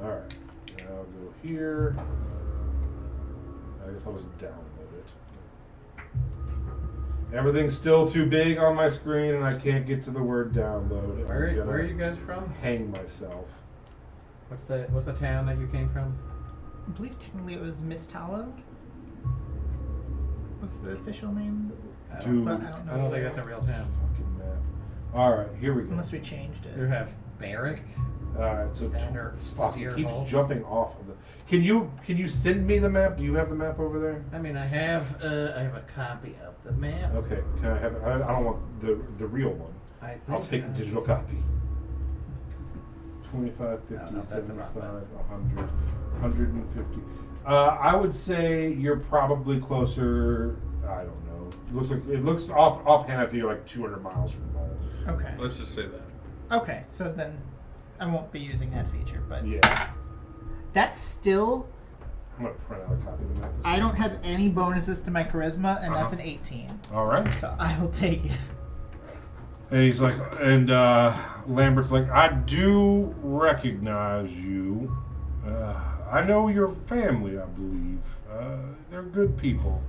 S1: Alright. Now I'll go here. I guess I'll just download it. Everything's still too big on my screen, and I can't get to the word download.
S2: Where
S1: I'm gonna
S2: are you guys from?
S1: hang myself.
S2: What's the town that you came from?
S4: I believe technically it was Miss Tallow. What's the official name?
S1: Dude,
S4: But I don't know.
S2: I don't think that's a real town.
S1: Fucking map. Alright, here we go.
S4: Unless we changed it.
S2: You have Barrack.
S1: Alright, so
S2: Standard
S1: fuck, it
S2: Spear
S1: keeps
S2: Hole.
S1: jumping off of the. Can you send me the map? Do you have the map over there?
S2: I mean, I have a copy of the map.
S1: Okay, can I have it? I don't want the real one.
S2: I think
S1: I'll take the digital copy. 25, 50,
S2: No, that's the
S1: 75,
S2: wrong
S1: 100, 150. I would say you're probably closer. I don't know. It looks offhand. I'd say you're like 200 miles from home.
S4: Okay.
S3: Let's just say that.
S4: Okay, so then I won't be using that feature, but
S1: Yeah.
S4: that's still.
S1: I'm gonna print out a copy of the map.
S4: I don't have any bonuses to my charisma, and that's
S3: Uh-huh.
S4: an 18.
S1: All right.
S4: So I will take it.
S1: And he's like, and Lambert's like, I do recognize you. I know your family, I believe. They're good people.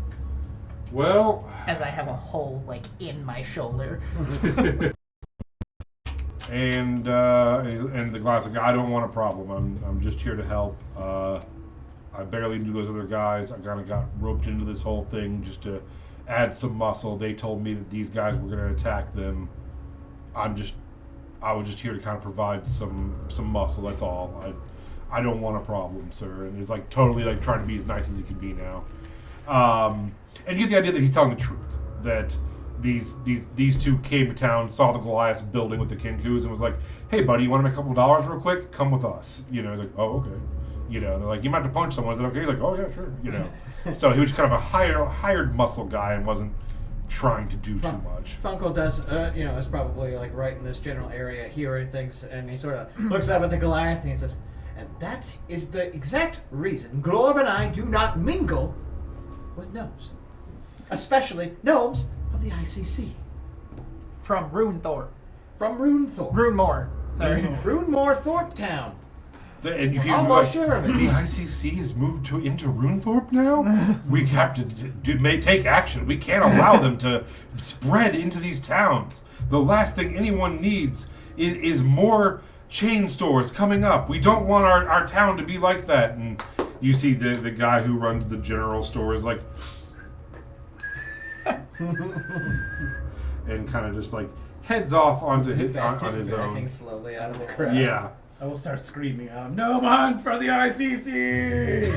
S1: Well,
S4: As I have a hole like in my shoulder.
S1: and the guy's like, I don't want a problem. I'm just here to help. I barely knew those other guys. I kind of got roped into this whole thing just to add some muscle. They told me that these guys were going to attack them. I was just here to kind of provide some muscle. That's all. I don't want a problem, sir. And he's like totally like trying to be as nice as he can be now. And you get the idea that he's telling the truth. That these two came to town, saw the Goliath building with the Kinkus, and was like, "Hey, buddy, you want to make a couple dollars real quick? Come with us." You know, he's like, "Oh, okay." You know, and they're like, "You might have to punch someone." Is that okay? He's like, "Oh yeah, sure." You know, so he was kind of a hired muscle guy and wasn't trying to do too much.
S2: Funko does, is probably like right in this general area hearing things, and he sort of looks up at the Goliath and he says, "And that is the exact reason Glorb and I do not mingle with gnomes, especially gnomes of the ICC
S4: From Runethorpe.
S2: from Runethorpe,
S4: Runemore. Sorry.
S2: Runemore Thorpe Town."
S1: And you hear
S2: Almost
S1: like,
S2: sure of it.
S1: the ICC has moved into Runethorpe now. We have to take action. We can't allow them to spread into these towns. The last thing anyone needs is more chain stores coming up. We don't want our town to be like that. And you see the guy who runs the general store is like, and kind of just like heads off onto on his
S2: backing
S1: own.
S2: slowly out of the crowd.
S1: Yeah.
S5: I will start screaming out, "No hunt for the ICC!"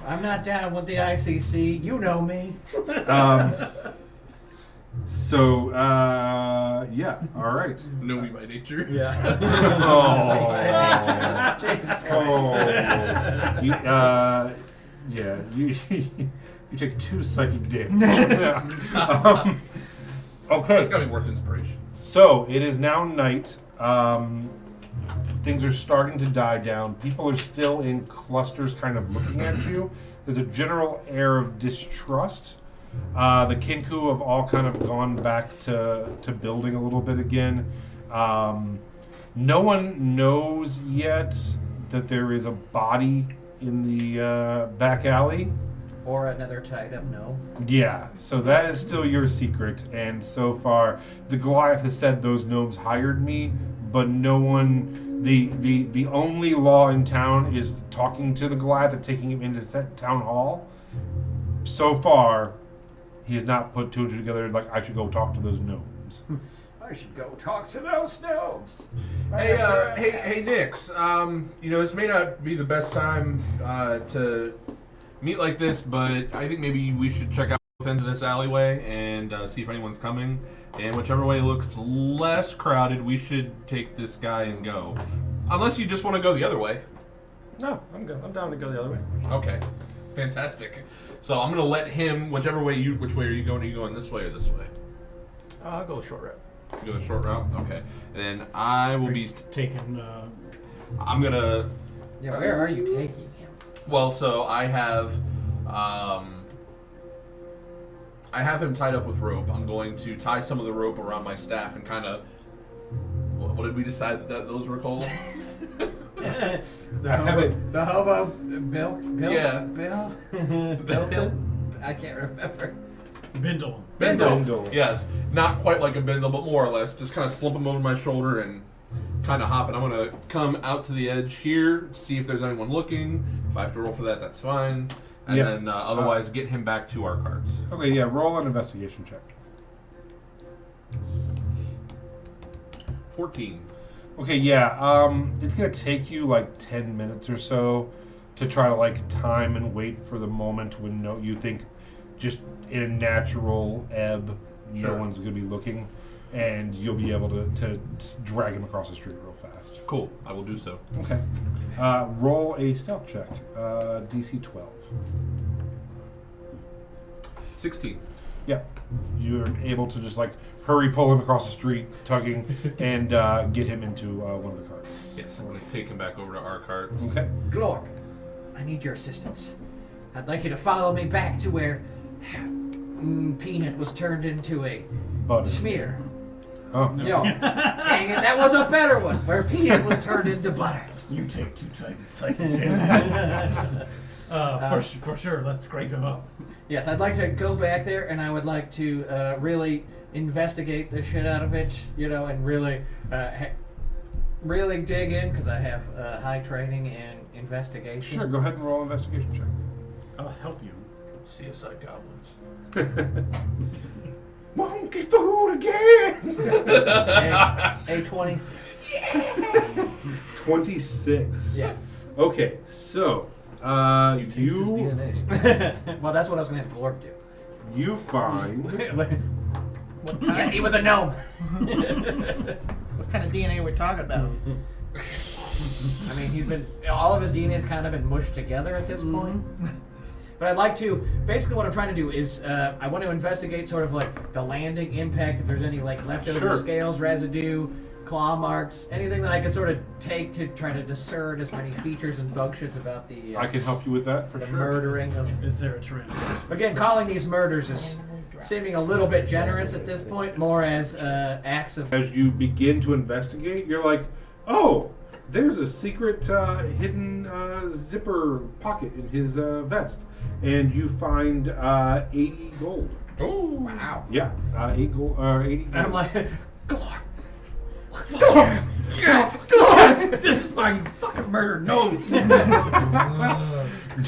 S2: I'm not down with the ICC. You know me.
S1: So, yeah, all right.
S3: Know me by nature.
S2: Yeah.
S1: Oh,
S2: Jesus Christ.
S1: oh. You take 2 psychic damage. Yeah. Okay.
S3: It's gotta be worth inspiration.
S1: So it is now night. Things are starting to die down. People are still in clusters, kind of looking at you. There's a general air of distrust. The Kinku have all kind of gone back to building a little bit again. No one knows yet that there is a body in the back alley.
S2: Or another tied up gnome.
S1: Yeah, so that is still your secret, and so far, the Goliath has said those gnomes hired me, but no one, the only law in town is talking to the Goliath and taking him into town hall. So far, he has not put 2 and 2 together like I should go talk to those gnomes.
S2: I should go talk to those gnomes.
S3: Hey, Nix. This may not be the best time to meet like this, but I think maybe we should check out both ends of this alleyway and see if anyone's coming. And whichever way looks less crowded, we should take this guy and go. Unless you just want to go the other way.
S6: No, I'm good. I'm down to go the other way.
S3: Okay, fantastic. So I'm gonna let him. Which way are you going? Are you going this way or this way?
S6: I'll go the short route.
S3: You go the short route. Okay. Then I will be.
S5: taking.
S3: I'm gonna.
S2: Yeah, where are you taking him?
S3: Well, so I have him tied up with rope. I'm going to tie some of the rope around my staff and kind of. What did we decide that those were called?
S2: The hobo Bill?
S3: Yeah.
S2: Bill? I can't remember.
S5: Bindle.
S1: Bindle.
S3: Yes, not quite like a bindle, but more or less. Just kind of slip him over my shoulder and kind of hop. And I'm going to come out to the edge here, see if there's anyone looking. If I have to roll for that, that's fine. And
S1: Yeah.
S3: then otherwise get him back to our carts.
S1: Okay, yeah, roll an investigation check.
S3: 14.
S1: Okay, yeah, it's gonna take you like 10 minutes or so to try to like time and wait for the moment when you think just in a natural ebb,
S3: Sure.
S1: no one's gonna be looking, and you'll be able to drag him across the street real fast.
S3: Cool. I will do so.
S1: Okay. Roll a stealth check. DC 12.
S3: 16.
S1: Yeah. You're able to just hurry, pull him across the street, tugging, and get him into one of the carts.
S3: Yes, I'm going to take him back over to our carts.
S1: Okay.
S2: Glorp, I need your assistance. I'd like you to follow me back to where Peanut was turned into a
S1: Butter.
S2: smear.
S1: Oh, no.
S2: Yo, dang it, that was a better one. Where Peanut was turned into butter.
S5: You take 2 Titan psychic damage. For sure, let's scrape him up.
S2: Yes, I'd like to go back there, and I would like to really investigate the shit out of it, and really, really dig in because I have high training in investigation.
S1: Sure, go ahead and roll an investigation check.
S5: I'll help you.
S3: CSI goblins.
S1: Monkey food again!
S2: A 20.
S1: 26.
S2: Yes.
S1: Okay, so
S3: You taste his DNA.
S2: Well, that's what I was going to have Glorp do.
S1: you find
S2: Yeah, he was a gnome.
S4: What kind of DNA we're talking about?
S2: I mean, all of his DNA has kind of been mushed together at this point. But I'd like to, basically what I'm trying to do is, I want to investigate sort of the landing impact, if there's any leftover
S1: Sure.
S2: scales, residue, claw marks, anything that I could sort of take to try to discern as many features and functions about the,
S1: I can help you with that for
S2: the
S1: sure.
S2: murdering of...
S5: Is there a transfer?
S2: Again, calling these murders is seeming a little bit generous at this point, more as acts of...
S1: As you begin to investigate, you're like, oh, there's a secret hidden zipper pocket in his vest. And you find 80 gold.
S3: Oh,
S2: Wow.
S1: Yeah, 80 gold.
S2: And I'm like, Glorp!
S5: Yes! God! This is my fucking murder. No!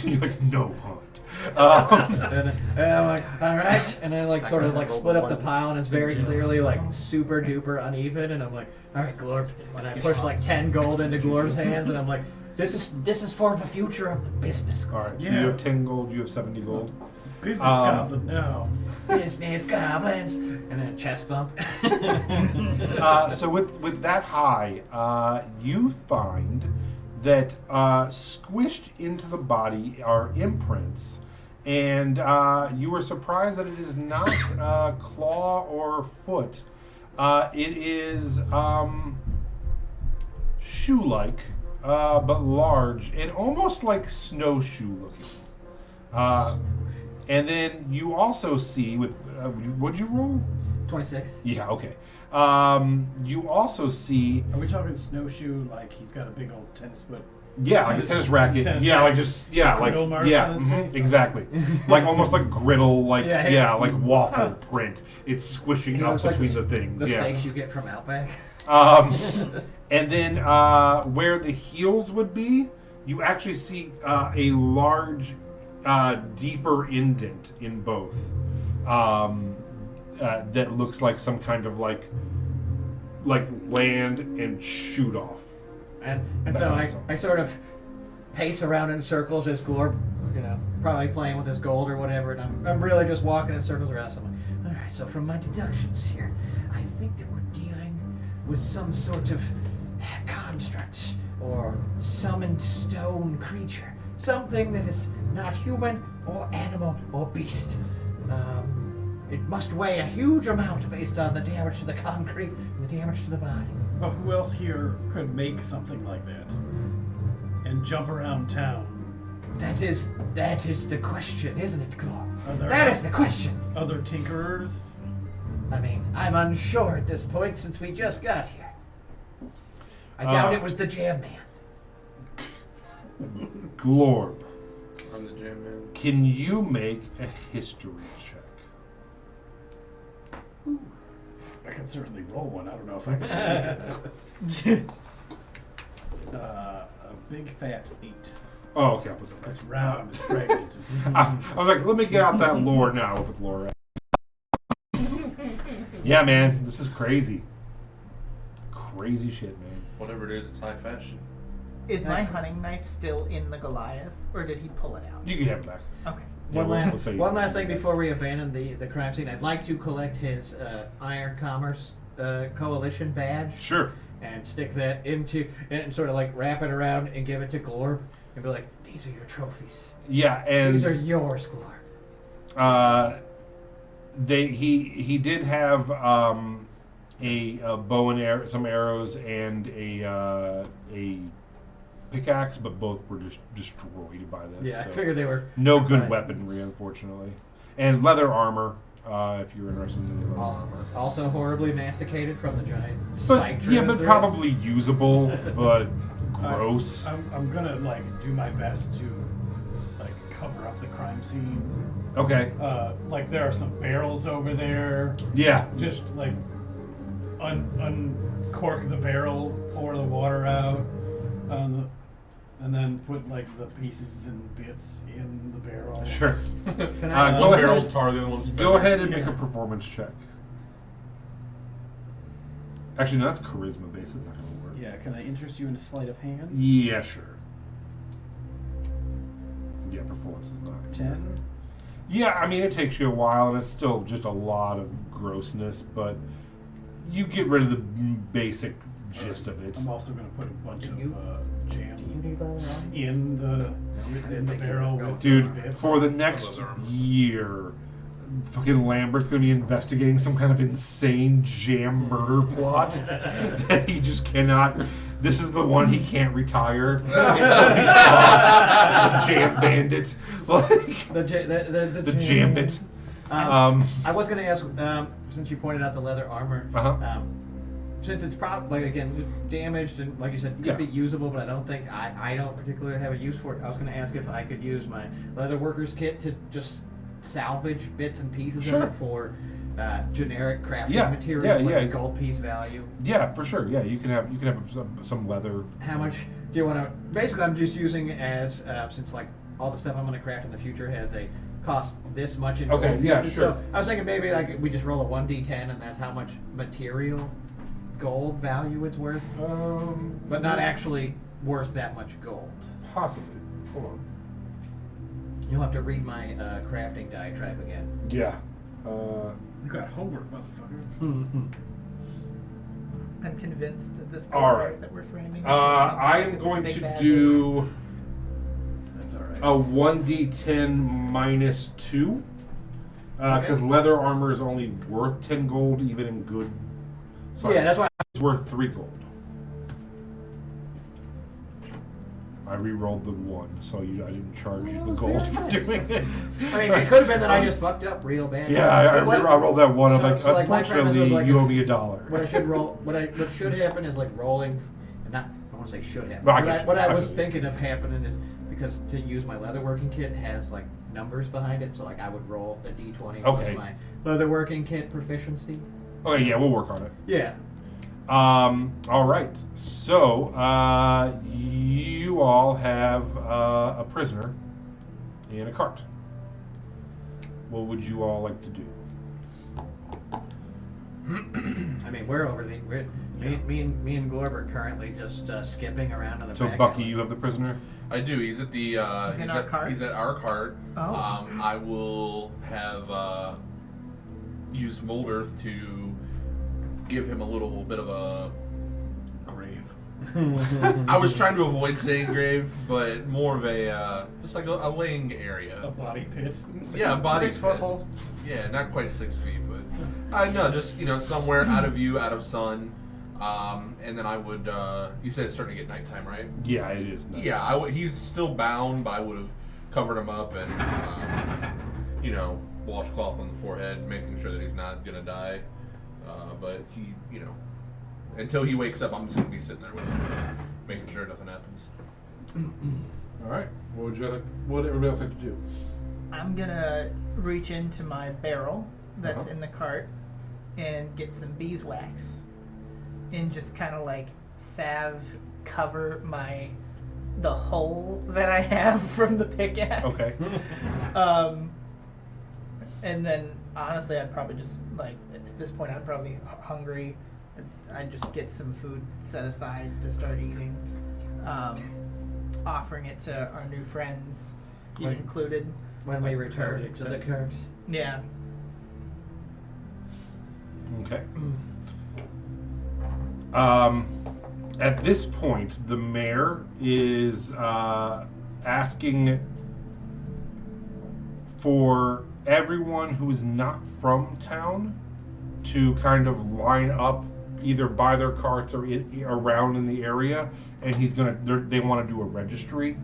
S1: You're like, no, Pointe.
S2: And I'm like, all right, and I sort of split up the pile, and it's very clearly super duper uneven. And I'm like, all right, Glorp, and I push 10 gold into Glorp's hands, and I'm like, this is for the future of the business.
S1: All right, so
S5: Yeah.
S1: you have 10 gold, you have 70 gold.
S5: Business goblin now.
S2: Business goblins, and then a chest bump.
S1: So with that high, you find that squished into the body are imprints, and you were surprised that it is not claw or foot. It is shoe-like, but large and almost like snowshoe looking. And then you also see with what'd you roll?
S2: 26.
S1: Yeah, okay. You also see,
S5: Are we talking snowshoe like he's got a big old tennis foot?
S1: yeah, like a tennis racket.
S5: Tennis
S1: Yeah,
S5: racket.
S1: like just like
S5: Griddle marks
S1: yeah,
S5: on his face?
S1: exactly. Like almost like griddle, like
S2: Yeah,
S1: like waffle print. It's squishing
S2: He
S1: up
S2: looks like
S1: between
S2: the
S1: the things.
S2: The
S1: yeah.
S2: steaks you get from Outback.
S1: And then where the heels would be, you actually see a large, deeper indent in both. That looks like some kind of like land and shoot off.
S2: And so I sort of pace around in circles as Glorp, probably playing with his gold or whatever, and I'm really just walking in circles around. So I'm like, all right, so from my deductions here, I think that we're dealing with some sort of construct or summoned stone creature, something that is not human or animal or beast. It must weigh a huge amount based on the damage to the concrete and the damage to the body.
S5: But who else here could make something like that and jump around town?
S2: That is the question, isn't it, Glorp?
S5: Are there
S2: That is the question.
S5: other tinkerers?
S2: I mean, I'm unsure at this point since we just got here. I doubt it was the Jam Man.
S1: Glorb,
S3: I'm the jam man.
S1: can you make a history check?
S5: I can certainly roll one. I don't know if I can. A big fat 8.
S1: Oh, okay, I'll put that back.
S5: It's round. It's pregnant.
S1: I was like, let me get out that lore now. I'll put lore. Yeah, man, this is crazy. Crazy shit, man.
S3: Whatever it is, it's high fashion.
S4: Is my hunting knife still in the Goliath, or did he pull it out?
S1: You can have it back.
S4: Okay.
S1: Yeah, we'll say you
S2: One
S1: can.
S2: last thing before we abandon the crime scene. I'd like to collect his Iron Commerce Coalition badge.
S1: Sure.
S2: and stick that into and sort of like wrap it around and give it to Glorb and be like, "These are your trophies.
S1: Yeah, and
S2: These are yours, Glorb."
S1: he did have a bow and arrow, some arrows, and a pickaxe, but both were just destroyed by this.
S2: Yeah, I
S1: so
S2: figured they were
S1: no good
S2: fine.
S1: weaponry, unfortunately, and leather armor. If you're interested in any leather armor.
S2: Also horribly masticated from the giant spike.
S1: But yeah,
S2: driven
S1: but
S2: through it.
S1: probably usable, but gross.
S5: I'm gonna like do my best to like cover up the crime scene.
S1: Okay.
S5: Like there are some barrels over there.
S1: Yeah.
S5: Just like uncork the barrel, pour the water out, and then put like the pieces and bits in the barrel.
S1: Sure.
S2: Can I,
S1: Go
S3: One
S1: ahead.
S3: barrel's tar, the other one's
S1: Go ahead and
S5: Yeah.
S1: make a performance check. Actually, no, that's charisma based. It's not going to work.
S5: Yeah, can I interest you in a sleight of hand?
S1: Yeah, sure. Yeah, performance is not.
S5: 10.
S1: Yeah, I mean, it takes you a while, and it's still just a lot of grossness, but you get rid of the basic gist of it.
S5: I'm also going to put a bunch of jam
S2: Do you need leather armor?
S5: in the barrel with
S1: Dude,
S5: bits.
S1: for the next year, fucking Lambert's going to be investigating some kind of insane jam murder plot that he just cannot. This is the one he can't retire until he solves the jam bandit. Like,
S2: The
S1: the jambit.
S2: I was going to ask, since you pointed out the leather armor,
S1: Uh-huh.
S2: since it's probably, like, again, damaged and, like you said, could
S1: Yeah.
S2: be usable, but I don't think, I don't particularly have a use for it. I was going to ask if I could use my leather worker's kit to just salvage bits and pieces
S1: Sure.
S2: of it for generic crafting
S1: Yeah,
S2: materials,
S1: yeah,
S2: like
S1: yeah.
S2: a gold piece value.
S1: Yeah, for sure. Yeah, you can have some leather.
S2: How much do you want to? Basically, I'm just using it as since like all the stuff I'm going to craft in the future has a cost this much in
S1: Okay,
S2: gold
S1: yeah,
S2: pieces.
S1: sure.
S2: So I was thinking maybe like we just roll a 1d10 and that's how much material gold value it's worth, but not actually worth that much gold.
S1: Possibly. Hold on.
S2: You'll have to read my crafting diatribe again.
S1: Yeah.
S5: You got homework, motherfucker.
S4: I'm convinced that this
S1: All
S4: guy
S1: right.
S4: that we're framing.
S1: I am going to do
S5: That's all right.
S1: a 1d10 minus 2. Because leather armor is only worth 10 gold, even in good. Sorry,
S2: Yeah, that's why.
S1: it's worth 3 gold. I re-rolled the 1, so I didn't charge you the gold for doing it.
S2: I mean, it could have been that I just fucked up real bad.
S1: Yeah, I rolled that 1. I'm
S2: So-
S1: like,
S2: so, like, my premise
S1: unfortunately,
S2: was, like,
S1: you
S2: if-
S1: owe me $1.
S2: What I should roll, what should happen is like rolling, and not. I want to say should happen.
S1: No, I
S2: What
S1: get you.
S2: what I
S1: I
S2: was
S1: feel you.
S2: thinking of happening is because to use my leatherworking kit has like numbers behind it, so like I would roll a d20
S1: Okay.
S2: with my leatherworking kit proficiency.
S1: Okay, yeah, we'll work on it.
S2: Yeah.
S1: All right. So, you all have a prisoner in a cart. What would you all like to do?
S2: I mean, we're over the. Me and Glorb are currently just skipping around in the
S1: So,
S2: back.
S1: Bucky, you have the prisoner?
S3: I do. He's at the.
S4: He's in our cart?
S3: He's at our cart.
S4: Oh.
S3: I will have used Mold Earth to give him a little bit of a
S5: Grave.
S3: I was trying to avoid saying grave, but more of a just like a laying area.
S5: A body pit.
S3: Yeah, a body
S2: 6 foot
S3: pit.
S2: hole.
S3: Yeah, not quite 6 feet, but I know, just somewhere out of view, out of sun. And then I would. You said it's starting to get nighttime, right?
S1: Yeah, it is. No.
S3: Yeah, he's still bound, but I would have covered him up and washcloth on the forehead, making sure that he's not gonna die. But he, until he wakes up, I'm just gonna be sitting there with him, making sure nothing happens.
S1: All right. What would everybody else like to do?
S4: I'm gonna reach into my barrel that's
S1: Uh-huh.
S4: in the cart and get some beeswax and just kind of like salve cover the hole that I have from the pickaxe.
S1: Okay.
S4: And then honestly, I'd probably just like at this point, I'm probably hungry. I'd just get some food set aside to start eating, offering it to our new friends, you
S2: Right.
S4: included.
S2: When we return to the
S5: accept.
S2: cart.
S4: Yeah.
S1: Okay. At this point, the mayor is asking for everyone who is not from town to kind of line up either by their carts or around in the area, and they want to do a registry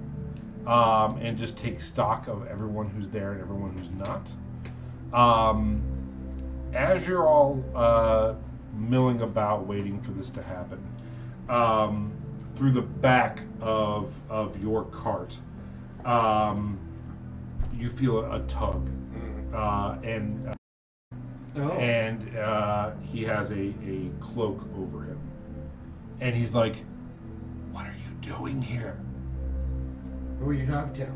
S1: and just take stock of everyone who's there and everyone who's not. As you're all milling about waiting for this to happen, through the back of your cart, you feel a tug, and he has a cloak over him, and he's like, "What are you doing here?"
S2: Who are you talking to?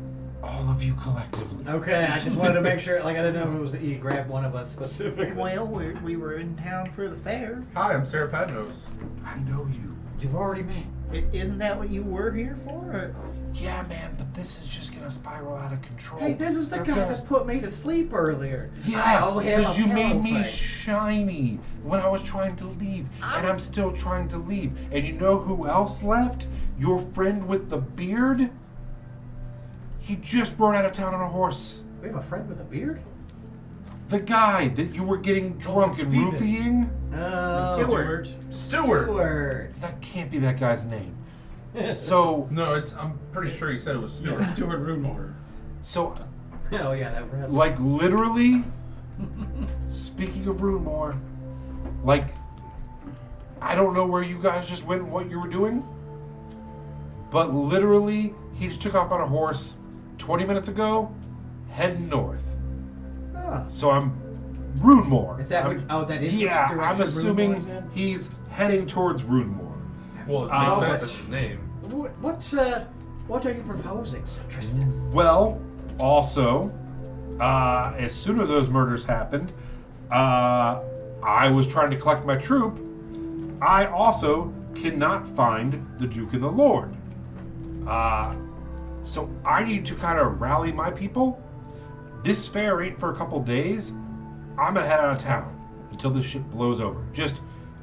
S1: All of you collectively.
S2: Okay, I just wanted to make sure. Like, I didn't know if it was he grabbed one of us specifically.
S4: Well, we were in town for the fair.
S3: Hi, I'm Sarah Padnos.
S1: I know you.
S2: You've already met.
S4: Isn't that what you were here for?
S1: Yeah, man, but this is just gonna spiral out of control.
S2: Hey, this is the
S1: They're
S2: guy
S1: gonna-
S2: that put me to sleep earlier. I
S1: Yeah,
S2: owe him a
S1: because you made me
S2: pillow fight.
S1: shiny when I was trying to leave, and I'm still trying to leave. And you know who else left? Your friend with the beard? He just rode out of town on a horse.
S2: We have a friend with a beard?
S1: The guy that you were getting drunk and
S3: Steven.
S1: roofying?
S2: Stewart. Stewart.
S1: That can't be that guy's name. So,
S3: No, I'm pretty sure he said it was Stuart.
S5: Stuart Rumor.
S1: so,
S2: Oh, yeah, that was.
S1: like, literally, speaking of Runemore, like, I don't know where you guys just went and what you were doing, but literally, he just took off on a horse 20 minutes ago, heading north.
S2: Oh.
S1: So I'm Runemore.
S2: Is that
S1: I'm-
S2: what? Oh, that is.
S1: Yeah,
S2: which
S1: I'm
S2: direction
S1: assuming
S2: Runemore's in?
S1: he's heading towards Runemore.
S3: Well, it makes
S1: Oh,
S3: sense.
S2: what-
S3: That's his name.
S2: What are you proposing, Sir Tristan?
S1: Well, also, as soon as those murders happened, I was trying to collect my troop. I also cannot find the Duke and the Lord. So I need to kind of rally my people. This fair ain't for a couple days. I'm gonna head out of town until this shit blows over. Just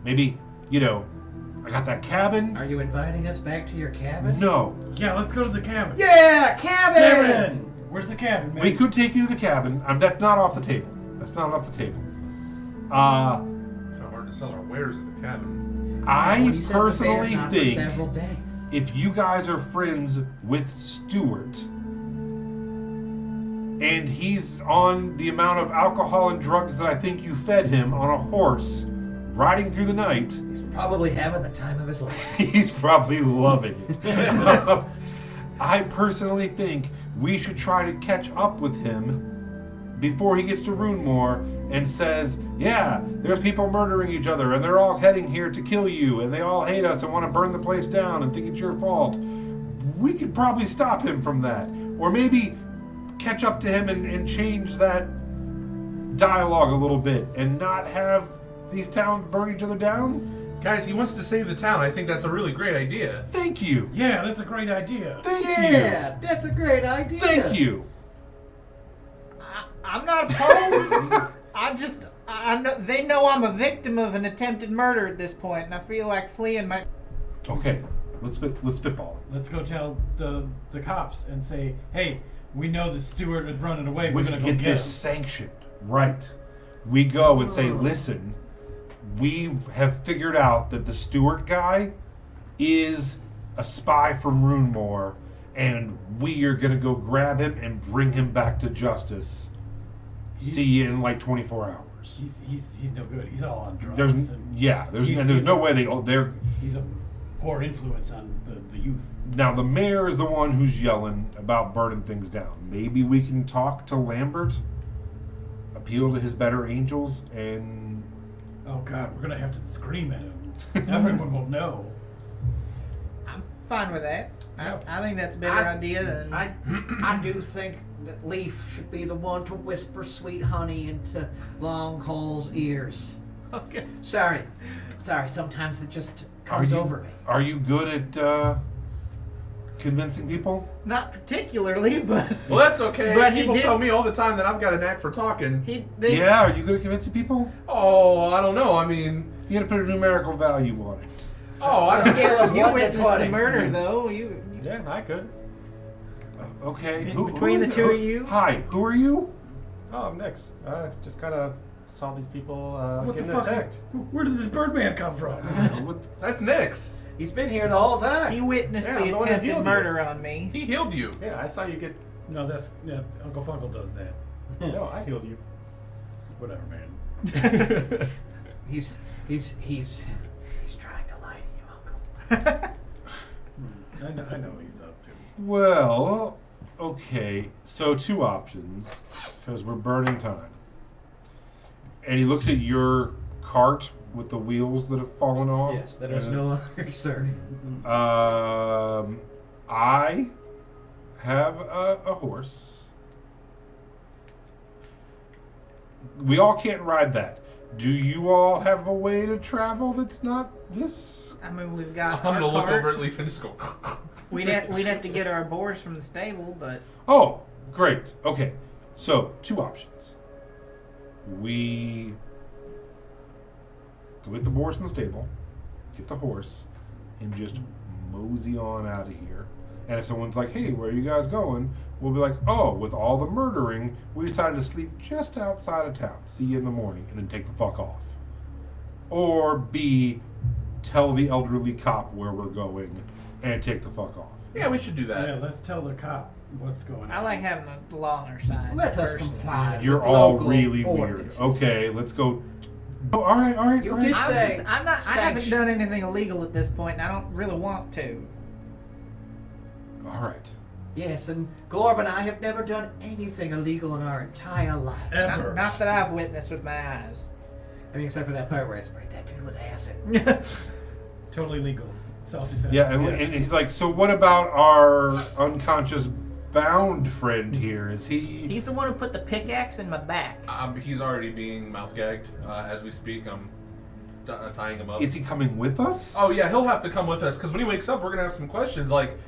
S1: maybe, I got that cabin.
S2: Are you inviting us back to your cabin?
S1: No,
S5: Yeah, let's go to the cabin.
S2: Yeah, cabin!
S5: Cabin! Where's the cabin, man?
S1: we could take you to the cabin. That's not off the table. That's not off the table.
S3: Kind of hard to sell our wares at the cabin.
S1: I
S2: Well, he said the fair's
S1: personally
S2: not for
S1: think
S2: several days.
S1: if you guys are friends with Stuart and he's on the amount of alcohol and drugs that I think you fed him on a horse riding through the night,
S2: He's probably having the time of his life.
S1: he's probably loving it. I personally think we should try to catch up with him before he gets to Runemore and says, yeah, there's people murdering each other and they're all heading here to kill you and they all hate us and want to burn the place down and think it's your fault. We could probably stop him from that. Or maybe catch up to him and change that dialogue a little bit and not have these towns burn each other down.
S3: Guys, he wants to save the town. I think that's a really great idea.
S1: Thank you.
S5: Yeah, that's a great idea.
S1: Thank
S2: Yeah, that's a great idea.
S1: you. Thank you.
S4: I'm not opposed. I know they know I'm a victim of an attempted murder at this point, and I feel like fleeing might.
S1: Okay, let's spitball.
S5: Let's go tell the cops and say, hey, we know that Stuart is running away.
S1: We
S5: We're
S1: can
S5: gonna go
S1: get
S5: get
S1: this
S5: him.
S1: sanctioned. Right. We go and say, listen, we have figured out that the Stewart guy is a spy from Runemore, and we are going to go grab him and bring him back to justice. See you in like 24 hours.
S5: He's no good. He's all on drugs.
S1: There's
S5: and
S1: there's no way they're
S5: he's a poor influence on the youth.
S1: now the mayor is the one who's yelling about burning things down. Maybe we can talk to Lambert, appeal to his better angels, and
S5: Oh God, we're gonna have to scream at him. Everyone will know.
S4: I'm fine with that.
S2: Yeah.
S4: I think that's a better idea than.
S2: I do think that Leaf should be the one to whisper sweet honey into Long Haul's ears.
S4: Okay.
S2: Sorry. Sometimes it just comes over me.
S1: Are you good at convincing people?
S4: Not particularly, but
S3: Well, that's okay.
S4: But he
S3: People
S4: did-
S3: tell me all the time that I've got a knack for talking.
S1: Yeah, are you good at convincing people?
S3: Oh, I don't know. I mean,
S1: You gotta put a numerical value on it.
S3: Oh,
S2: On a scale of
S4: You
S2: 1 to
S4: witnessed
S2: 20.
S4: the murder, though. You
S6: Yeah, I could.
S1: Okay.
S4: Between
S1: is
S4: the
S1: it?
S4: two of you?
S1: Hi. Who are you?
S6: Oh, I'm Nix. Just kind of saw these people
S5: What the
S6: getting
S5: fuck?
S6: attacked.
S5: Where did this Birdman come from?
S1: What
S3: That's Nyx.
S2: He's been here the whole time.
S4: he witnessed
S6: Yeah, I'm
S4: the
S6: the one that
S4: attempted
S6: healed you.
S4: murder on me.
S3: He healed you.
S6: Yeah, I saw you get.
S5: No, that's Uncle Funkle does that.
S6: No, I healed you.
S5: Whatever, man.
S2: He's trying to lie to you, Uncle.
S5: I know he's up to.
S1: Well, okay. So 2 options, because we're burning time. And he looks at your cart with the wheels that have fallen off.
S2: Yes, that is
S1: and-
S2: no longer sturdy.
S1: I have a horse. We all can't ride that. Do you all have a way to travel that's not this?
S4: I mean, we've got
S3: I'm
S4: our
S3: gonna look
S4: cart.
S3: over at Leaf and just go.
S4: We'd have to get our boars from the stable, but
S1: Oh, great. Okay. So, 2 options. We go get the boars from the stable, get the horse, and just mosey on out of here. And if someone's like, hey, where are you guys going? We'll be like, oh, with all the murdering, we decided to sleep just outside of town. See you in the morning, and then take the fuck off. Or B, tell the elderly cop where we're going and take the fuck off.
S3: Yeah, we should do that.
S5: Yeah, let's tell the cop what's going on.
S4: I like having the law on our side.
S2: Let us
S4: personally.
S2: comply.
S1: You're
S2: with
S1: all
S2: local
S1: really
S2: ordinances.
S1: weird. Okay, let's go. Oh, all right, all right.
S2: You
S1: all right.
S2: did say
S4: I'm not. I haven't
S2: sanction-
S4: done anything illegal at this point, and I don't really want to.
S1: All right.
S2: Yes, and Glorb and I have never done anything illegal in our entire lives.
S5: Ever.
S4: Not that I've witnessed with my eyes.
S2: I mean, except for that part where I sprayed that dude with acid.
S5: Totally legal. Self-defense.
S1: Yeah, and he's like, so what about our unconscious bound friend here? Is he?
S4: He's the one who put the pickaxe in my back.
S3: He's already being mouth gagged as we speak. I'm tying him up.
S1: Is he coming with us?
S3: Oh yeah, he'll have to come with us because when he wakes up, we're gonna have some questions like,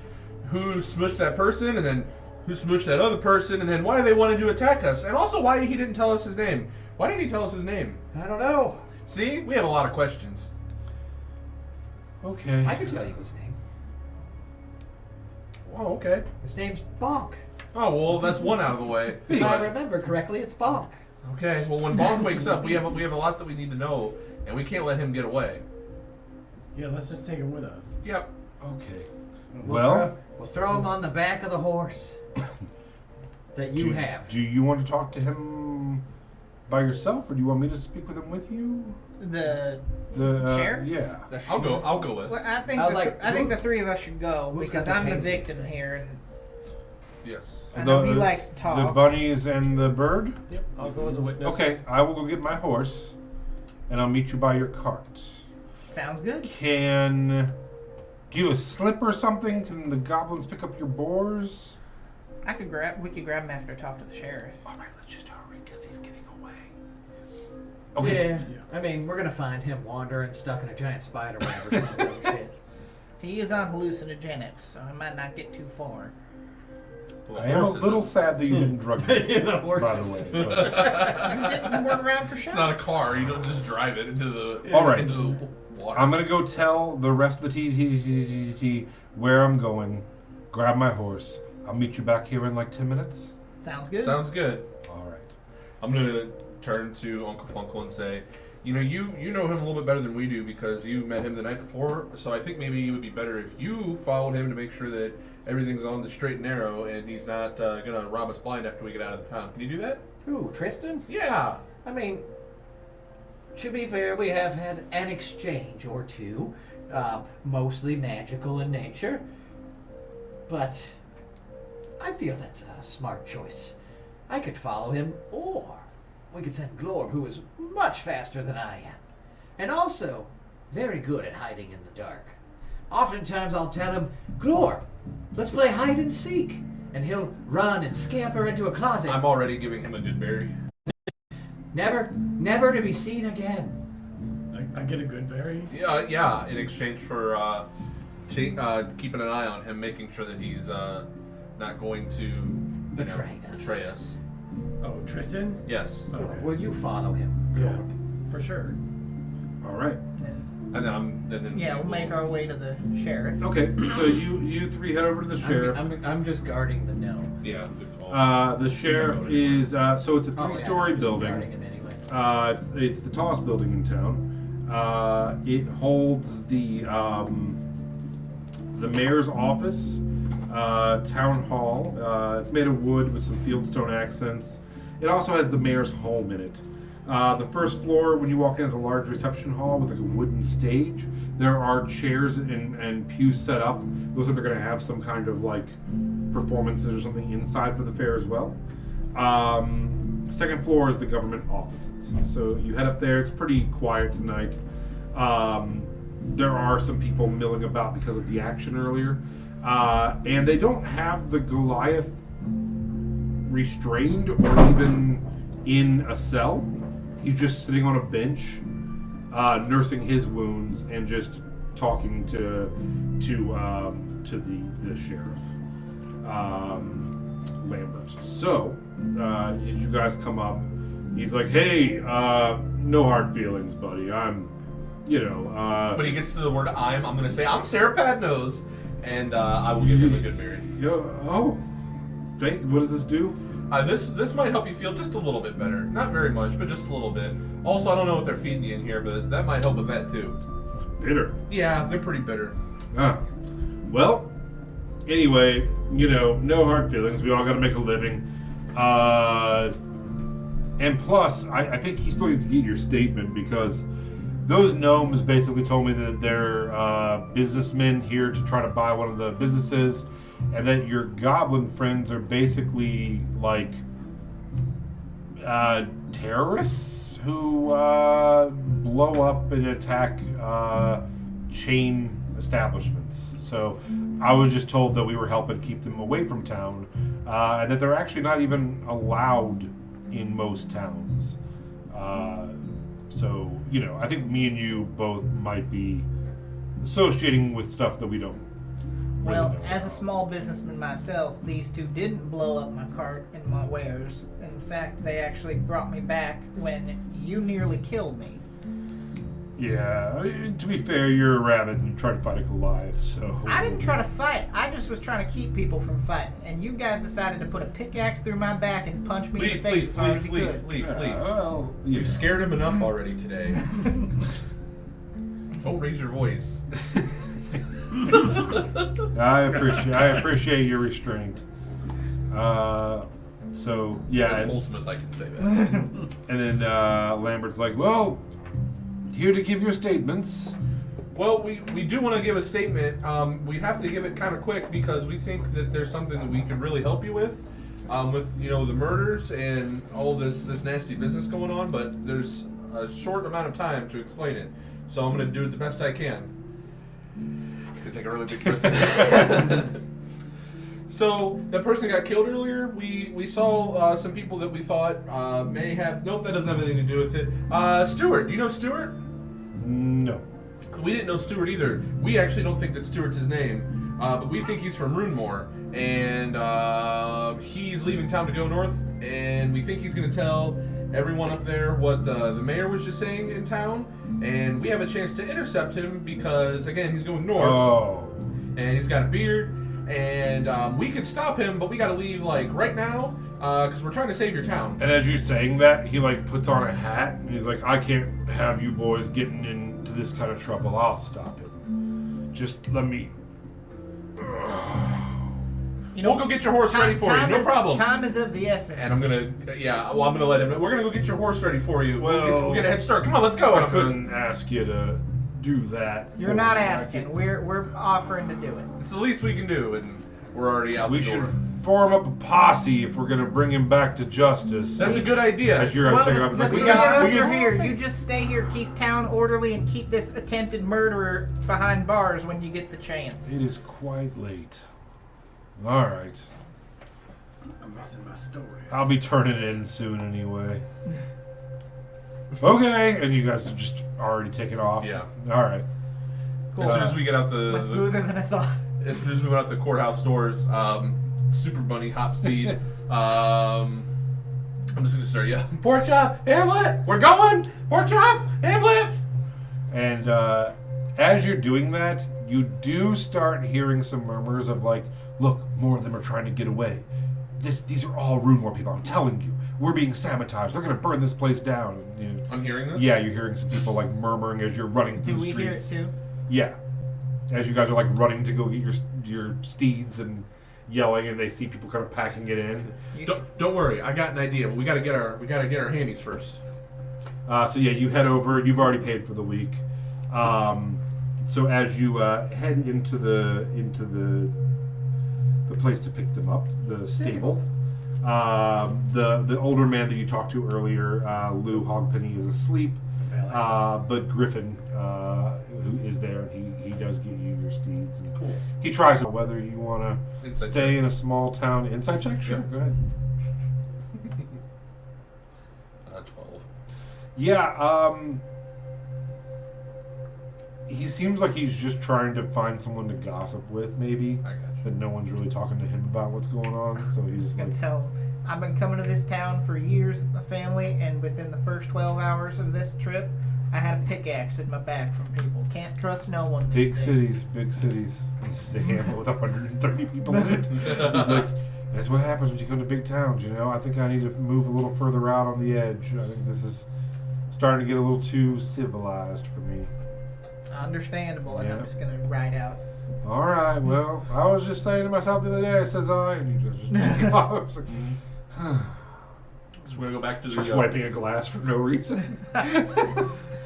S3: who smushed that person, and then who smushed that other person, and then why they wanted to attack us, and also why he didn't tell us his name. Why didn't he tell us his name?
S2: I don't know.
S3: See, we have a lot of questions.
S1: Okay.
S2: I can tell you his name.
S3: Oh, okay.
S2: His name's Bonk.
S3: Oh well, that's one out of the way.
S2: If I
S3: But-
S2: remember correctly, it's Bonk.
S3: okay. Well, when Bonk wakes up, we have a lot that we need to know, and we can't let him get away.
S5: Yeah, let's just take him with us.
S3: Yep.
S1: Okay.
S2: We'll
S1: Well,
S2: throw him on the back of the horse that you have.
S1: Do you want to talk to him by yourself, or do you want me to speak with him with you?
S4: The
S1: The
S4: Sheriff?
S1: Yeah.
S3: I'll go. I'll go with.
S4: well, I think
S2: I was like,
S4: I think the 3 of us should go
S2: who's
S4: because
S2: got the
S4: I'm the
S2: tasers?
S4: victim here, and
S3: Yes.
S4: I know he likes to
S1: The
S4: talk.
S1: bunnies and the bird.
S6: Yep, I'll go as a witness.
S1: Okay, I will go get my horse, and I'll meet you by your cart.
S4: Sounds good.
S1: Do you have a slip or something? Can the goblins pick up your boars?
S4: We could grab him after I talk to the sheriff.
S1: All right, let's just hurry because he's getting away. Okay.
S2: Yeah. I mean, we're gonna find him wandering, stuck in a giant spider web or some dumb shit.
S4: He is on hallucinogenics, so I might not get too far.
S3: Well,
S1: I am a
S3: horses
S1: little
S3: is-
S1: sad that you didn't drug me.
S2: Yeah, the
S1: by
S2: horses.
S1: the way. but-
S4: You weren't around for shots.
S3: It's not a car. You don't just drive it into the
S1: All right.
S3: into the water.
S1: I'm gonna go tell the rest of the TTT where I'm going. Grab my horse. I'll meet you back here in like 10 minutes.
S4: Sounds good.
S3: Sounds good.
S1: All right.
S3: I'm gonna turn to Uncle Funkle and say, you know, you know him a little bit better than we do because you met him the night before. So I think maybe it would be better if you followed him to make sure that everything's on the straight and narrow, and he's not gonna rob us blind after we get out of the town. Can you do that?
S2: Who, Tristan?
S3: Yeah.
S2: I mean, to be fair, we have had an exchange or two, mostly magical in nature. But I feel that's a smart choice. I could follow him, or we could send Glorb, who is much faster than I am, and also very good at hiding in the dark. Oftentimes I'll tell him, Glorb, let's play hide and seek, and he'll run and scamper into a closet.
S3: I'm already giving him a good berry.
S2: Never to be seen again.
S5: I get a good berry.
S3: Yeah. In exchange for keeping an eye on him, making sure that he's not going to
S2: Betray us.
S3: Betray us.
S5: Oh, Tristan?
S3: Yes.
S5: Okay.
S2: Will you follow him,
S5: Yeah,
S2: Glorb?
S5: for sure.
S1: All right.
S3: And then
S4: Yeah, we'll make our way to the sheriff.
S1: Okay, so you three head over to the sheriff.
S2: I'm just guarding the gnome.
S3: Yeah, good call.
S1: The sheriff is so it's a
S2: Oh, yeah,
S1: three-story
S2: I'm just
S1: building.
S2: guarding it anyway.
S1: It's the tallest building in town. It holds the mayor's office, town hall. It's made of wood with some fieldstone accents. It also has the mayor's home in it. The first floor, when you walk in, is a large reception hall with like a wooden stage. There are chairs and pews set up. Looks like they're going to have some kind of like performances or something inside for the fair as well. Second floor is the government offices. So you head up there. It's pretty quiet tonight. There are some people milling about because of the action earlier. And they don't have the Goliath restrained or even in a cell. He's just sitting on a bench, nursing his wounds and just talking to the sheriff, Lambert. So as you guys come up, he's like, "Hey, no hard feelings, buddy. I'm,
S3: When he gets to the word I'm going to say, I'm Sarah Padnose, and I will give him a good berry.
S1: What does this do?
S3: This might help you feel just a little bit better. Not very much, but just a little bit. Also, I don't know what they're feeding you in here, but that might help with that too.
S1: It's bitter.
S3: Yeah, they're pretty bitter.
S1: Well, anyway, no hard feelings. We all got to make a living. And plus, I think he still needs to get your statement because those gnomes basically told me that they're businessmen here to try to buy one of the businesses, and that your goblin friends are basically like terrorists who blow up and attack chain establishments. So I was just told that we were helping keep them away from town, and that they're actually not even allowed in most towns. So, I think me and you both might be associating with stuff that we don't.
S4: Well, as a small businessman myself, these two didn't blow up my cart and my wares. In fact, they actually brought me back when you nearly killed me.
S1: Yeah, to be fair, you're a rabbit and you tried to fight a Goliath, so...
S4: I didn't try to fight. I just was trying to keep people from fighting. And you guys decided to put a pickaxe through my back and punch me in the face as hard as you could.
S3: Leave.
S1: Well,
S3: You've scared him enough already today. Don't raise your voice.
S1: I appreciate your restraint. So yeah,
S3: As wholesome as I can say that.
S1: and then Lambert's like, "Well, here to give your statements."
S3: Well, we do want to give a statement. We have to give it kind of quick because we think that there's something that we can really help you with the murders and all this nasty business going on. But there's a short amount of time to explain it, so I'm going to do it the best I can. Take a really big breath. So that person got killed earlier. We saw some people that we thought may have. Nope, that doesn't have anything to do with it. Stuart, do you know Stuart?
S1: No.
S3: We didn't know Stuart either. We actually don't think that Stuart's his name, but we think he's from Runemore, and he's leaving town to go north. And we think he's going to tell everyone up there what the mayor was just saying in town, and we have a chance to intercept him because, again, he's going north.
S1: Oh.
S3: And he's got a beard, and we can stop him, but we got to leave right now because we're trying to save your town.
S1: And as you're saying that, he puts on a hat and he's like, "I can't have you boys getting into this kind of trouble. I'll stop it. Just let me."
S3: We'll go get your horse ready for you. No problem.
S4: Time is of the essence.
S3: And I'm gonna let him know. We're gonna go get your horse ready for you.
S1: Well,
S3: we'll get a head start. Come on, let's go.
S1: I couldn't ask you to do that.
S4: You're not asking. We're offering to do it.
S3: It's the least we can do, and we're already out the door.
S1: We should form up a posse if we're gonna bring him back to justice.
S3: That's a good idea.
S1: As you're
S4: Well,
S1: taking
S4: if
S1: up,
S4: the
S1: it's
S4: three
S1: like,
S4: of us
S1: we
S4: are
S1: can-
S4: here, you just stay here, keep town orderly, and keep this attempted murderer behind bars when you get the chance.
S1: It is quite late. All right.
S5: I'm missing my story.
S1: I'll be turning it in soon anyway. Okay, and you guys are just already taking off.
S3: Yeah.
S1: All right.
S3: As soon as we get out
S4: Went smoother than I thought.
S3: as soon as we went out the courthouse doors, Super Bunny hop speed. I'm just gonna start Pork chop, Hamlet, we're going. Pork chop, Hamlet.
S1: And As you're doing that, you do start hearing some murmurs of like, look, more of them are trying to get away. These are all Rune War people, I'm telling you. We're being sabotaged. They're going to burn this place down. And,
S3: I'm hearing this?
S1: Yeah, you're hearing some people like murmuring as you're running through
S4: Do
S1: the
S4: we hear it
S1: streets.
S4: too?
S1: Yeah. As you guys are like running to go get your steeds and yelling, and they see people kind of packing it in.
S3: Don't worry, I got an idea. We gotta get our hammies first.
S1: So yeah, you head over. You've already paid for the week. So as you head into the place to pick them up, the stable, the older man that you talked to earlier, Lou Hogpenny, is asleep. But Griffin, who is there, and he does get you your steeds. And
S3: Cool.
S1: He tries whether you want to
S3: Insight
S1: stay
S3: check.
S1: in a small town. Inside check, sure.
S3: Yeah.
S1: Go ahead.
S3: 12.
S1: Yeah. He seems like he's just trying to find someone to gossip with, maybe.
S3: I got you.
S1: That no one's really talking to him about what's going on, so he's
S4: I can
S1: like,
S4: tell. I've been coming to this town for years with my family, and within the first 12 hours of this trip, I had a pickaxe in my back from people. Can't trust no one.
S1: big
S4: these
S1: cities,
S4: days.
S1: big cities. This is a hamlet with 130 people in it. He's like, that's what happens when you come to big towns, you know? I think I need to move a little further out on the edge. I think this is starting to get a little too civilized for me.
S4: Understandable, and I'm
S1: Yeah.
S4: just gonna ride out.
S1: All right, well, I was just saying to myself the other day, says I, and you just I was like,
S3: So we're gonna go back to the.
S1: starts wiping a glass for no reason.
S3: We're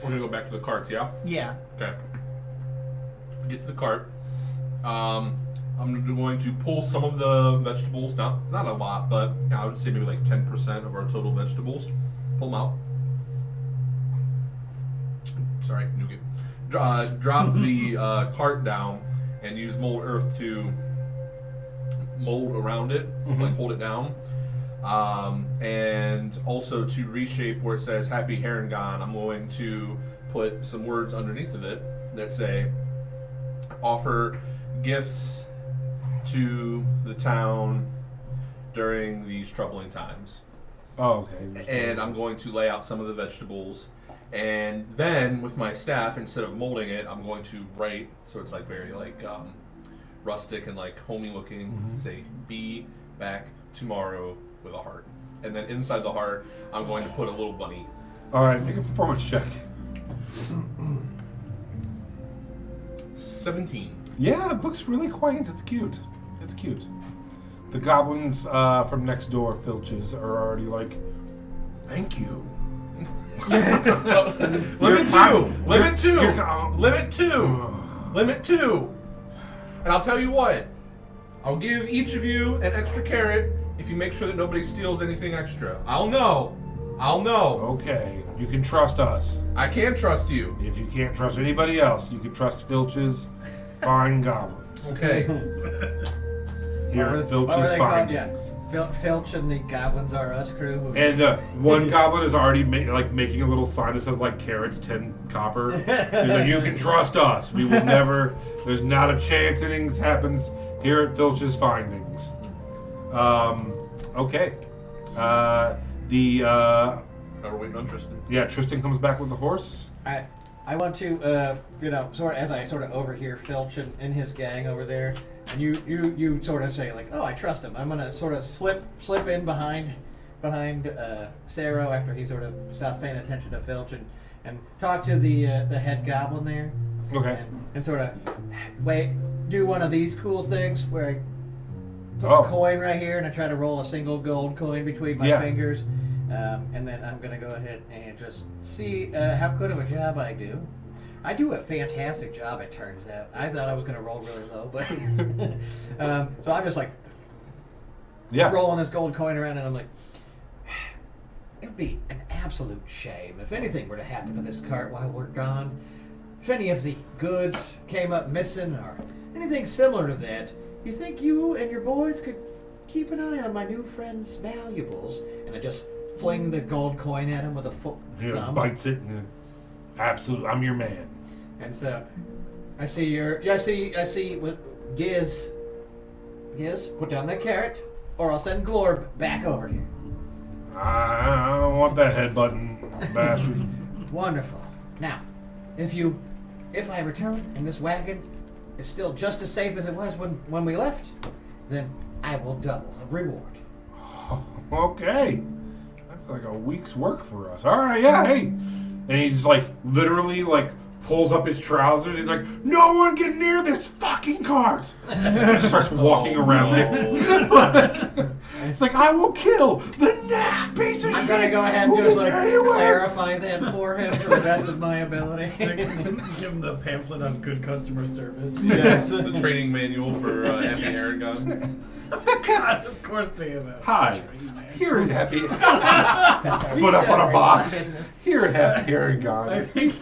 S3: gonna go back to the carts, yeah.
S4: Yeah.
S3: Okay. Get to the cart. I'm going to pull some of the vegetables, not a lot, but I would say maybe like 10% of our total vegetables. Pull them out. Sorry, nougat. Drop the cart down and use mold earth to mold around it, like hold it down. And also to reshape where it says Happy Harengon, I'm going to put some words underneath of it that say offer gifts to the town during these troubling times.
S1: Oh, okay.
S3: And I'm going to lay out some of the vegetables. And then with my staff, instead of molding it, I'm going to write, so it's like very like rustic and like homey looking, say, be back tomorrow with a heart. And then inside the heart, I'm going to put a little bunny.
S1: All right, make a performance check.
S3: 17.
S1: Yeah, it looks really quaint. It's cute. It's cute. The goblins from next door, Filches, are already like, thank you.
S3: Limit two. Limit two. Limit two. Limit two. And I'll tell you what. I'll give each of you an extra carrot if you make sure that nobody steals anything extra. I'll know. I'll know.
S1: Okay, you can trust us.
S3: I can trust you.
S1: If you can't trust anybody else, you can trust Filch's fine goblins.
S3: Okay.
S1: Here at
S2: What were
S1: Filch's
S2: they
S1: fine.
S2: called? Yeah. Filch and the Goblins Are Us crew.
S1: And one goblin is already making a little sign that says like carrots 10 copper. He's like, you can trust us. We will never. There's not a chance anything happens here at Filch's Findings. Okay.
S3: Now we're waiting on Tristan.
S1: Yeah, Tristan comes back with the horse.
S2: I want to, sort of as I sort of overhear Filch and his gang over there, and you sort of say like, oh, I trust him. I'm gonna sort of slip in behind Saro after he sort of stops paying attention to Filch and talk to the head goblin there.
S1: Okay.
S2: And sort of do one of these cool things where I put
S1: Oh.
S2: a coin right here and I try to roll a single gold coin between my
S1: Yeah.
S2: fingers. And then I'm going to go ahead and just see how good of a job I do. I do a fantastic job, it turns out. I thought I was going to roll really low, but so I'm just like
S1: Yeah.
S2: rolling this gold coin around, and I'm like, it would be an absolute shame if anything were to happen to this cart while we're gone. If any of the goods came up missing or anything similar to that, you think you and your boys could keep an eye on my new friend's valuables? And I just fling the gold coin at him with a
S1: He
S2: thumb.
S1: bites it and absolutely, I'm your man.
S2: And so I see what Giz, put down that carrot, or I'll send Glorb back over here.
S1: I don't want that head button, bastard.
S2: Wonderful. Now, if you if I return and this wagon is still just as safe as it was when we left, then I will double the reward.
S1: Okay. That's like a week's work for us. All right, yeah, hey. And he's like, literally, like, pulls up his trousers. He's like, no one get near this fucking cart. And he starts walking around it. It's like, I will kill the next piece of shit.
S2: I'm gonna go ahead and
S1: who
S2: just
S1: gets
S2: like
S1: anywhere.
S2: clarify that for him to the best of my ability.
S5: Give him the pamphlet on good customer service.
S3: Yes, the training manual for Happy Aragon.
S5: God, of course they have that.
S1: Hi. Here at Happy. Foot up on a box. Here at Happy
S5: I
S1: Aragon.
S5: think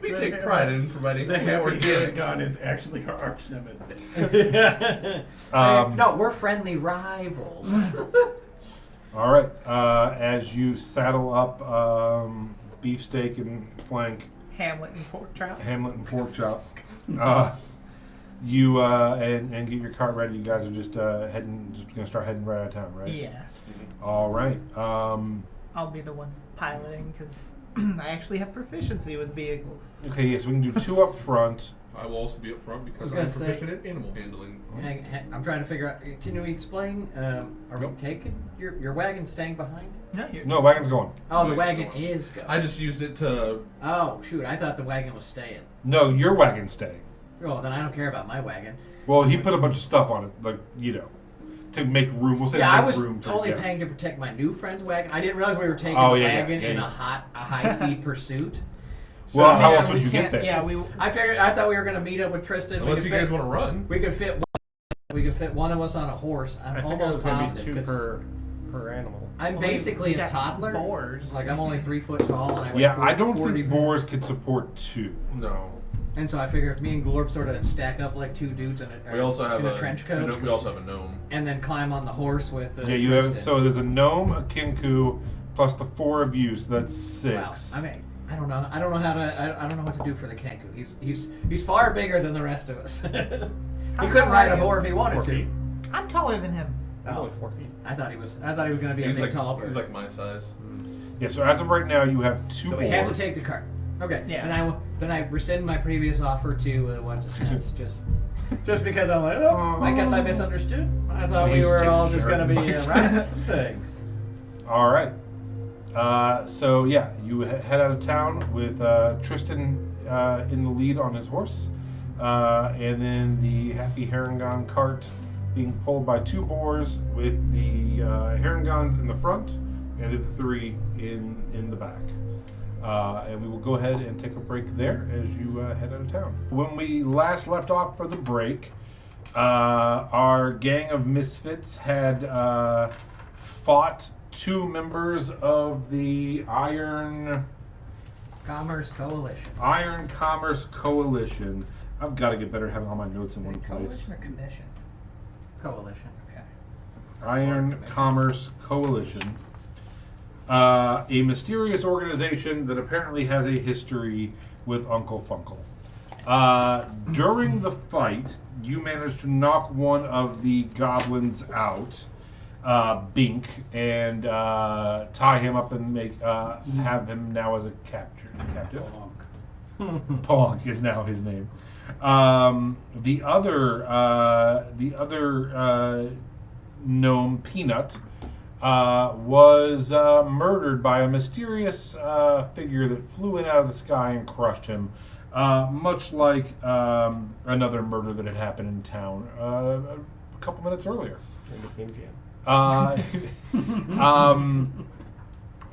S3: We take pride in providing
S5: the Happy
S3: organic.
S5: Aragon is actually our arch nemesis.
S2: No, we're friendly rivals.
S1: All right. As you saddle up beefsteak and flank,
S4: Hamlet and pork chop.
S1: Hamlet and pork chop, you and get your cart ready. You guys are just gonna start heading right out of town, right?
S4: Yeah.
S1: All right.
S4: I'll be the one piloting because I actually have proficiency with vehicles.
S1: Okay. Yes, we can do two up front.
S3: I will also be up front because
S2: I was
S3: I'm
S2: gonna
S3: proficient at animal handling.
S2: I'm trying to figure out. Can you explain? Are we taking your wagon staying behind?
S4: No, you're.
S1: No, wagon's going.
S2: Oh, the
S3: Wagon's
S2: wagon
S3: going.
S2: is going.
S3: I just used it to.
S2: Oh shoot! I thought the wagon was staying.
S1: No, your wagon's staying.
S2: Oh, then I don't care about my wagon.
S1: Well, he put a bunch of stuff on it, like to make room. We'll say
S2: Yeah,
S1: to
S2: I
S1: make
S2: was
S1: room for
S2: only
S1: yeah.
S2: paying to protect my new friend's wagon. I didn't realize we were taking
S1: Oh,
S2: the
S1: yeah,
S2: wagon
S1: yeah,
S2: in
S1: yeah.
S2: a high-speed pursuit. So
S1: Well, how
S4: Yeah,
S1: else would
S4: we
S1: you get
S4: can't-
S1: there?
S4: Yeah, we.
S2: I thought we were gonna meet up with Tristan.
S3: Unless
S2: we
S3: you
S2: could
S3: guys
S2: fit-
S3: want to run.
S2: we could fit. We could fit one of us on a horse. I'm
S6: I think it was
S2: almost
S6: going to be
S2: positive,
S6: 2
S2: 'cause
S6: per animal.
S2: I'm
S4: Well,
S2: basically
S4: we
S2: a
S4: got
S2: toddler.
S4: boars.
S2: Like I'm only 3 foot tall, and I weigh
S1: Yeah, I don't
S2: 40
S1: think boars could support two.
S3: No.
S2: And so I figure if me and Glorp sort of stack up like two dudes in a,
S3: We also have
S2: in
S3: a
S2: a trench coat,
S3: We also have a gnome.
S2: and then climb on the horse with.
S1: Yeah, you have. So there's a gnome, a kinku, plus the 4 of you, so that's 6.
S2: Well, I mean, I don't know. I don't know how to. I don't know what to do for the Kenku. He's far bigger than the rest of us. He
S4: How
S2: couldn't
S4: tall
S2: ride
S4: are
S2: a
S4: you?
S2: boar if he wanted
S3: 4
S2: to.
S3: feet.
S4: I'm taller than him.
S6: I'm
S2: Oh.
S6: only 4 feet.
S2: I thought he was. I thought he was going to be a
S3: He's
S2: big
S3: like
S2: tall bird.
S3: he's like my size.
S1: Yeah. So as of right now, you have 2
S2: so
S1: boars.
S2: we have to take the cart. Okay.
S4: Yeah.
S2: Then I rescind my previous offer to what's his nuts, just because I'm like, oh, I guess I misunderstood. I thought we
S1: He's
S2: were
S1: taking
S2: all just
S1: care
S2: going
S1: of
S2: to be
S1: myself.
S2: rats and things.
S1: All right. So yeah, you head out of town with Tristan in the lead on his horse, and then the Happy Harangon cart being pulled by 2 boars with the Harangons in the front and the 3 in the back. And we will go ahead and take a break there as you head out of town. When we last left off for the break, our gang of misfits had fought 2 members of the Iron
S2: Commerce Coalition.
S1: Commerce Coalition. I've got to get better at having all my notes in one place.
S4: Coalition or commission?
S2: Coalition.
S4: Okay.
S1: Iron Commerce Coalition. A mysterious organization that apparently has a history with Uncle Funkle. During the fight, you managed to knock one of the goblins out, Bink, and tie him up and have him now as a captive. Ponk is now his name. The other gnome, Peanut, was murdered by a mysterious figure that flew in out of the sky and crushed him, much like another murder that had happened in town a couple minutes earlier.
S6: It became jam.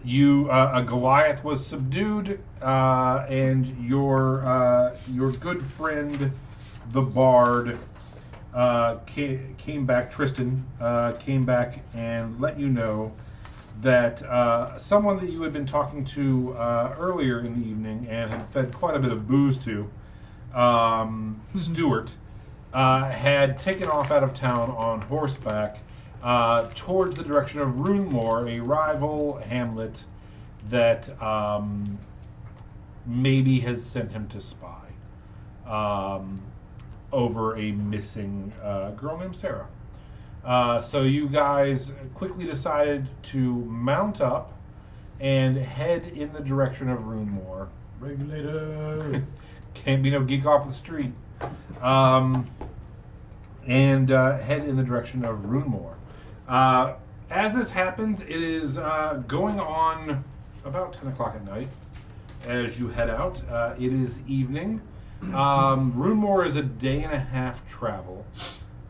S1: A Goliath was subdued, and your good friend, the Bard, came back. Tristan came back and let you know that someone that you had been talking to earlier in the evening and had fed quite a bit of booze to, Stuart, had taken off out of town on horseback towards the direction of Runemoor, a rival hamlet that maybe has sent him to spy over a missing girl named Sarah. So you guys quickly decided to mount up and head in the direction of Runemoor.
S5: Regulators.
S1: Can't be no geek off the street. And head in the direction of Runemore. As this happens, it is going on about 10 o'clock at night as you head out. It is evening. Runemore is a day and a half travel.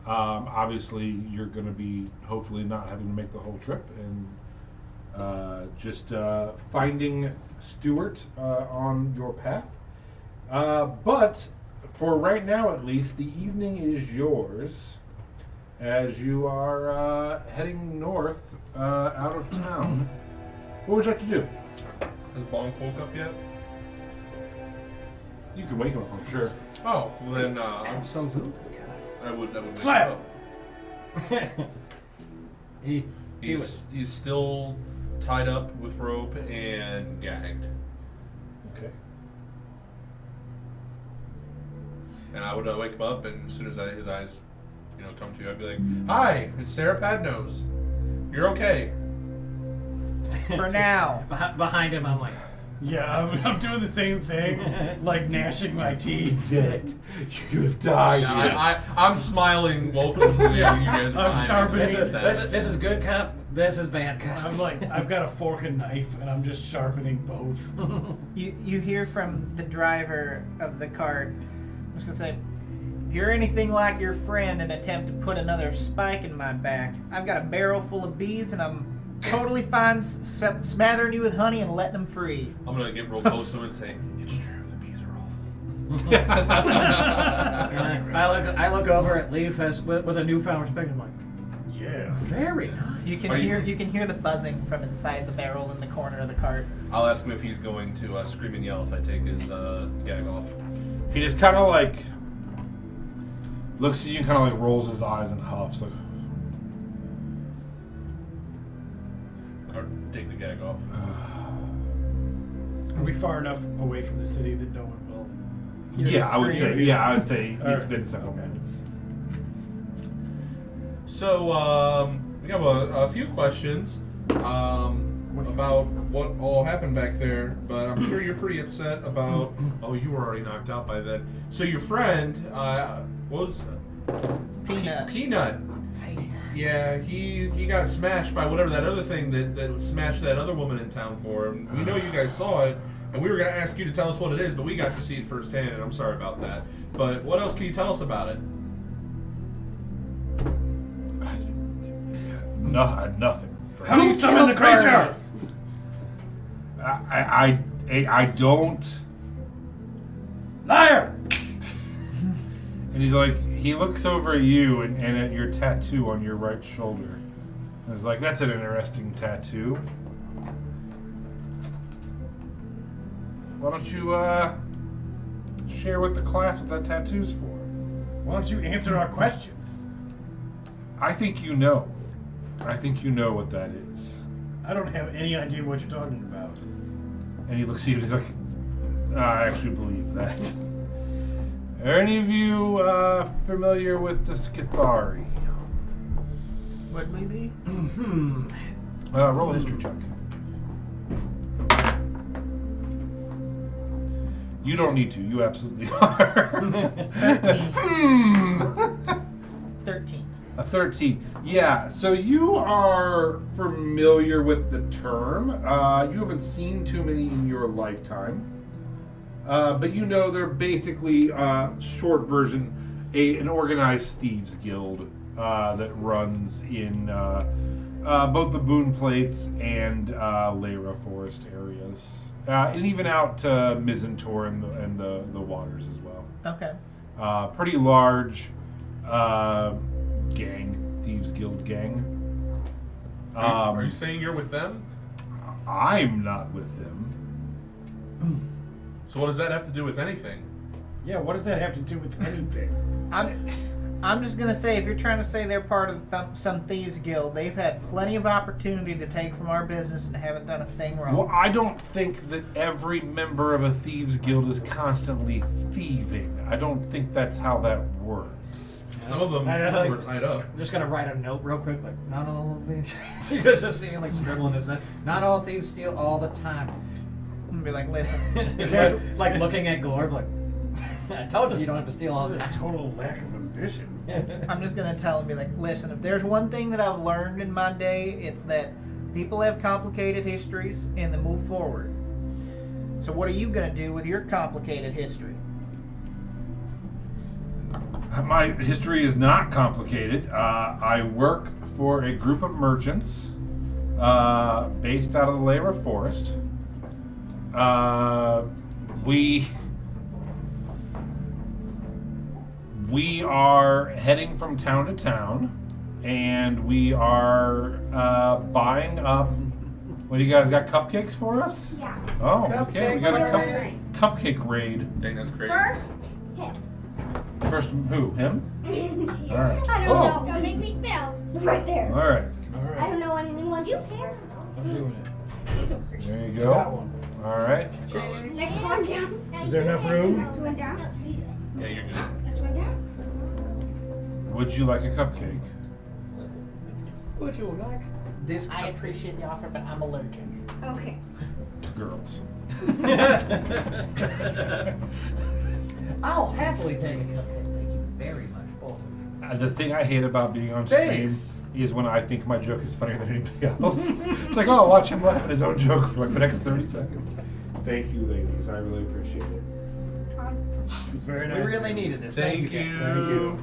S1: Obviously, you're going to be hopefully not having to make the whole trip and just finding Stuart on your path. But for right now, at least, the evening is yours as you are heading north out of town. What would you like to do?
S3: Has Bonk woke up yet?
S1: You can wake him up, I'm sure.
S3: Oh, well then
S2: Absolutely.
S3: I would wake
S5: Slap!
S3: him up.
S2: He
S3: He's still tied up with rope and gagged.
S1: Okay.
S3: And I would wake him up, and as soon as his eyes, come to you, I'd be like, "Hi, it's Sarah Padnose. You're okay."
S4: For now.
S2: behind him, I'm like,
S5: Yeah, I'm doing the same thing, like gnashing my teeth.
S1: Dead. You're gonna die.
S3: I'm smiling, welcome. You guys are
S5: I'm
S3: behind
S5: sharp
S3: me.
S5: as
S2: this is good cop. This is bad cop.
S5: I'm like, I've got a fork and knife, and I'm just sharpening both.
S4: You hear from the driver of the cart. I'm just gonna say, if you're anything like your friend and attempt to put another spike in my back, I've got a barrel full of bees and I'm totally fine smothering you with honey and letting them free.
S3: I'm gonna get real close to him and say, "It's true, the bees are awful."
S2: I look over at Leaf with a newfound respect. I'm like,
S5: Yeah.
S2: very nice.
S4: You can hear the buzzing from inside the barrel in the corner of the cart.
S3: I'll ask him if he's going to scream and yell if I take his gag off.
S1: He just kind of like looks at you and kind of like rolls his eyes and huffs. Like,
S3: Or take the gag off.
S5: Are we far enough away from the city that no one will hear
S1: yeah,
S5: the
S1: I would say.
S5: screams?
S1: Yeah, I would say
S5: All
S1: it's
S5: right.
S1: been several minutes.
S3: So, we have a few questions about what all happened back there, but I'm sure you're pretty upset about... Oh, you were already knocked out by then. So your friend was...
S4: Peanut.
S3: Peanut. Yeah, he got smashed by whatever that other thing that smashed that other woman in town for him. We know you guys saw it, and we were going to ask you to tell us what it is, but we got to see it firsthand, and I'm sorry about that. But what else can you tell us about it?
S1: No, nothing.
S5: How do you summon the creature?
S1: I don't.
S5: Liar!
S1: And he's like, he looks over at you and at your tattoo on your right shoulder. And he's like, that's an interesting tattoo. Why don't you share with the class what that tattoo's for?
S5: Why don't you answer our questions?
S1: I think you know. I think you know what that is.
S5: I don't have any idea what you're talking about.
S1: And he looks at you and he's like, I actually believe that. Are any of you familiar with the Skithari?
S4: Would we be?
S1: Roll a history check. You don't need to. You absolutely are.
S4: 13.
S1: A 13. Yeah, so you are familiar with the term. You haven't seen too many in your lifetime. But you know they're basically, short version, an organized thieves guild that runs in both the Boone Plates and Lyra Forest areas. And even out to Mizzentor and the waters as well.
S4: Okay.
S1: Pretty large gang, thieves guild gang.
S3: Are you saying you're with them?
S1: I'm not with them.
S3: So what does that have to do with anything?
S5: Yeah, what does that have to do with anything?
S4: I'm just gonna say, if you're trying to say they're part of some thieves guild, they've had plenty of opportunity to take from our business and haven't done a thing wrong.
S1: Well, I don't think that every member of a thieves guild is constantly thieving. I don't think that's how that works.
S3: Some of them
S2: I
S3: were tied up.
S2: I'm just gonna write a note real quick, like, not all thieves. You guys just see me like scribbling this. Not all thieves steal all the time.
S4: I'm gonna be like, listen,
S2: Like looking at Glorb, like, I told you don't have to steal all the
S5: That's a
S2: time.
S5: total lack of ambition.
S4: I'm just gonna tell him, be like, listen, if there's one thing that I've learned in my day, it's that people have complicated histories and they move forward. So what are you gonna do with your complicated history?
S1: My history is not complicated. I work for a group of merchants based out of the Lara Forest. We are heading from town to town, and we are buying up. What do you guys got? Cupcakes for us?
S7: Yeah.
S1: Oh, okay. We got a
S2: Cupcake
S1: cupcake raid.
S3: Dang, that's crazy.
S7: First, him.
S1: First, who? Him? All right.
S7: I don't know. Don't make me spell. Right there.
S1: All right.
S7: I don't know anyone. You care?
S5: I'm doing it.
S1: There you
S5: Got
S1: go.
S5: one.
S1: All right.
S7: Next one down.
S5: Is there enough room?
S7: Next one down.
S3: Yeah, you're good.
S7: Next one down.
S1: Would you like a cupcake?
S2: Would you like this?
S4: I appreciate the offer, but I'm allergic.
S7: Okay.
S1: To girls.
S2: I'll happily take a cupcake. Thank you very much, both of you.
S1: The thing I hate about being on stream
S2: Thanks.
S1: is when I think my joke is funnier than anybody else. It's like, oh, watch him laugh at his own joke for like the next 30 seconds. Thank you, ladies. I really appreciate it.
S5: It's very
S2: We
S5: nice.
S2: really needed this.
S3: Thank
S2: you.
S3: you.
S5: Thank you.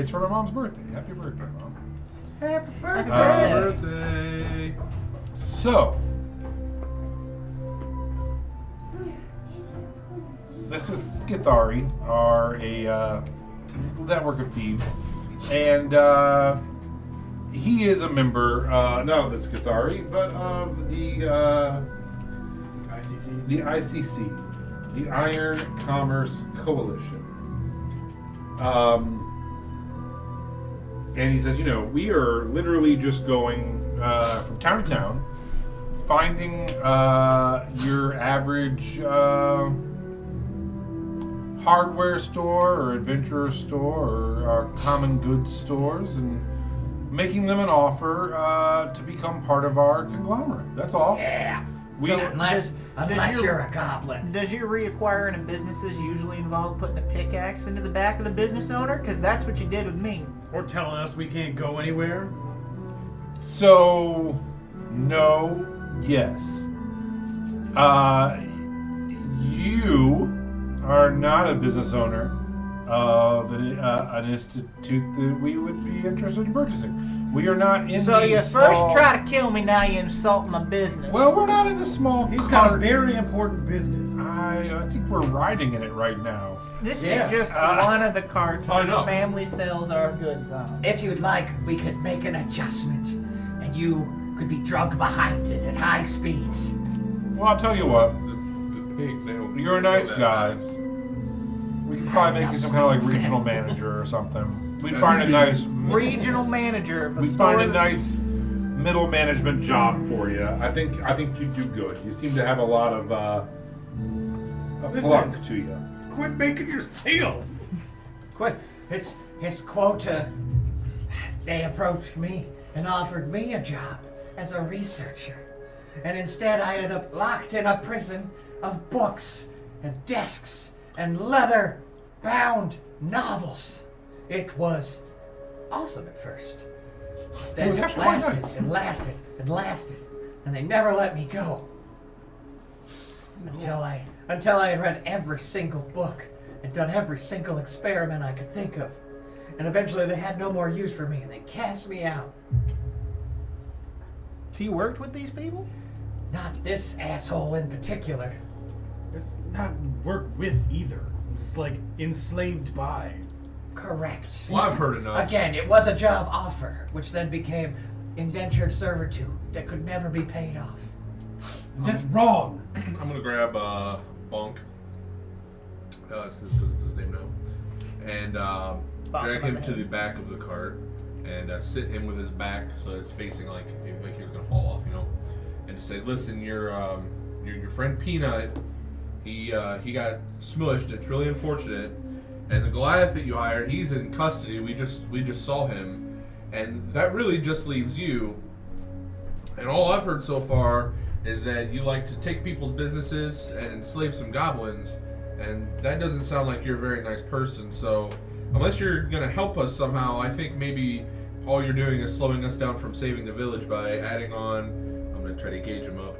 S1: It's for my mom's birthday. Happy birthday, Mom.
S2: Happy birthday.
S3: Birthday.
S1: So, this is Githari, are a network of thieves, and he is a member, not of this Githari, but of the
S5: ICC.
S1: the ICC, the Iron Commerce Coalition. And he says, we are literally just going from town to town, finding your average hardware store or adventurer store or common goods stores and making them an offer to become part of our conglomerate. That's all.
S2: Yeah.
S1: We-
S2: unless
S4: your-
S2: you're a goblin.
S4: Does your reacquiring of businesses usually involve putting a pickaxe into the back of the business owner? Because that's what you did with me.
S5: Or telling us we can't go anywhere.
S1: So, no, yes. You are not a business owner of an institute that we would be interested in purchasing. We are not in
S4: So
S1: the
S4: you
S1: small...
S4: first try to kill me, now you insult my business.
S1: Well, we're not in the small
S5: He's got a
S1: cart.
S5: very important business.
S1: I think we're riding in it right now.
S4: this
S2: Yeah.
S4: is just one of the carts
S3: I
S4: that
S3: know.
S4: the family sells our goods on.
S2: If you'd like, we could make an adjustment, and you could be drug behind it at high speeds.
S1: Well, I'll tell you what.
S3: The pigs, they don't
S1: You're a nice
S3: go that
S1: guy.
S3: fast.
S1: We could probably make you some kind of like regional manager or something. We'd find a nice...
S4: Regional manager of a
S1: We
S4: store.
S1: find a nice middle management job for you. I think you do good. You seem to have a lot of a
S5: Listen.
S1: plunk to you.
S5: Quit making your sales.
S2: Quick, his quota. They approached me and offered me a job as a researcher. And instead I ended up locked in a prison of books and desks and leather-bound novels. It was awesome at first. Then
S1: was
S2: it
S1: actually quite
S2: lasted
S1: nice.
S2: and lasted and lasted. And they never let me go. Until I had read every single book and done every single experiment I could think of. And eventually they had no more use for me and they cast me out.
S4: So you worked with these people?
S2: Not this asshole in particular.
S5: Not work with either. It's like enslaved by.
S2: Correct.
S3: Well, I've heard enough.
S2: Again, it was a job offer, which then became indentured servitude that could never be paid off.
S5: That's wrong.
S3: I'm gonna grab Bonk. It's his name now. And drag him to the back of the cart and sit him with his back so it's facing like he was gonna fall off, And just say, listen, your friend Peanut, he got smushed. It's really unfortunate. And the Goliath that you hired, he's in custody. We just saw him, and that really just leaves you. And all I've heard so far is that you like to take people's businesses and enslave some goblins, And that doesn't sound like you're a very nice person, so unless you're gonna help us somehow, I think maybe all you're doing is slowing us down from saving the village by adding on, I'm gonna try to gauge him up,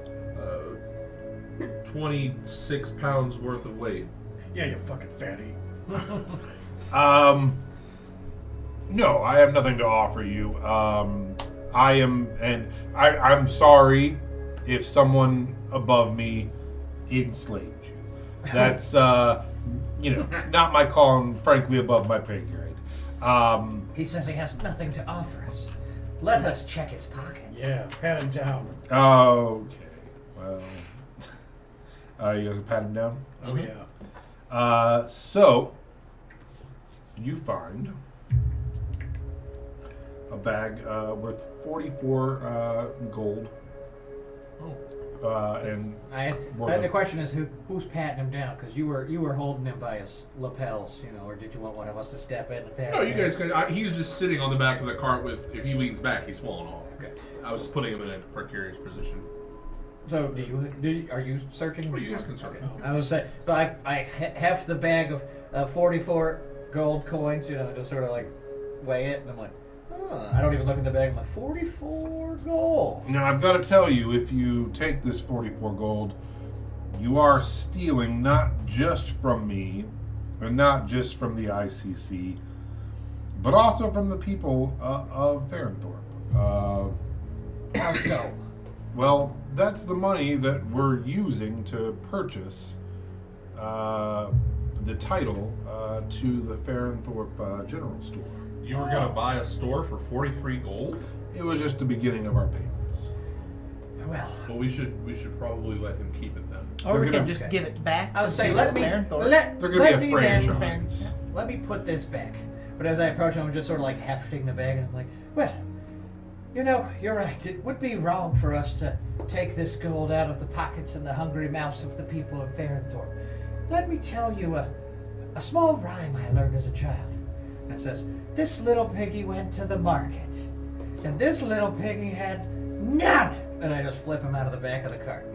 S3: 26 pounds worth of weight.
S5: Yeah, you fucking fatty.
S1: No, I have nothing to offer you. I'm sorry if someone above me enslaved you. That's, not my call and frankly above my pay grade.
S2: He says he has nothing to offer us. Let us check his pockets.
S5: Yeah, pat him down.
S1: Okay, well, you guys pat him down?
S5: Oh, yeah.
S1: So, you find a bag worth 44 gold. And
S2: The question is who's patting him down? Because you were holding him by his lapels, or did you want one of us to step in and pat
S3: No,
S2: him?
S3: you guys can. He's just sitting on the back of the cart with. If he leans back, he's falling off.
S2: Okay.
S3: I was just putting him in a precarious position.
S2: So are you searching?
S3: Well, you guys can search.
S2: Okay. I was saying, but I half the bag of 44 gold coins, just sort of like weigh it, and I'm like, I don't even look in the bag. I'm like, 44 gold.
S1: now I've got to tell you, if you take this 44 gold, you are stealing not just from me, and not just from the ICC, but also from the people of Farenthorpe.
S2: How so?
S1: Well, that's the money that we're using to purchase the title to the Farenthorpe General Store.
S3: You were gonna buy a store for 43 gold?
S1: It was just the beginning of our payments.
S2: Well,
S3: Well, we should probably let him keep it then.
S4: Or
S1: They're
S4: we
S1: gonna-
S4: can just give it back
S2: I
S4: to
S2: would say
S4: people
S2: let
S4: at
S2: me
S4: Farenthorpe.
S1: They're gonna
S2: let
S1: be a
S2: me
S1: franchise.
S2: then let me put this back. But as I approach him, I'm just sort of like hefting the bag, and I'm like, well, you're right. It would be wrong for us to take this gold out of the pockets and the hungry mouths of the people of Farenthorpe. Let me tell you a small rhyme I learned as a child. And it says, this little piggy went to the market, and this little piggy had none. And I just flip him out of the back of the cart.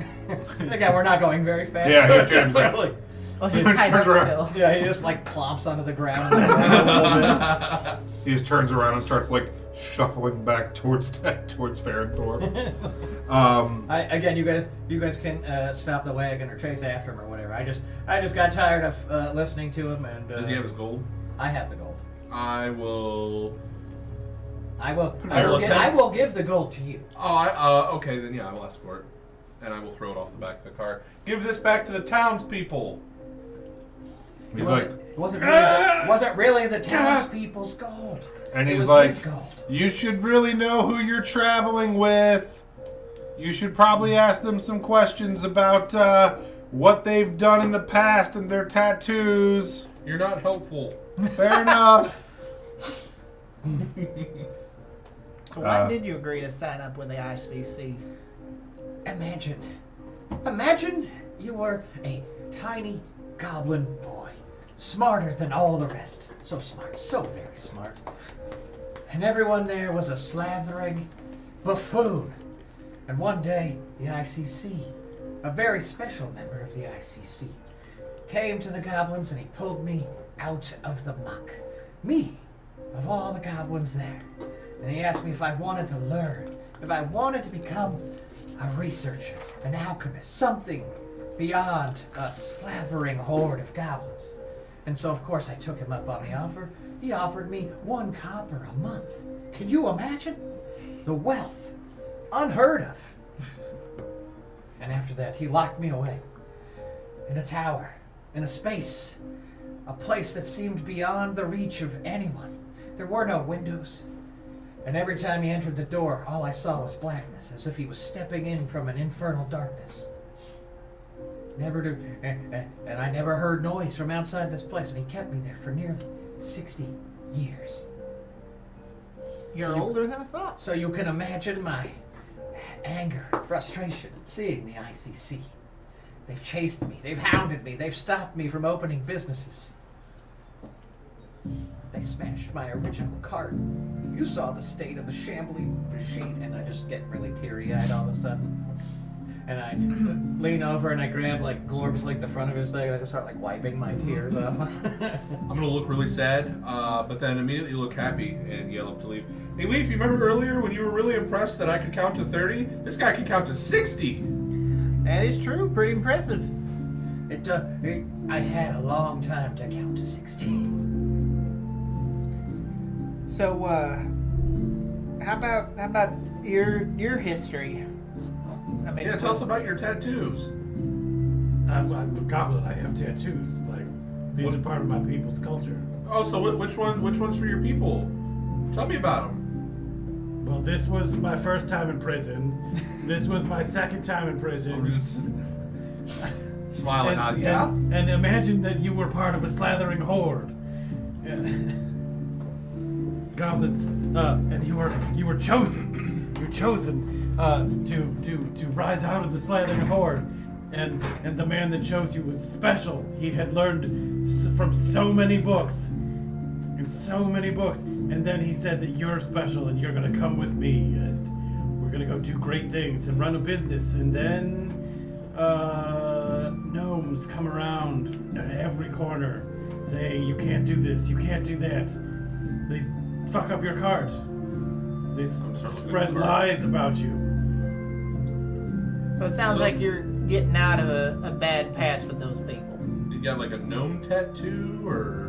S2: And again, we're not going very fast.
S1: Yeah,
S2: so
S1: he's
S2: it's just
S1: getting
S2: sort of like,
S4: Well, he's
S1: Turns
S4: tied up
S1: around.
S4: still.
S2: yeah, he just like plumps onto the ground and a little bit.
S1: He just turns around and starts like shuffling back towards Farenthorpe.
S2: Again, you guys can stop the wagon or chase after him or whatever. I just got tired of listening to him, and
S3: Does he have his gold?
S2: I have the gold.
S3: I will.
S2: I will give the gold to you.
S3: Oh, okay, then yeah, I will escort. And I will throw it off the back of the car. Give this back to the townspeople.
S1: He's like,
S2: It wasn't really the townspeople's gold.
S1: and
S2: It
S1: he's
S2: was
S1: like,
S2: his gold.
S1: you should really know who you're traveling with. You should probably ask them some questions about what they've done in the past and their tattoos.
S3: You're not helpful.
S1: Fair enough.
S4: So why did you agree to sign up with the ICC?
S2: Imagine you were a tiny goblin boy, smarter than all the rest. So smart, so very smart. And everyone there was a slathering buffoon. And one day, the ICC, a very special member of the ICC, came to the goblins and he pulled me out of the muck. Me, of all the goblins there. And he asked me if I wanted to learn, if I wanted to become a researcher, an alchemist, something beyond a slavering horde of goblins. And so, of course, I took him up on the offer. He offered me 1 copper a month. Can you imagine? The wealth. Unheard of. And after that, he locked me away. In a tower. In a space. A place that seemed beyond the reach of anyone. There were no windows. And every time he entered the door, all I saw was blackness, as if he was stepping in from an infernal darkness. And I never heard noise from outside this place, and he kept me there for nearly 60 years.
S4: You're older than I thought.
S2: So you can imagine my anger, frustration at seeing the ICC. They've chased me, they've hounded me, they've stopped me from opening businesses. They smashed my original cart. You saw the state of the shambling machine, and I just get really teary-eyed all of a sudden. And I lean over and I grab like Glorb's like the front of his leg and I just start like wiping my tears off.
S3: I'm gonna look really sad, but then immediately look happy and yell up to Leaf. Hey Leaf, you remember earlier when you were really impressed that I could count to 30? This guy can count to 60!
S4: That is true. Pretty impressive.
S2: I had a long time to count to 16.
S4: So, how about your history? I mean,
S3: Yeah, tell us about your tattoos.
S5: I'm a goblin. I have tattoos. Like these are part of my people's culture.
S3: Oh, so which one's for your people? Tell me about them.
S5: Well, this was my first time in prison. This was my second time in prison.
S3: Smiling, nod, yeah.
S5: And imagine that you were part of a slathering horde. Goblins, and you were chosen. You're chosen to rise out of the slathering horde. And the man that chose you was special. He had learned from so many books. And then he said that you're special and you're gonna come with me and we're gonna go do great things and run a business. And then gnomes come around at every corner saying you can't do this, you can't do that. They fuck up your cart. They spread lies about you.
S4: so it sounds like you're getting out of a bad past with those people.
S3: You got like a gnome tattoo, or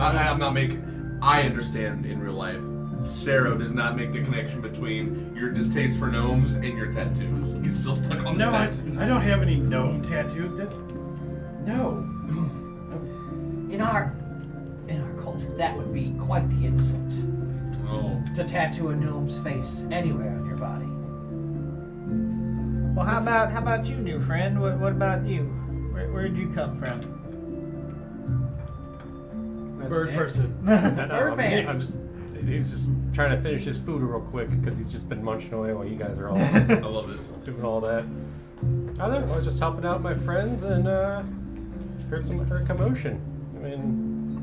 S3: I'm not making. I understand in real life. Sarah does not make the connection between your distaste for gnomes and your tattoos. He's still stuck on the
S5: No,
S3: tattoos.
S5: I don't have any gnome tattoos. No.
S2: In our culture, that would be quite the insult.
S3: Oh.
S2: To tattoo a gnome's face anywhere on your body.
S4: Well, how about you, new friend? What about you? Where'd you come from?
S5: Bird person.
S6: He's just trying to finish his food real quick because he's just been munching away while you guys are all
S3: I love it.
S6: doing all that. I don't know. I was just helping out my friends and heard commotion. I mean,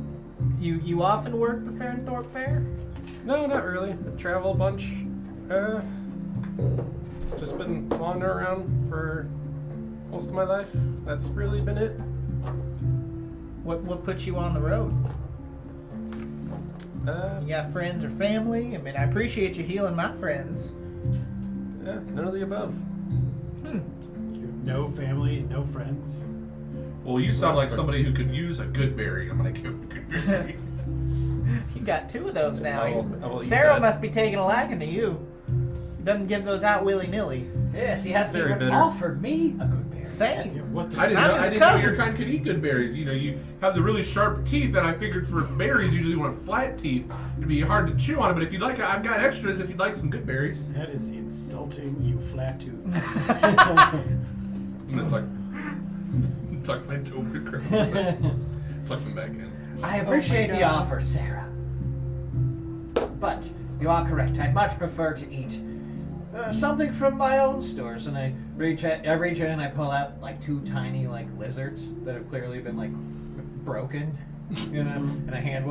S4: You often work the Fairnthorpe Fair?
S6: no, not really. I travel a bunch. Just been wandering around for most of my life. That's really been it.
S4: What put you on the road? You got friends or family? I mean, I appreciate you healing my friends.
S6: Yeah, none of the above.
S5: No family, no friends.
S3: Well, you sound like somebody who could use a good berry. I'm gonna give him a good berry.
S4: You got two of those now.
S6: I will eat
S4: Sarah
S6: that.
S4: must be taking a liking to you. Doesn't give those out willy-nilly.
S2: Yes, he hasn't
S6: Very
S2: even
S6: bitter.
S2: offered me a good berry.
S4: Same.
S5: What the
S3: I didn't
S4: I'm
S3: know.
S4: his
S3: I didn't know
S4: cousin.
S3: your kind could eat good berries. You know, you have the really sharp teeth, and I figured for berries, usually you want flat teeth. It'd be hard to chew on it. But if you'd like, I've got extras. If you'd like some good berries,
S5: That is insulting, you flat tooth.
S3: I'm gonna tuck my over curls. Tuck them back in.
S2: I appreciate
S4: Oh my
S2: the
S4: God.
S2: offer, Sarah. But you are correct. I'd much prefer to eat something from my own stores. And I reach in and I pull out like two tiny like lizards that have clearly been like broken. You know, and I hand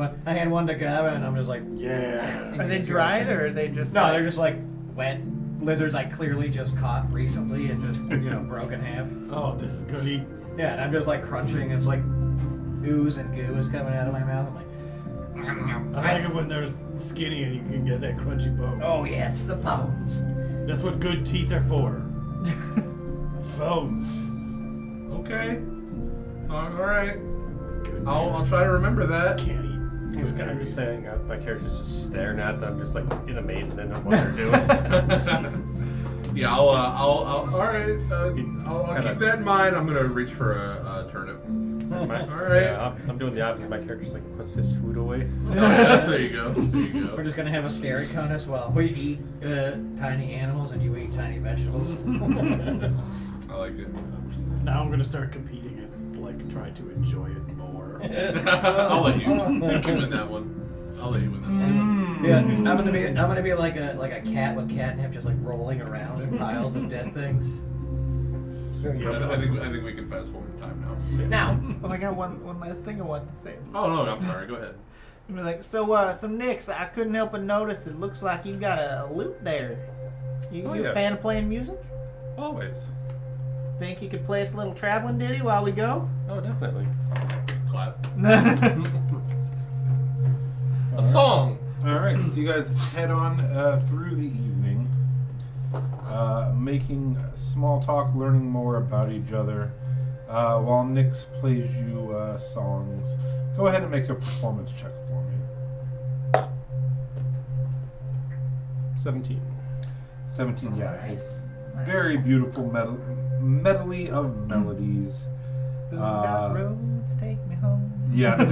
S2: one to Gavin, and I'm just like,
S5: Yeah.
S4: Are they dried or are they just?
S2: no, they're just like wet lizards I clearly just caught recently and just broke in half.
S5: Oh, this is good. Eat.
S2: Yeah, and I'm just like crunching. It's like ooze and goo is coming out of my mouth. I'm like,
S5: I like it when they're skinny and you can get that crunchy bone.
S2: oh yes, the bones.
S5: That's what good teeth are for. Bones.
S3: Okay. All right. I'll try to remember that.
S5: Can't eat.
S6: I'm just saying, my character's just staring at them, just like in amazement at what they're doing.
S3: Yeah, I'll all right. I'll
S6: kinda-
S3: keep that in mind. I'm gonna reach for a turnip.
S6: All
S3: right.
S6: Yeah, I'm doing the opposite. My character's like puts his food away.
S3: There you go. There you
S2: We're
S3: go.
S2: just gonna have a scary con as well. We eat tiny animals and you eat tiny vegetables.
S3: I like it.
S5: Now I'm gonna start competing and like try to enjoy it more.
S3: I'll let you win that one. I'll let you win that one.
S2: Yeah, I'm gonna be like a cat with catnip, just like rolling around in piles of dead things.
S3: I think we can fast forward time now.
S2: Now,
S4: Oh, I got one last thing I wanted to say.
S3: Oh no, I'm sorry. Go ahead.
S4: So Nix, I couldn't help but notice. It looks like you got a loot there. You
S6: Oh,
S4: a
S6: yeah.
S4: fan of playing music?
S6: Always.
S4: Think you could play us a little traveling ditty while we go?
S6: Oh, definitely.
S3: Clap.
S6: A song.
S1: All right, so you guys head on through the evening, making small talk, learning more about each other, while Nyx plays you songs. Go ahead and make a performance check for me.
S6: 17.
S1: 17, yeah.
S4: Nice.
S1: It's very beautiful medley of melodies.
S4: Boondock roads take me home.
S1: Yeah, that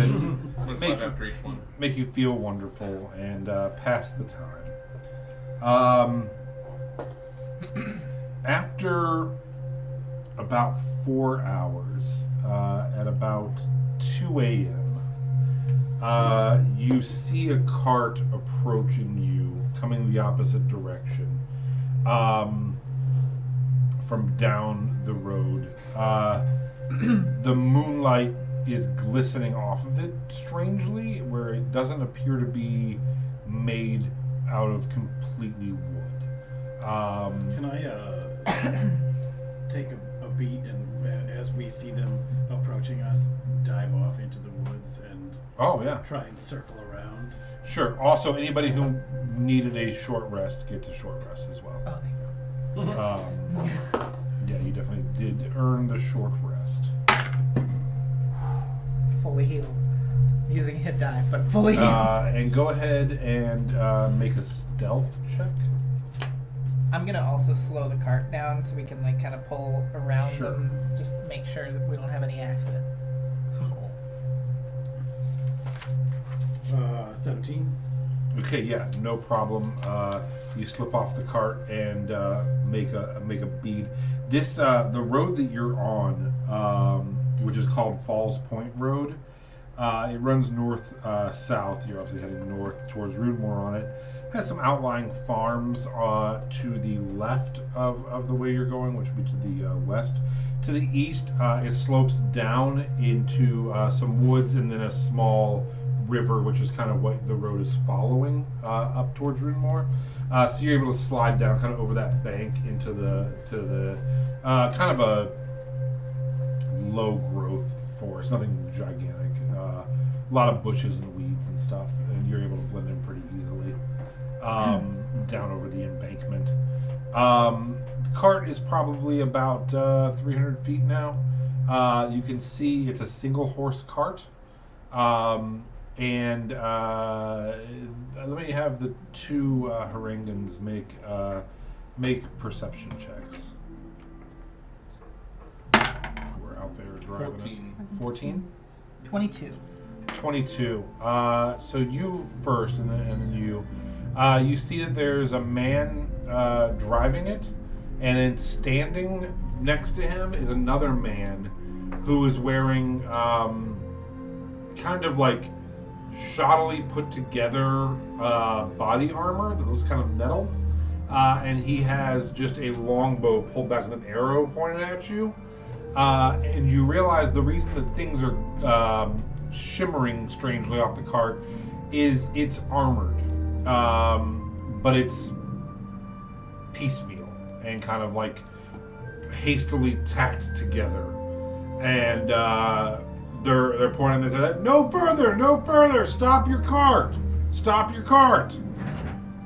S3: One
S1: make,
S3: clap after each one.
S1: make you feel wonderful and pass the time. After about 4 hours, at about 2 a.m., you see a cart approaching you, coming the opposite direction, from down the road. The moonlight is glistening off of it strangely, where it doesn't appear to be made out of completely wood.
S5: Can I take a beat and as we see them approaching us, dive off into the woods and
S1: Oh, yeah.
S5: try and circle around?
S1: Sure. Also, anybody who needed a short rest gets a short rest as well.
S4: Oh, thank you.
S1: Yeah, you definitely did earn the short rest.
S4: Fully healed. Using hit die, but fully healed.
S1: And go ahead and make a stealth check.
S4: I'm gonna also slow the cart down so we can like kind of pull around
S1: Sure.
S4: them, just make sure that we don't have any accidents.
S5: 17.
S1: Okay, yeah, no problem. You slip off the cart and make a bead. This the road that you're on, which is called Falls Point Road. It runs north south. You're obviously heading north towards Runemore on it. Has some outlying farms to the left of the way you're going, which would be to the west. To the east, it slopes down into some woods and then a small river, which is kind of what the road is following up towards Runemore. So you're able to slide down kind of over that bank into the kind of a low growth forest, nothing gigantic. A lot of bushes and weeds and stuff, and you're able to blend in pretty easily down over the embankment. The cart is probably about 300 feet now. You can see it's a single horse cart. And let me have the two Harangans make perception checks. We're out there driving. 14.
S4: 22.
S1: 22. So you first, and then you. You see that there's a man driving it, and then standing next to him is another man who is wearing kind of like shoddily put together body armor that looks kind of metal, and he has just a longbow pulled back with an arrow pointed at you, and you realize the reason that things are shimmering strangely off the cart is it's armored, but it's piecemeal and kind of like hastily tacked together, and they're pointing this at no further, stop your cart.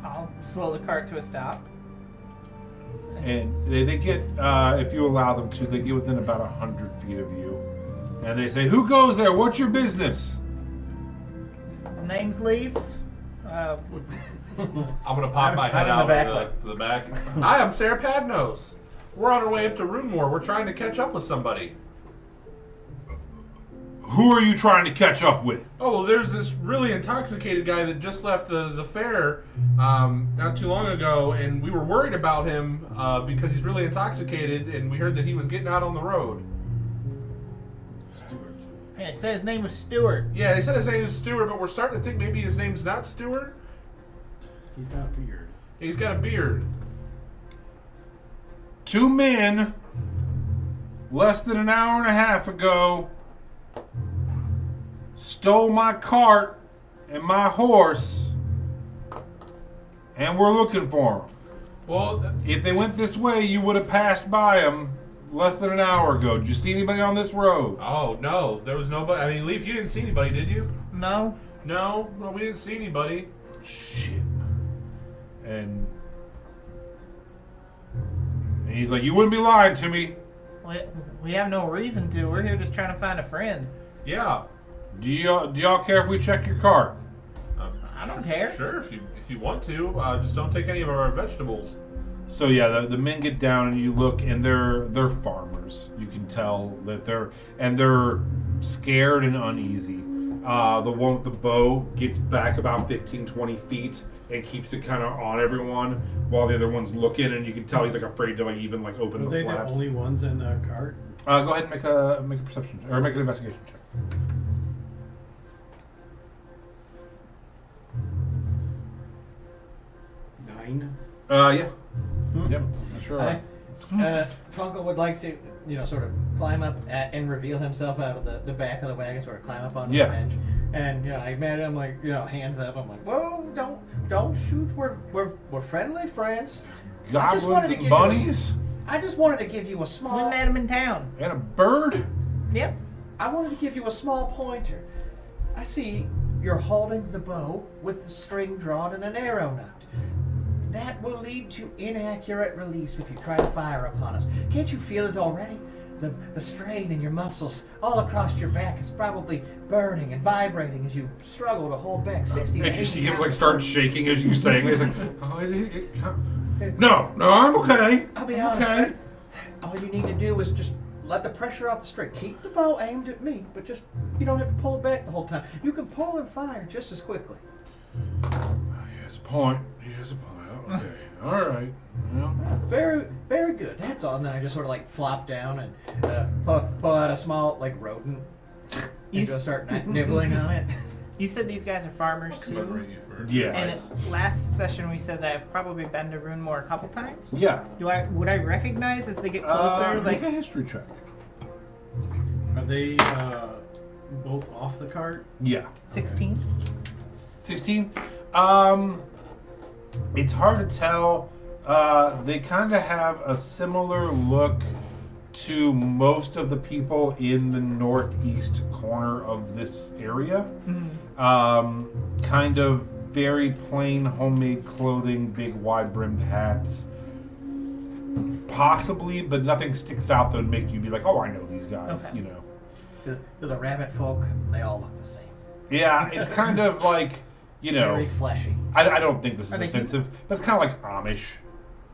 S4: I'll slow the cart to a stop.
S1: And they get, if you allow them to, they get within about 100 feet of you. And they say, who goes there? What's your business?
S4: Name's Leaf.
S3: I'm gonna pop my head
S2: I'm
S3: out
S2: in the back,
S3: to the back. Hi, I'm Sarah Padnos. We're on our way up to Runemore. We're trying to catch up with somebody.
S1: Who are you trying to catch up with?
S3: Oh, well, there's this really intoxicated guy that just left the fair not too long ago, and we were worried about him because he's really intoxicated, and we heard that he was getting out on the road.
S5: Stuart.
S4: Yeah, it said his name was Stuart.
S3: Yeah, they said his name is Stewart, but we're starting to think maybe his name's not Stewart.
S5: He's got a beard.
S3: He's got a beard.
S1: 2 men, less than an hour and a half ago, stole my cart and my horse, and we're looking for them.
S3: Well,
S1: If they went this way, you would have passed by them less than an hour ago. Did you see anybody on this road?
S3: oh no, there was nobody. I mean, Leaf, you didn't see anybody, did you?
S4: No.
S3: No, we didn't see anybody.
S1: Shit. And he's like, you wouldn't be lying to me.
S4: We have no reason to. We're here just trying to find a friend.
S3: Yeah.
S1: Do y'all care if we check your car?
S4: I don't care.
S3: Sure, if you want to, just don't take any of our vegetables.
S1: So yeah, the men get down and you look, and they're farmers. You can tell that they're scared and uneasy. The one with the bow gets back about 15, 20 feet and keeps it kind of on everyone while the other one's looking, and you can tell he's like afraid to even open
S5: Were
S1: the
S5: they
S1: flaps.
S5: the only ones in the cart?
S1: Go ahead and make a perception or make an investigation check.
S5: 9.
S1: Yeah. Yep. Sure.
S2: Funkle would like to, sort of climb up and reveal himself out of the back of the wagon, sort of climb up on the bench. And I met him hands up. I'm like, whoa, don't shoot. We're friendly friends.
S1: Goblins and bunnies
S2: I just wanted to give you a
S4: We
S2: small.
S4: met him in town.
S1: and a bird.
S4: Yep.
S2: I wanted to give you a small pointer. I see you're holding the bow with the string drawn and an arrow nut. That will lead to inaccurate release if you try to fire upon us. Can't you feel it already? The strain in your muscles all across your back is probably burning and vibrating as you struggle to hold back 60 to
S1: And you
S2: 80
S1: see him
S2: pounds.
S1: start shaking as you're saying this. No, I'm okay.
S2: I'll be
S1: I'm
S2: honest,
S1: okay.
S2: Fred. All you need to do is just let the pressure off the string. Keep the bow aimed at me, but you don't have to pull it back the whole time. You can pull and fire just as quickly.
S1: He has a point. He has a point. Okay. All right. Well,
S2: Very, very good. That's all. And then I just sort of flop down and pull out a small rodent
S4: You
S2: and go
S4: s-
S2: start nibbling on it.
S4: You said these guys are farmers too.
S3: Remembering you for
S1: Yeah.
S4: And
S3: advice.
S4: last session we said that I've probably been to Runemore a couple times.
S1: yeah.
S4: Would I recognize as they get closer?
S1: Make a history check.
S5: Are they both off the cart?
S1: Yeah.
S4: 16.
S1: 16. It's hard to tell. They kind of have a similar look to most of the people in the northeast corner of this area. Kind of very plain homemade clothing, big wide brimmed hats. Possibly, but nothing sticks out that would make you be like, oh, I know these guys,
S2: Okay.
S1: you know.
S2: To the rabbit folk, they all look the same.
S1: Yeah, it's kind of like, you know.
S2: Very fleshy.
S1: I don't think this is
S4: Are they
S1: offensive, but it's kind of like Amish.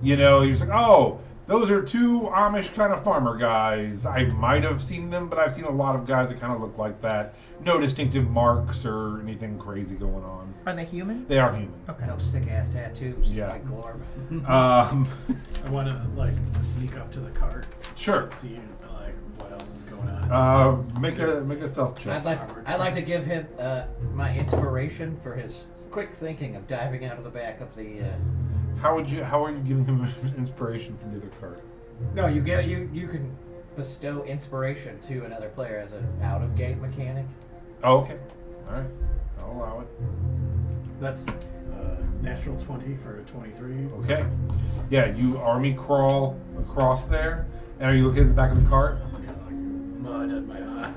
S1: You know, you're just like, oh, those are two Amish kind of farmer guys. I might have seen them, but I've seen a lot of guys that kind of look like that. No distinctive marks or anything crazy going on.
S4: Are they human?
S1: They are human.
S4: Okay.
S2: Those sick ass tattoos.
S1: Yeah.
S2: Like Glorb.
S5: I want to sneak up to the cart,
S1: Sure.
S5: see what else is going on.
S1: Make a stealth check.
S2: I'd like to give him my inspiration for his quick thinking of diving out of the back of the.
S1: How are you giving him inspiration from the other card?
S2: No, you can bestow inspiration to another player as an out of gate mechanic.
S1: Oh, okay. All right. I'll allow it.
S2: That's
S5: Natural 20 for a 23.
S1: Okay. Yeah, you army crawl across there. And are you looking at the back of the cart?
S5: Got mud in my eye.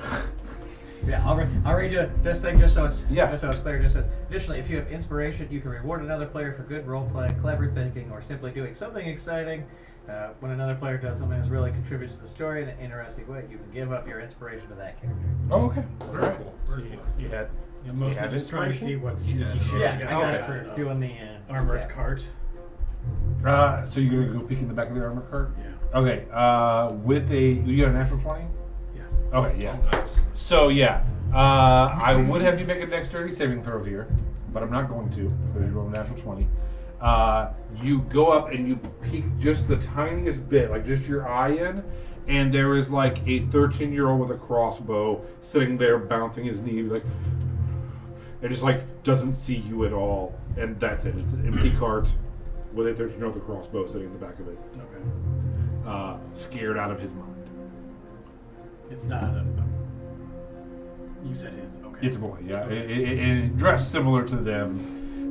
S2: yeah. I'll read you this thing just so it's
S1: Yeah.
S2: just so it's clear. It just says additionally, if you have inspiration, you can reward another player for good role playing, clever thinking, or simply doing something exciting. When another player does something that really contributes to the story in an interesting way, you can give up your inspiration to that character.
S1: Oh, okay. All
S3: Very
S1: right.
S3: cool.
S6: So
S3: Very
S6: you,
S3: cool.
S6: you had
S5: Yeah, mostly
S6: have
S5: just trying to see
S6: inspiration?
S5: what sneaky shit
S2: Yeah,
S5: you
S2: I got it
S5: for
S2: for doing the
S5: armored
S2: yeah.
S5: cart.
S1: So you're gonna go peek in the back of the armor cart?
S5: Yeah.
S1: Okay. With you got a natural 20?
S5: Yeah.
S1: Okay. Yeah.
S3: Oh, nice.
S1: So yeah, I would have you make a dexterity saving throw here, but I'm not going to because you rolled a natural 20. You go up and you peek just the tiniest bit, like just your eye in, and there is like a 13-year-old with a crossbow sitting there bouncing his knee, like, and just like doesn't see you at all, and that's it. It's an empty cart with a 13-year-old with a crossbow sitting in the back of it,
S5: Okay.
S1: scared out of his mind.
S5: It's not a. You said his. Okay.
S1: It's a boy, yeah. And dressed similar to them.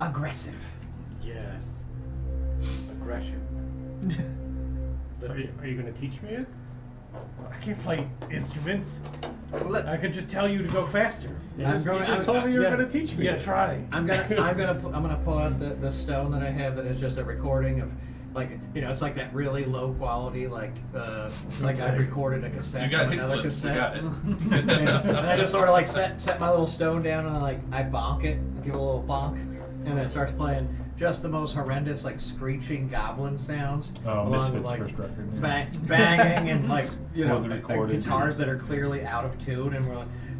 S2: aggressive.
S5: Yes. Aggression.
S6: Are you going to teach me it?
S5: I can't play instruments.
S2: Look,
S5: I could just tell you to go faster.
S6: You just told me you were going to teach me
S5: Yeah,
S6: it.
S5: try.
S2: I'm gonna pull out the stone that I have that is just a recording of, like, it's like that really low quality, like I recorded a cassette
S3: You got
S2: from
S3: hit
S2: another
S3: clips. You
S2: cassette.
S3: got it.
S2: And I just sort of like set my little stone down and I bonk it, give it a little bonk, and it starts playing just the most horrendous, like, screeching goblin sounds.
S1: Oh,
S2: along
S1: Misfits
S2: with, like,
S1: first record. Yeah.
S2: banging and, like,
S1: Poorly recorded.
S2: guitars that are clearly out of tune, and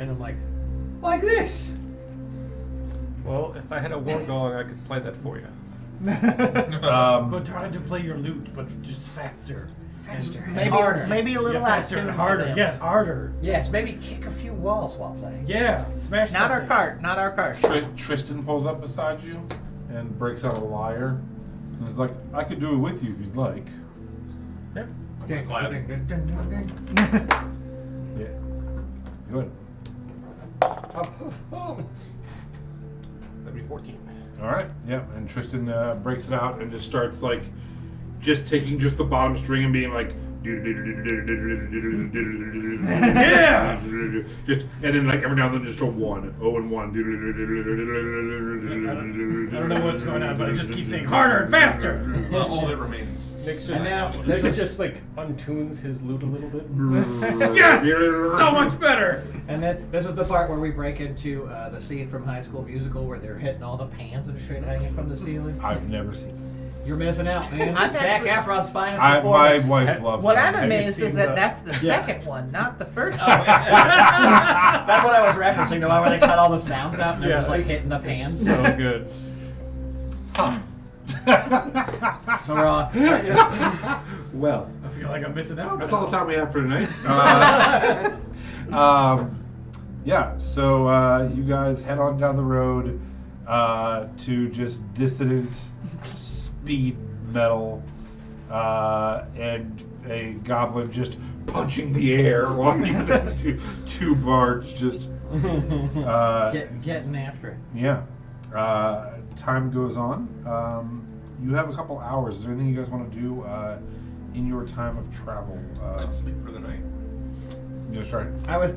S2: I'm like this.
S6: Well, if I had a war gong, I could play that for you.
S5: But try to play your lute, but just faster.
S2: Faster, and
S4: Maybe
S2: harder.
S4: maybe a little
S5: faster and harder. Yes, harder.
S2: Yes, maybe kick a few walls while playing.
S5: Yeah, smash
S4: Not our
S5: something.
S4: cart. Not our cart.
S1: Tristan pulls up beside you and breaks out a lyre. And is like, I could do it with you if you'd like.
S6: Yep.
S3: I'm glad.
S1: Yeah. Good.
S2: A performance.
S6: That'd be 14.
S1: All right. Yeah. And Tristan breaks it out and just starts like, just taking just the bottom string and being like,
S5: Yeah!
S1: Just and then like every now and then just a 1, 0 and 1.
S5: I don't know what's going on, but it just keeps saying harder and faster.
S3: Well, all that remains.
S6: Nick's
S2: And now,
S6: Nick just like untunes his lute a little bit.
S5: Yes! So much better!
S2: and then this is the part where we break into the scene from High School Musical where they're hitting all the pans and shit hanging from the ceiling.
S1: I've never seen it.
S2: You're missing out, man.
S4: I'm
S2: Zac
S4: actually-
S2: Efron's finest
S1: My
S2: performance.
S1: wife loves
S4: What
S1: that.
S4: I'm
S6: Have you
S4: amazed
S6: seen
S4: is that
S6: the-
S4: that's the
S2: Yeah.
S4: second one, not the first
S2: Oh,
S4: one.
S2: yeah. That's what I was referencing, the one where they cut all the sounds out and they're
S6: Yeah,
S2: just like
S6: it's-
S2: hitting the pans.
S6: So good.
S2: So we're on.
S1: Well,
S5: I feel like I'm missing out.
S1: that's all the time we have for tonight. Yeah, so you guys head on down the road to just dissonant speed metal and a goblin just punching the air while you two bards just
S2: Getting after it.
S1: yeah. Time goes on. You have a couple hours. Is there anything you guys want to do in your time of travel?
S3: I'd sleep for the night.
S1: Sorry.
S2: I would,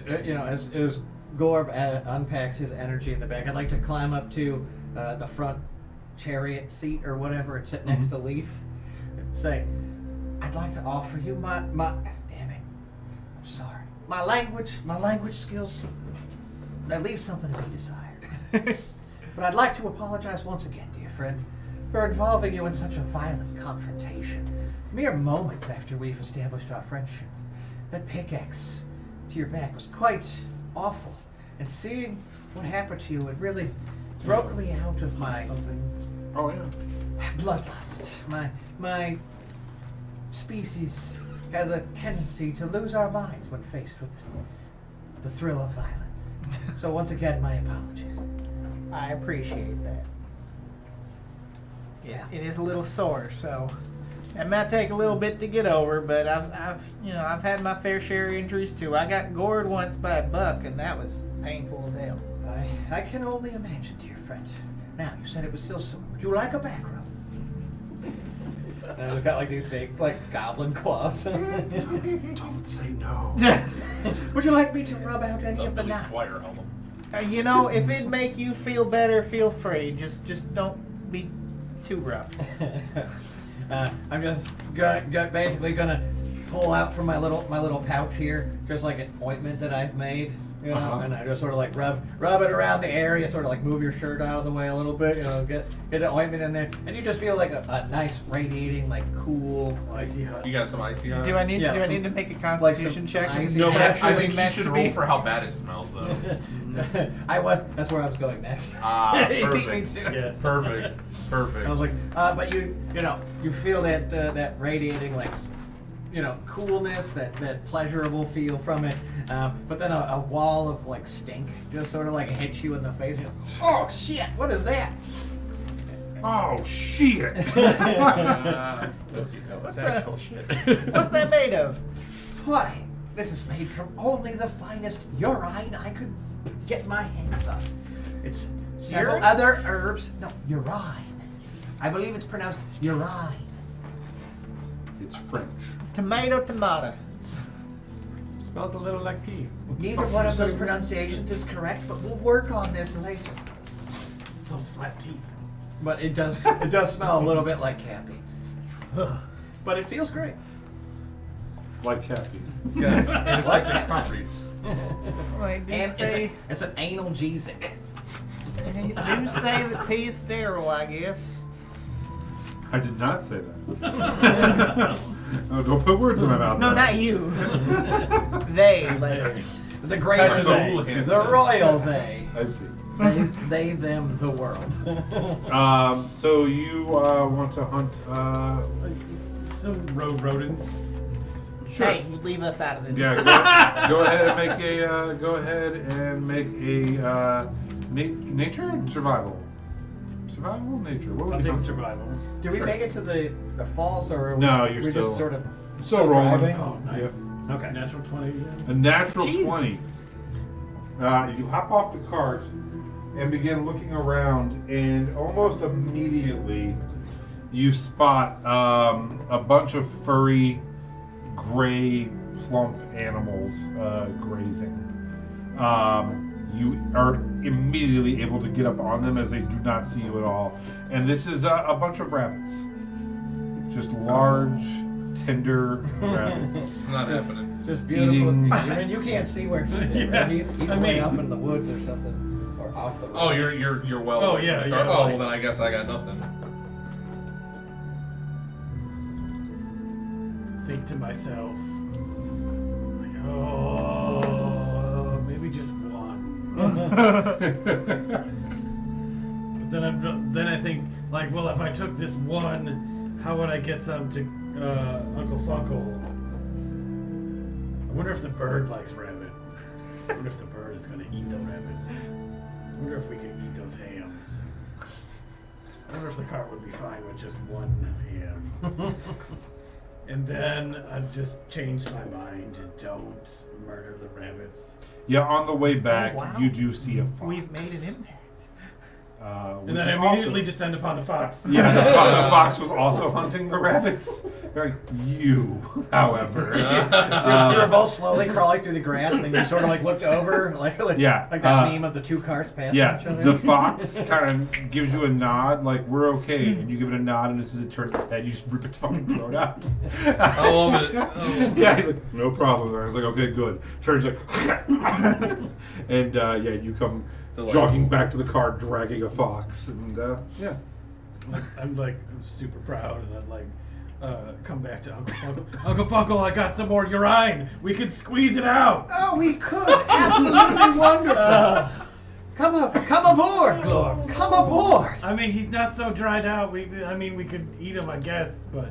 S2: as Gorb unpacks his energy in the back, I'd like to climb up to the front chariot seat or whatever and sit next to Leaf and say, I'd like to offer you my damn it, I'm sorry. My language skills, that leaves something to be desired. But I'd like to apologize once again, dear friend, for involving you in such a violent confrontation. Mere moments after we've established our friendship. That pickaxe to your back was quite awful. And seeing what happened to you, it really broke me out of my
S1: Oh yeah.
S2: bloodlust. My species has a tendency to lose our minds when faced with the thrill of violence. So once again, my apologies.
S4: I appreciate that.
S2: Yeah.
S4: It is a little sore, so it might take a little bit to get over. But I've had my fair share of injuries too. I got gored once by a buck, and that was painful as hell.
S2: I can only imagine, dear friend. Now, you said it was still sore. Would you like a back rub? And I've got like these big, like, goblin claws.
S1: Don't say no.
S2: Would you like me to rub out any
S3: It's
S2: of
S3: up
S2: the
S3: to
S2: knots?
S3: Squire Helm.
S4: If it'd make you feel better, feel free. Just don't be too rough.
S2: I'm just basically gonna pull out from my little pouch here, just like an ointment that I've made, and I just sort of like rub it around the area, sort of like move your shirt out of the way a little bit, get an ointment in there, and you just feel like a nice radiating, like cool,
S5: Icy hot.
S3: You got some icy hot?
S4: Do I need
S2: Yeah,
S4: to
S2: some-
S4: make a
S2: like
S4: constitution
S2: some
S4: check?
S2: icy
S4: Because
S3: No,
S4: it's
S3: but I
S4: actually
S3: think you
S4: meant
S3: should
S4: to
S3: roll
S4: be.
S3: for how bad it smells, though.
S2: That's where I was going next.
S3: Ah,
S2: He beat me
S3: perfect.
S2: to it.
S5: Yes.
S3: Perfect. Perfect.
S2: I was like, but you feel that radiating, like, coolness, that pleasurable feel from it. But then a wall of like stink just sort of like hits you in the face. You're like, oh shit! What is that?
S1: Oh shit.
S6: That's actual shit.
S4: What's that made of?
S2: Why? This is made from only the finest urine I could get my hands on. It's several
S4: Urine?
S2: other herbs. No, urine. I believe it's pronounced urine.
S1: It's French.
S4: Tomato.
S6: Smells a little like pee.
S2: Neither one of those pronunciations is correct, but we'll work on this later.
S5: It's those flat teeth.
S2: But it does smell a little bit like Cappy. But it feels great.
S1: Like Cappy.
S3: It's got antiseptic properties.
S4: Wait, do you
S2: And
S4: say,
S2: it's an analgesic.
S4: do say that tea is sterile, I guess.
S1: I did not say that. Oh, don't put words in my mouth.
S4: No,
S1: now.
S4: not you. They.
S2: The great
S3: That's
S2: they.
S3: a hand
S2: The
S3: sign.
S2: royal they.
S1: I see.
S2: They, them, the world.
S1: So you want to hunt?
S5: Some road rodents.
S1: Sure.
S4: Hey, you leave us out of this.
S1: Yeah. Go ahead and make a nature or survival. Survival, nature. What
S5: I'll
S1: would you
S5: take
S1: hunt?
S5: survival.
S2: Did we
S1: Sure.
S2: make it to the falls, or are
S1: No,
S2: we,
S1: you're
S2: we
S1: still-
S2: just sort of
S1: Still rolling.
S2: driving?
S5: Oh, nice.
S2: Okay.
S5: Natural 20 again.
S1: A natural
S4: Jeez.
S1: 20. You hop off the cart and begin looking around, and almost immediately you spot a bunch of furry, gray, plump animals grazing. You are immediately able to get up on them as they do not see you at all. And this is a bunch of rabbits. Just large, tender rabbits.
S3: It's not happening.
S2: Just beautiful.
S1: Eating-
S2: I mean, you can't see where he's at.
S5: Yeah.
S2: Right? He's
S5: I
S2: way
S5: mean-
S2: off in the woods or something, or off the road.
S3: Oh, you're well.
S5: Oh,
S3: away from
S5: yeah,
S3: the
S5: yeah,
S3: car. Oh,
S5: like-
S3: well then I guess I got nothing.
S5: Think to myself, like, oh, maybe just one. But then I think, like, well, if I took this one, how would I get some to Uncle Funkle? I wonder if the bird likes rabbit. I wonder if the bird is going to eat the rabbits. I wonder if we could eat those hams. I wonder if the cart would be fine with just one ham. And then I just changed my mind and don't murder the rabbits.
S1: Yeah, on the way back,
S4: Oh, wow.
S1: you do see a fox.
S4: We've made an impact.
S1: Which
S5: And then
S1: is
S5: I immediately descend upon the fox.
S1: Yeah, the fox was also hunting the rabbits. Like you, however.
S2: You were both slowly crawling through the grass, and then you sort of like looked over, like
S1: Yeah,
S2: like that meme of the two cars passing
S1: Yeah,
S2: each other.
S1: the fox kind of gives you a nod, like we're okay, and you give it a nod, and as it turns its head, you just rip its fucking throat out.
S3: I love it. Oh.
S1: Yeah, he's like, no problem. I was like, okay, good. Turns like, and yeah, you come jogging back to the car, dragging a fox, and yeah.
S5: I'm super proud, and I'm like, come back to Uncle Funkle. Uncle Funkle, I got some more urine. We could squeeze it out.
S2: Oh, we could. Absolutely wonderful. Come aboard, Glorm. Come aboard.
S5: I mean, he's not so dried out. We could eat him, I guess, but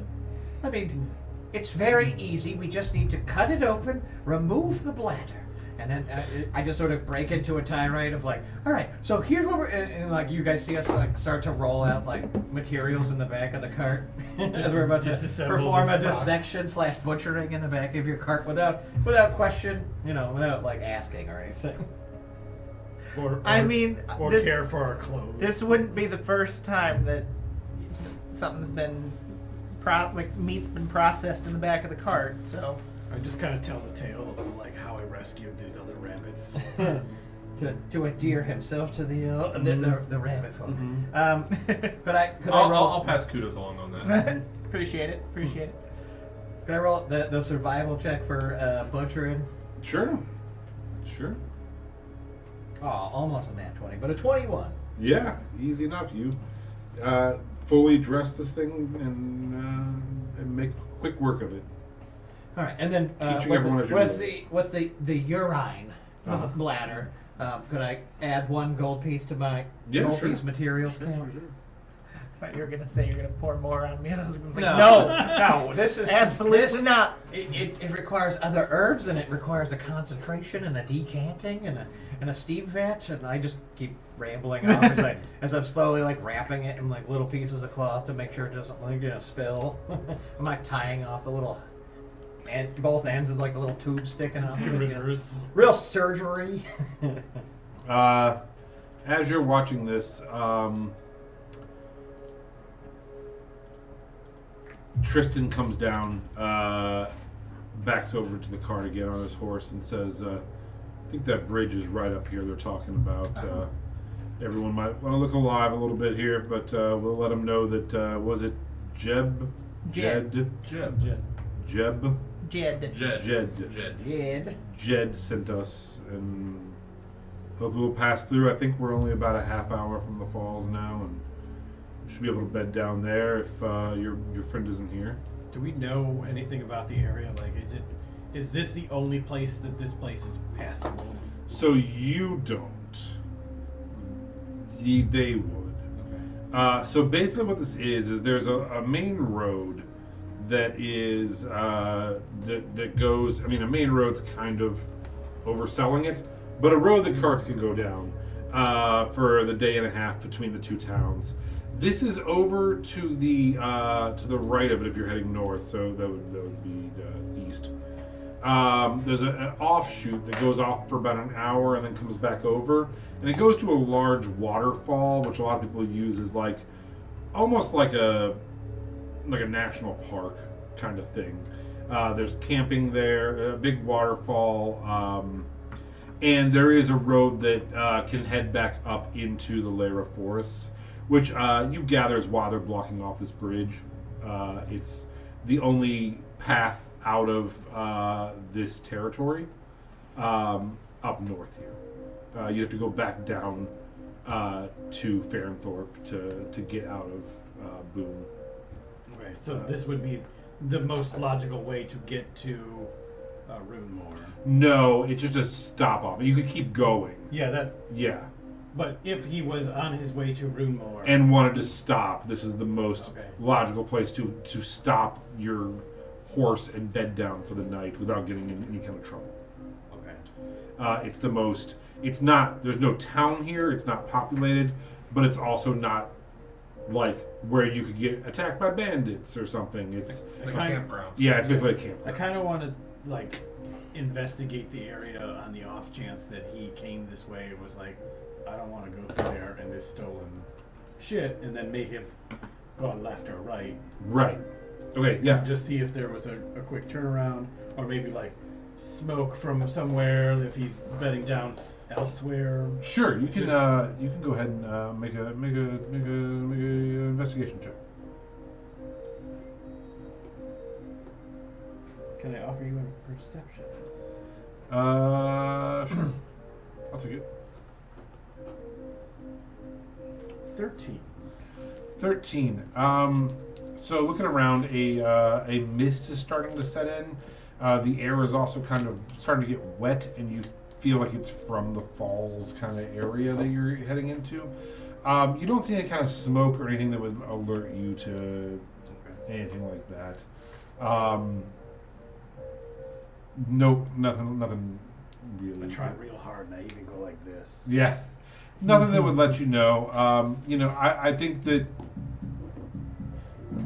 S2: I mean, it's very easy. We just need to cut it open, remove the bladder, and then I just sort of break into a tirade of like, all right, so here's what we're, and like you guys see us like start to roll out like materials in the back of the cart as we're about to
S5: Disassemble
S2: perform a
S5: this fox.
S2: dissection / butchering in the back of your cart without question, without like asking or anything.
S5: or
S4: I mean,
S5: or
S4: this,
S5: care for our clothes.
S4: this wouldn't be the first time that something's been, meat's been processed in the back of the cart, so.
S5: I just kind of tell the tale of like how I rescued these other rabbits.
S2: to endear himself to the rabbit folk. Could I
S3: I'll,
S2: roll?
S3: I'll pass kudos along on that.
S4: Appreciate it. Appreciate it.
S2: Can I roll the survival check for butchering?
S1: Sure.
S2: Oh, almost a nat 20, but a 21.
S1: Yeah, easy enough. You fully dress this thing and make quick work of it.
S2: All right, and then
S1: Teaching
S2: with,
S1: everyone
S2: the,
S1: as you
S2: with
S1: go.
S2: the urine
S1: Uh-huh.
S2: bladder, could I add 1 gold piece to my gold
S1: sure.
S2: piece materials count?
S4: I thought you were gonna say you're gonna pour more on me, and I was gonna be
S2: No,
S4: like,
S2: no, this is
S4: absolutely
S2: this-
S4: not.
S2: It requires other herbs, and it requires a concentration and a decanting and a steam vat, and I just keep rambling on as I'm slowly like wrapping it in like little pieces of cloth to make sure it doesn't spill. I'm like tying off the little and both ends of like the little tube sticking out.
S5: Rivers.
S2: Real surgery.
S1: as you're watching this, Tristan comes down, backs over to the cart again on his horse, and says, "I think that bridge is right up here. They're talking about. Everyone might want to look alive a little bit here, but we'll let them know that was it Jeb?
S4: Jed.
S3: Jed.
S1: Jeb?
S4: Jed.
S3: Jed.
S1: Jed sent us, and hopefully we'll pass through. I think we're only about a half hour from the falls now, and we should be able to bed down there if your friend isn't here."
S5: Do we know anything about the area? Like, is this the only place that this place is passable?
S1: So you don't. They would.
S5: Okay.
S1: So basically what this is there's a main road that is that goes. I mean, a main road's kind of overselling it, but a road that carts can go down for the day and a half between the two towns. This is over to the right of it if you're heading north. So that would be east. There's an offshoot that goes off for about an hour and then comes back over, and it goes to a large waterfall, which a lot of people use as like almost like a national park kind of thing. There's camping there, a big waterfall, and there is a road that can head back up into the Lyra forests, which you gather is why they're blocking off this bridge. It's the only path out of this territory up north here. You have to go back down to Farrenthorpe to get out of Boone.
S5: Okay, so this would be the most logical way to get to Runemore.
S1: No, it's just a stop off. You could keep going.
S5: Yeah,
S1: Yeah.
S5: but if he was on his way to Runemore
S1: And wanted to stop, this is the most
S5: Okay.
S1: logical place to stop your horse and bed down for the night without getting in any kind of trouble.
S5: Okay.
S1: It's the most. It's not. There's no town here. It's not populated, but it's also not like where you could get attacked by bandits or something. It's
S3: Like a
S5: kind-
S3: campground.
S1: yeah, it's basically a
S5: I
S1: campground.
S5: kind of want to like investigate the area on the off chance that he came this way and was like, I don't want to go through there and this stolen shit, and then may have gone left or right.
S1: Right. Okay. Yeah.
S5: Just see if there was a quick turnaround, or maybe like smoke from somewhere if he's bedding down elsewhere.
S1: Sure. You can.
S5: Just-
S1: You can go ahead and make a investigation check.
S5: Can I offer you a perception?
S1: Sure. I'll take it.
S5: 13.
S1: 13. So looking around, a mist is starting to set in. The air is also kind of starting to get wet, and you feel like it's from the falls kind of area that you're heading into. You don't see any kind of smoke or anything that would alert you to anything like that. Nope, nothing really.
S5: I try real hard and I even go like this.
S1: Yeah, nothing that would let you know. I think that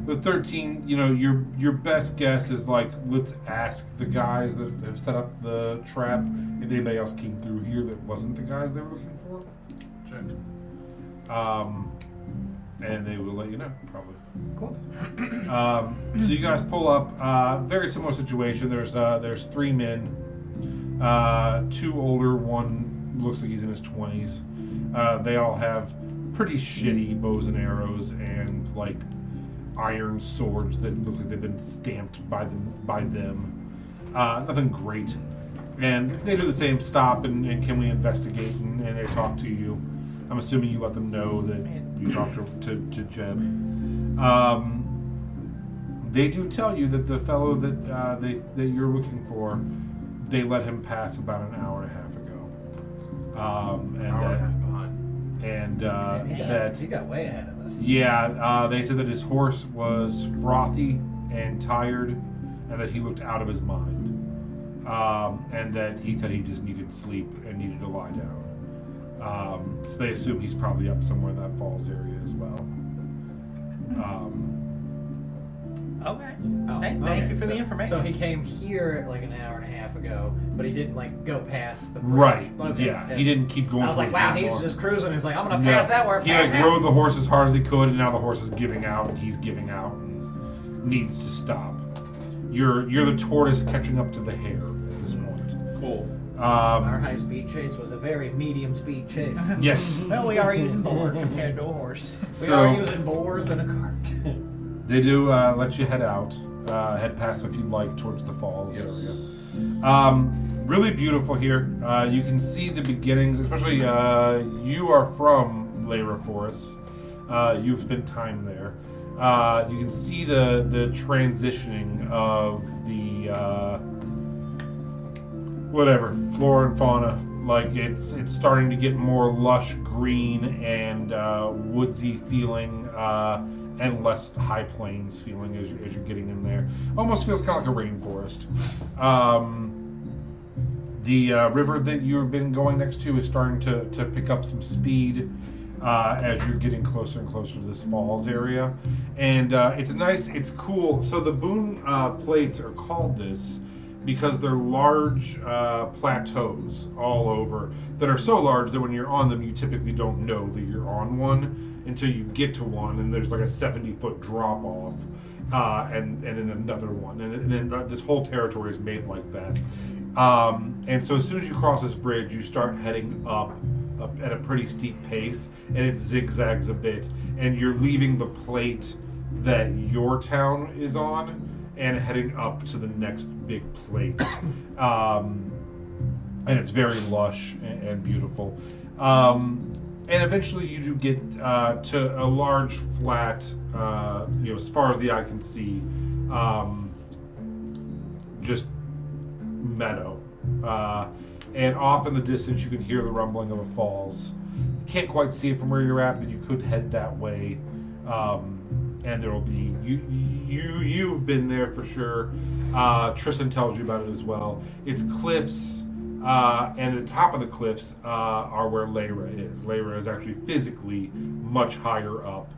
S1: the 13. Your best guess is like, let's ask the guys that have set up the trap if anybody else came through here that wasn't the guys they were looking for.
S3: Check.
S1: And they will let you know probably.
S2: Cool.
S1: So you guys pull up. Very similar situation. There's 3 men. 2 older. One looks like he's in his 20s. They all have pretty shitty bows and arrows and like iron swords that look like they've been stamped by them. Nothing great. And they do the same. Stop and can we investigate? And they talk to you. I'm assuming you let them know that you talked to Jeb. They do tell you that the fellow that you're looking for, they let him pass about an hour and a half ago.
S3: Hour and a half behind.
S1: And
S2: He got way ahead of us.
S1: yeah, they said that his horse was frothy and tired, and that he looked out of his mind, and that he said he just needed sleep and needed to lie down. So they assume he's probably up somewhere in that falls area as well.
S4: Okay.
S2: Oh,
S4: Thank you for the
S2: so-
S4: information.
S2: So he came here like an hour and a half ago, but he didn't like go past the bridge.
S1: Right.
S2: Okay.
S1: Yeah. He didn't keep going.
S2: I was like,
S1: towards
S2: wow,
S1: the
S2: he's
S1: door.
S2: just cruising. He's like, I'm gonna
S1: No.
S2: pass that where
S1: He
S2: pass
S1: like
S2: out.
S1: rode the horse as hard as he could, and now the horse is giving out, and he's giving out, and needs to stop. You're the tortoise catching up to the hare at this point.
S3: Cool.
S2: Our high-speed chase was a very medium-speed chase.
S1: Yes.
S4: Well, we are using board compared to a horse.
S2: We
S1: So-
S2: are using boars and a cart.
S1: They do let you head out, head past if you'd like towards the falls
S3: Yes.
S1: area. Really beautiful here. You can see the beginnings, especially you are from Lyra Forest. You've spent time there. You can see the transitioning of the whatever flora and fauna. Like it's starting to get more lush green and woodsy feeling. And less high plains feeling as you're getting in there. Almost feels kind of like a rainforest. The river that you've been going next to is starting to pick up some speed as you're getting closer and closer to this falls area. And it's cool. So the Boone plates are called this because they're large plateaus all over that are so large that when you're on them, you typically don't know that you're on one until you get to one, and there's like a 70-foot drop off, and then another one, and then this whole territory is made like that. And so as soon as you cross this bridge, you start heading up at a pretty steep pace, and it zigzags a bit, and you're leaving the plate that your town is on and heading up to the next big plate. And it's very lush and beautiful. And eventually you do get to a large flat, as far as the eye can see, just meadow. And off in the distance you can hear the rumbling of a falls. You can't quite see it from where you're at, but you could head that way. And there will be, you've been there for sure. Tristan tells you about it as well. It's cliffs. And the top of the cliffs are where Lyra is. Lyra is actually physically much higher up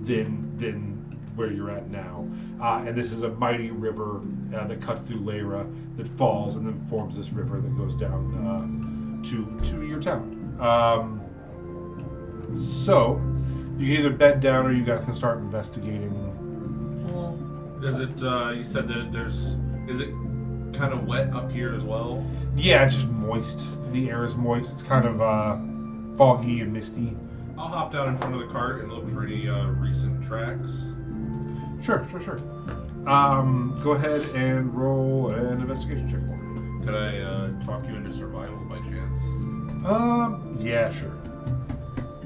S1: than where you're at now. And this is a mighty river that cuts through Lyra, that falls and then forms this river that goes down to your town. So you can either bed down or you guys can start investigating.
S3: Does it? You said that is it kind of wet up here as well?
S1: Yeah, it's just moist. The air is moist. It's kind of foggy and misty.
S3: I'll hop down in front of the cart and look for any recent tracks.
S1: Sure. Go ahead and roll an investigation check for me.
S3: Could I talk you into survival by chance?
S1: Yeah, sure.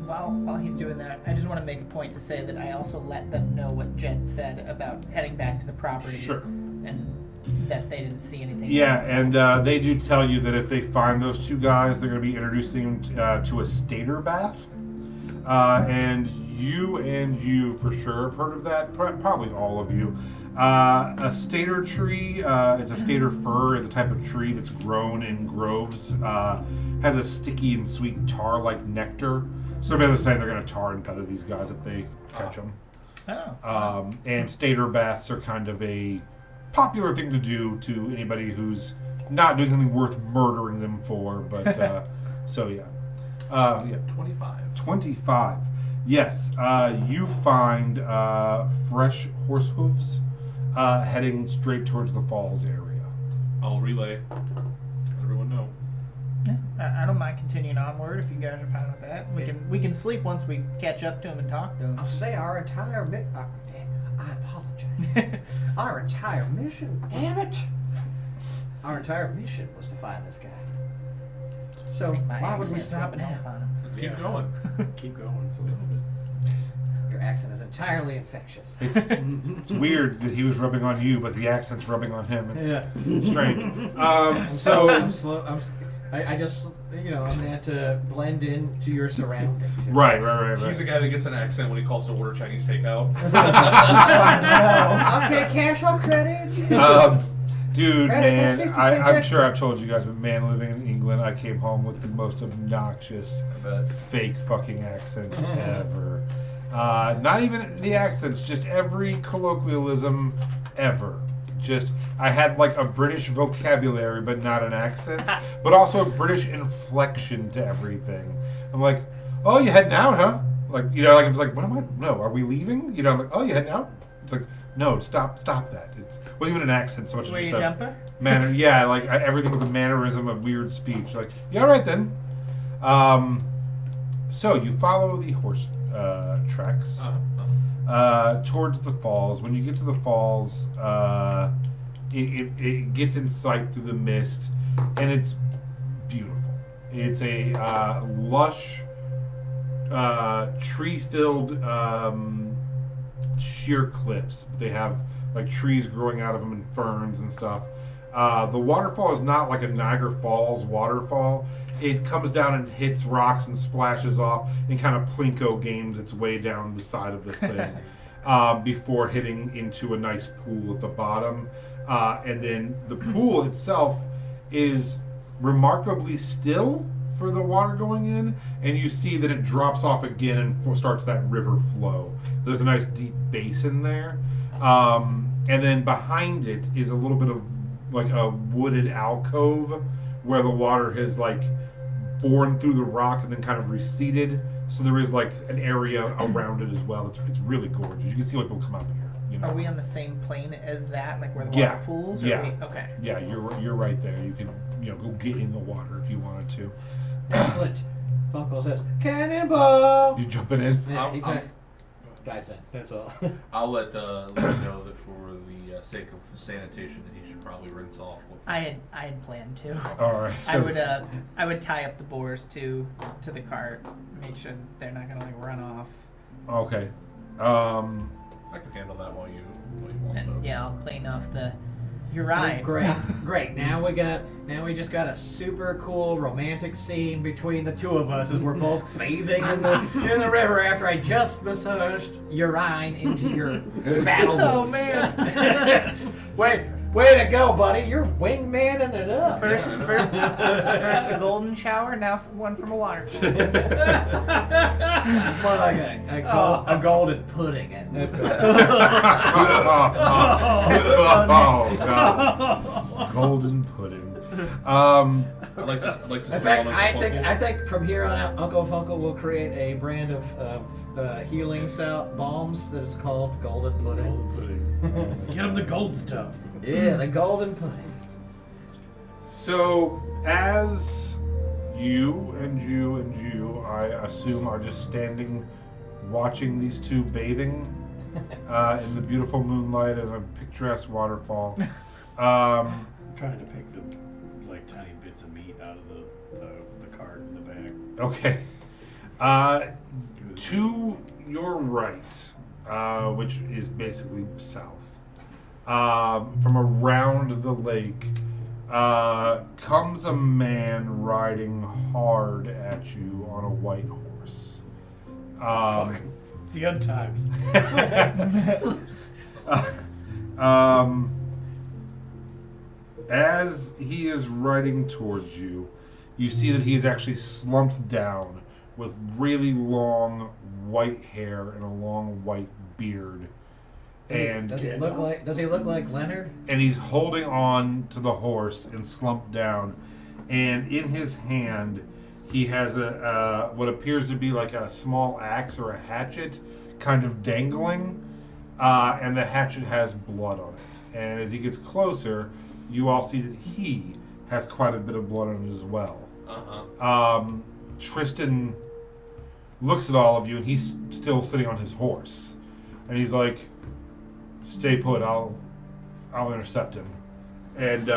S4: While he's doing that, I just want to make a point to say that I also let them know what Jed said about heading back to the property.
S1: Sure.
S4: And that they didn't see anything.
S1: Yeah,
S4: else.
S1: and they do tell you that if they find those two guys, they're going to be introducing them to a stater bath. And you for sure have heard of that. Probably all of you. A stater tree, it's a stater fir, is a type of tree that's grown in groves. Has a sticky and sweet tar-like nectar. So they're saying they're going to tar and feather these guys if they catch them.
S4: Oh.
S1: And stater baths are kind of a popular thing to do to anybody who's not doing something worth murdering them for. But so yeah. 25. Yes, you find fresh horse hooves heading straight towards the falls area.
S3: I'll relay. Let everyone know.
S4: Yeah, I don't mind continuing onward if you guys are fine with that. We can sleep once we catch up to him and talk to him.
S2: I'll say our entire I apologize. Our entire mission, damn it! Our entire mission was to find this guy. So
S4: My
S2: why would we
S4: accent's
S2: stop
S4: rubbing
S2: now?
S4: off on him.
S3: Let's keep going.
S5: Keep going.
S2: Your accent is entirely infectious.
S1: It's weird that he was rubbing on you, but the accent's rubbing on him. It's strange.
S2: I'm slow. I just, I'm meant to blend into your surroundings.
S1: Right.
S3: He's the guy that gets an accent when he calls to order Chinese takeout.
S2: Okay, cash or credit?
S1: Dude,
S2: Credit, that's
S1: man,
S2: 50 cents
S1: I'm
S2: extra.
S1: sure I've told you guys, but man, living in England, I came home with the most obnoxious,
S3: bet.
S1: fake fucking accent ever. Not even the accents, just every colloquialism ever. Just, I had like a British vocabulary, but not an accent, but also a British inflection to everything. I'm like, oh, you heading out, huh? Like, you know, like I was like, what am I? No, are we leaving? You know, I'm like, oh, you heading out? It's like, no, stop that. It wasn't even an accent so much
S4: Were
S1: as
S4: you
S1: just a
S4: jumper?
S1: manner. Yeah, like everything was a mannerism of weird speech. Like, yeah, all right then. So you follow the horse tracks towards the falls. When you get to the falls, it gets in sight through the mist, and it's beautiful. It's a lush, tree-filled sheer cliffs. They have like trees growing out of them and ferns and stuff. The waterfall is not like a Niagara Falls waterfall. It comes down and hits rocks and splashes off and kind of plinko games its way down the side of this thing before hitting into a nice pool at the bottom. And then the pool itself is remarkably still for the water going in, and you see that it drops off again and starts that river flow. There's a nice deep basin there. And then behind it is a little bit of like a wooded alcove where the water has like bored through the rock and then kind of receded. So there is like an area around it as well. It's really gorgeous. You can see like people come up here. You know?
S4: Are we on the same plane as that, like where the
S1: Yeah.
S4: water pools? Or
S1: Yeah.
S4: Okay.
S1: Yeah, you're right there. You can go get in the water if you wanted to.
S2: Excellent. Funko says, cannonball!
S1: You jumping in?
S2: Yeah,
S3: I'm-
S2: he
S3: I'm-
S2: dives in. That's all.
S3: I'll let Liz know that for the sake of sanitation, that he should probably rinse off.
S4: I had planned to.
S1: All right.
S4: I would tie up the boars to the cart, make sure that they're not gonna like run off,
S1: Okay.
S3: I can handle that while you walk
S4: and
S3: over.
S4: yeah, I'll clean off the. You're right.
S2: Great. Now we just got a super cool romantic scene between the two of us as we're both bathing in the river after I just massaged urine into your battle.
S4: Oh man!
S2: Way to go, buddy! You're wingmaning it up.
S4: First a golden shower, now one from a water pool.
S2: More like a golden pudding.
S1: Oh, God. Golden pudding.
S3: I'd like to
S2: In
S3: spell
S2: fact,
S3: Uncle
S2: I
S3: Funkle.
S2: think from here on out, Uncle Funkle will create a brand of healing balms that is called Golden Pudding.
S5: Get him the gold stuff.
S2: Yeah, the Golden Pudding.
S1: So, as you and you, I assume, are just standing watching these two bathing in the beautiful moonlight and a picturesque waterfall.
S5: I'm trying to pick the like tiny bits of meat out of the cart in the bag.
S1: Okay. To your right, which is basically south, from around the lake, comes a man riding hard at you on a white horse.
S5: Fuck. It's the end times.
S1: As he is riding towards you, you see that he is actually slumped down with really long white hair and a long white beard. And
S2: Does he look like Leonard?
S1: and he's holding on to the horse and slumped down, and in his hand he has a what appears to be like a small axe or a hatchet kind of dangling, and the hatchet has blood on it, and as he gets closer you all see that he has quite a bit of blood on it as well. Tristan looks at all of you and he's still sitting on his horse, and he's like, stay put, I'll intercept him. And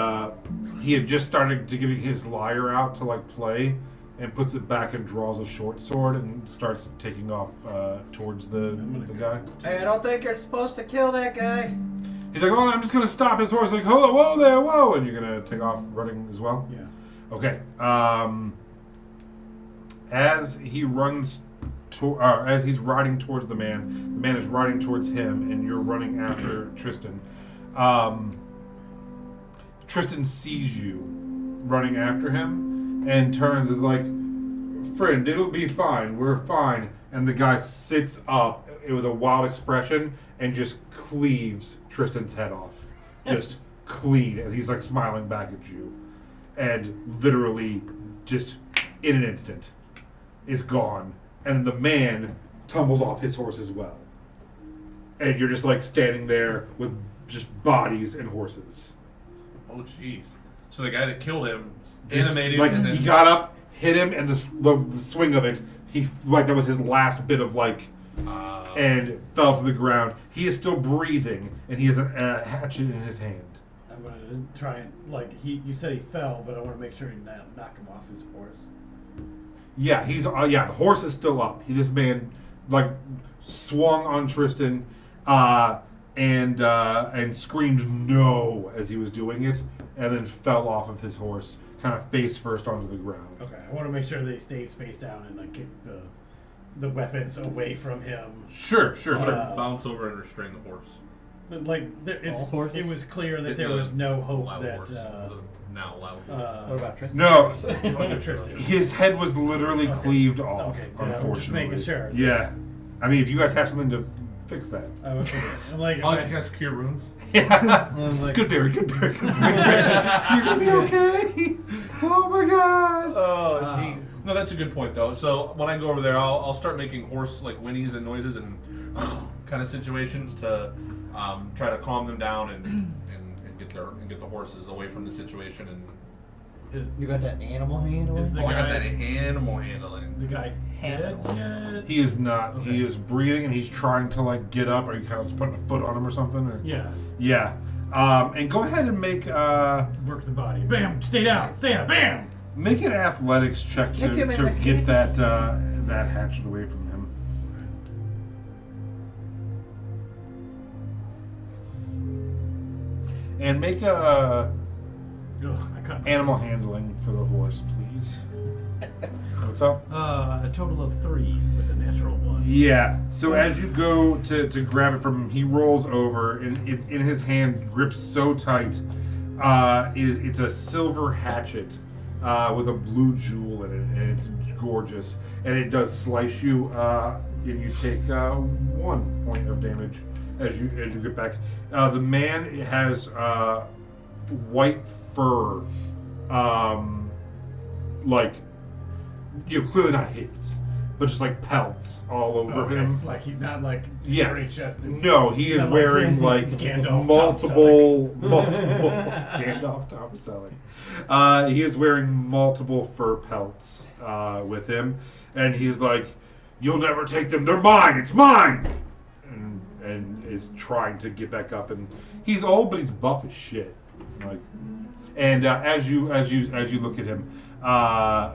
S1: he had just started to get his lyre out to like play, and puts it back and draws a short sword and starts taking off towards the guy.
S2: Hey, I don't think you're supposed to kill that guy.
S1: He's like, oh, I'm just gonna stop his horse. Like, hold, whoa there, whoa, and you're gonna take off running as well.
S5: Yeah.
S1: Okay. As he runs as he's riding towards the man is riding towards him, and you're running after Tristan. Tristan sees you running after him and turns, is like, friend, it'll be fine, we're fine. And the guy sits up with a wild expression and just cleaves Tristan's head off, just clean as he's like smiling back at you, and literally just in an instant is gone, and the man tumbles off his horse as well, and you're just like standing there with just bodies and horses.
S3: Oh, jeez. So the guy that killed him
S1: Just,
S3: animated
S1: like
S3: and then
S1: he got up, hit him, and the swing of it, he like that was his last bit of like, and fell to the ground. He is still breathing, and he has a hatchet in his hand.
S5: I'm gonna try and you said he fell, but I want to make sure he knock him off his horse.
S1: Yeah, he's the horse is still up. This man like swung on Tristan, and screamed no as he was doing it, and then fell off of his horse, kind of face first onto the ground.
S5: Okay, I want to make sure that he stays face down and kick the weapons away from him.
S1: Sure.
S3: bounce over and restrain the horse.
S5: But
S2: All horses?
S5: it was clear that there was no hope
S3: Loud
S5: that.
S3: horse. The now loud horse.
S2: What about Tristan?
S1: No,
S5: Tristan.
S1: his head was literally cleaved off.
S5: Okay,
S1: Unfortunately,
S5: I'm just making sure.
S1: Yeah, I mean, if you guys have something to fix that.
S5: Okay. I'm like,
S3: Oh, you cast Cure Wounds?
S1: Yeah.
S5: I'm like,
S1: Good berry. You're gonna be okay. Oh my god.
S2: Oh, jeez.
S3: No, that's a good point though. So when I go over there, I'll start making horse like whinnies and noises and kind of situations to try to calm them down and get the horses away from the situation. And
S2: You got that animal handling?
S5: Is the
S3: I got
S5: guy-
S3: that animal handling.
S5: the guy dead yet?
S1: He is not.
S5: Okay.
S1: He is breathing and he's trying to like get up. Are you kind of just putting a foot on him or something? Or?
S5: Yeah.
S1: Yeah. And go ahead and make
S5: Work the body. Bam! Stay down! Bam!
S1: make an athletics check
S2: Kick him in
S1: to
S2: the
S1: get
S2: kid.
S1: that hatchet away from him. And make a
S5: Ugh, I cut
S1: animal handling for the horse, please. What's up?
S5: a total of 3 with a natural 1.
S1: Yeah. So as you go to grab it from him, he rolls over, and it's in his hand, grips so tight. It's a silver hatchet with a blue jewel in it, and it's gorgeous. And it does slice you, and you take 1 point of damage as you get back. The man has white fur, like, clearly not his, but just like pelts all over
S5: Okay,
S1: him.
S5: it's like he's not like
S1: Yeah.
S5: hairy chested.
S1: No, he is
S5: Not like
S1: wearing like
S5: Gandalf
S1: multiple Gandalf top selling. He is wearing multiple fur pelts with him, and he's like, "You'll never take them. They're mine. It's mine." And is trying to get back up, and he's old, but he's buff as shit. Like, and as you look at him,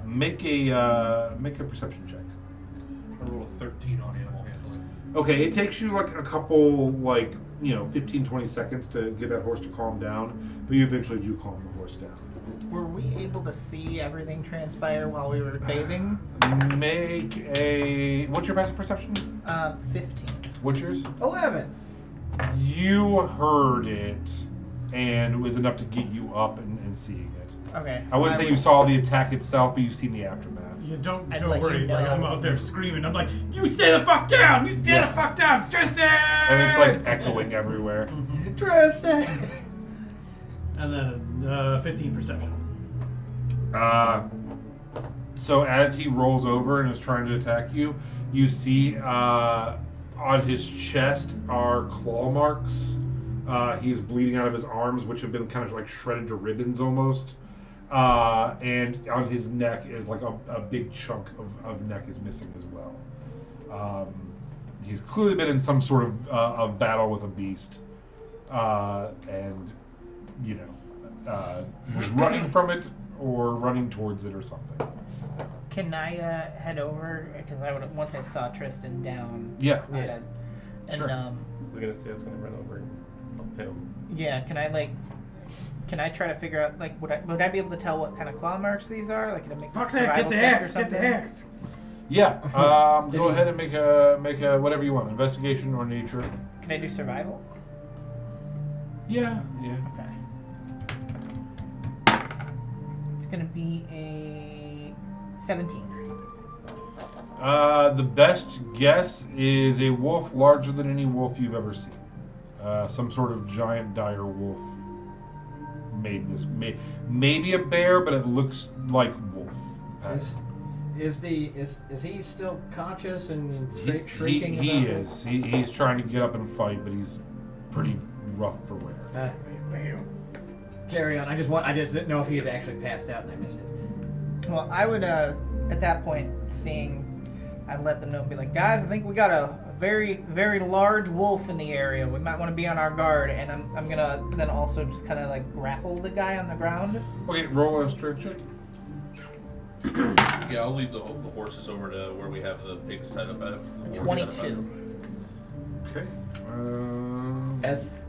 S1: make a perception check.
S3: I roll a 13 on animal handling.
S1: Okay, it takes you like a couple, 15, 20 seconds to get that horse to calm down, but you eventually do calm the horse down.
S4: Were we able to see everything transpire while we were bathing?
S1: Make a... What's your passive perception?
S4: 15.
S1: What's yours?
S2: 11.
S1: You heard it, and it was enough to get you up and seeing it.
S4: Okay.
S1: I wouldn't say you saw the attack itself, but you've seen the aftermath.
S5: You don't
S4: I'd let
S5: worry.
S4: you
S5: Like,
S4: know.
S5: I'm out there screaming. I'm like, you stay the fuck down! You stay the fuck down, Tristan!
S1: And it's like echoing everywhere.
S2: Tristan!
S5: And then 15 perception.
S1: So as he rolls over and is trying to attack you, you see on his chest are claw marks. He's bleeding out of his arms, which have been kind of like shredded to ribbons almost. And on his neck is like a big chunk of neck is missing as well. He's clearly been in some sort of battle with a beast. And, was running from it or running towards it or something.
S4: Can I head over? Because once I saw Tristan down.
S1: Yeah.
S4: And,
S1: Sure.
S6: I was gonna say I was gonna run over and help him.
S4: yeah, can I try to figure out, would I be able to tell what kind of claw marks these are? Like, can I make
S5: Fuck
S4: a
S5: that! Get
S4: survival
S5: the
S4: check or
S5: axe! Get the
S4: something?
S5: axe!
S1: Yeah. Go ahead and make a whatever you want, investigation or nature.
S4: Can I do survival?
S1: Yeah.
S4: Okay. It's gonna be a 17.
S1: The best guess is a wolf larger than any wolf you've ever seen. Some sort of giant dire wolf made this. Maybe a bear, but it looks like wolf.
S2: Is he still conscious and
S1: He
S2: shrieking?
S1: is. He's trying to get up and fight, but he's pretty rough for wear.
S2: Carry on. I didn't know if he had actually passed out and I missed it.
S4: Well, I would, at that point, I'd let them know and be like, guys, I think we got a very, very large wolf in the area. We might want to be on our guard. And I'm gonna then also just kind of like grapple the guy on the ground.
S1: Okay, roll a strength check.
S3: Yeah, I'll leave the horses over to where we have the pigs tied up at.
S4: 22.
S1: Okay.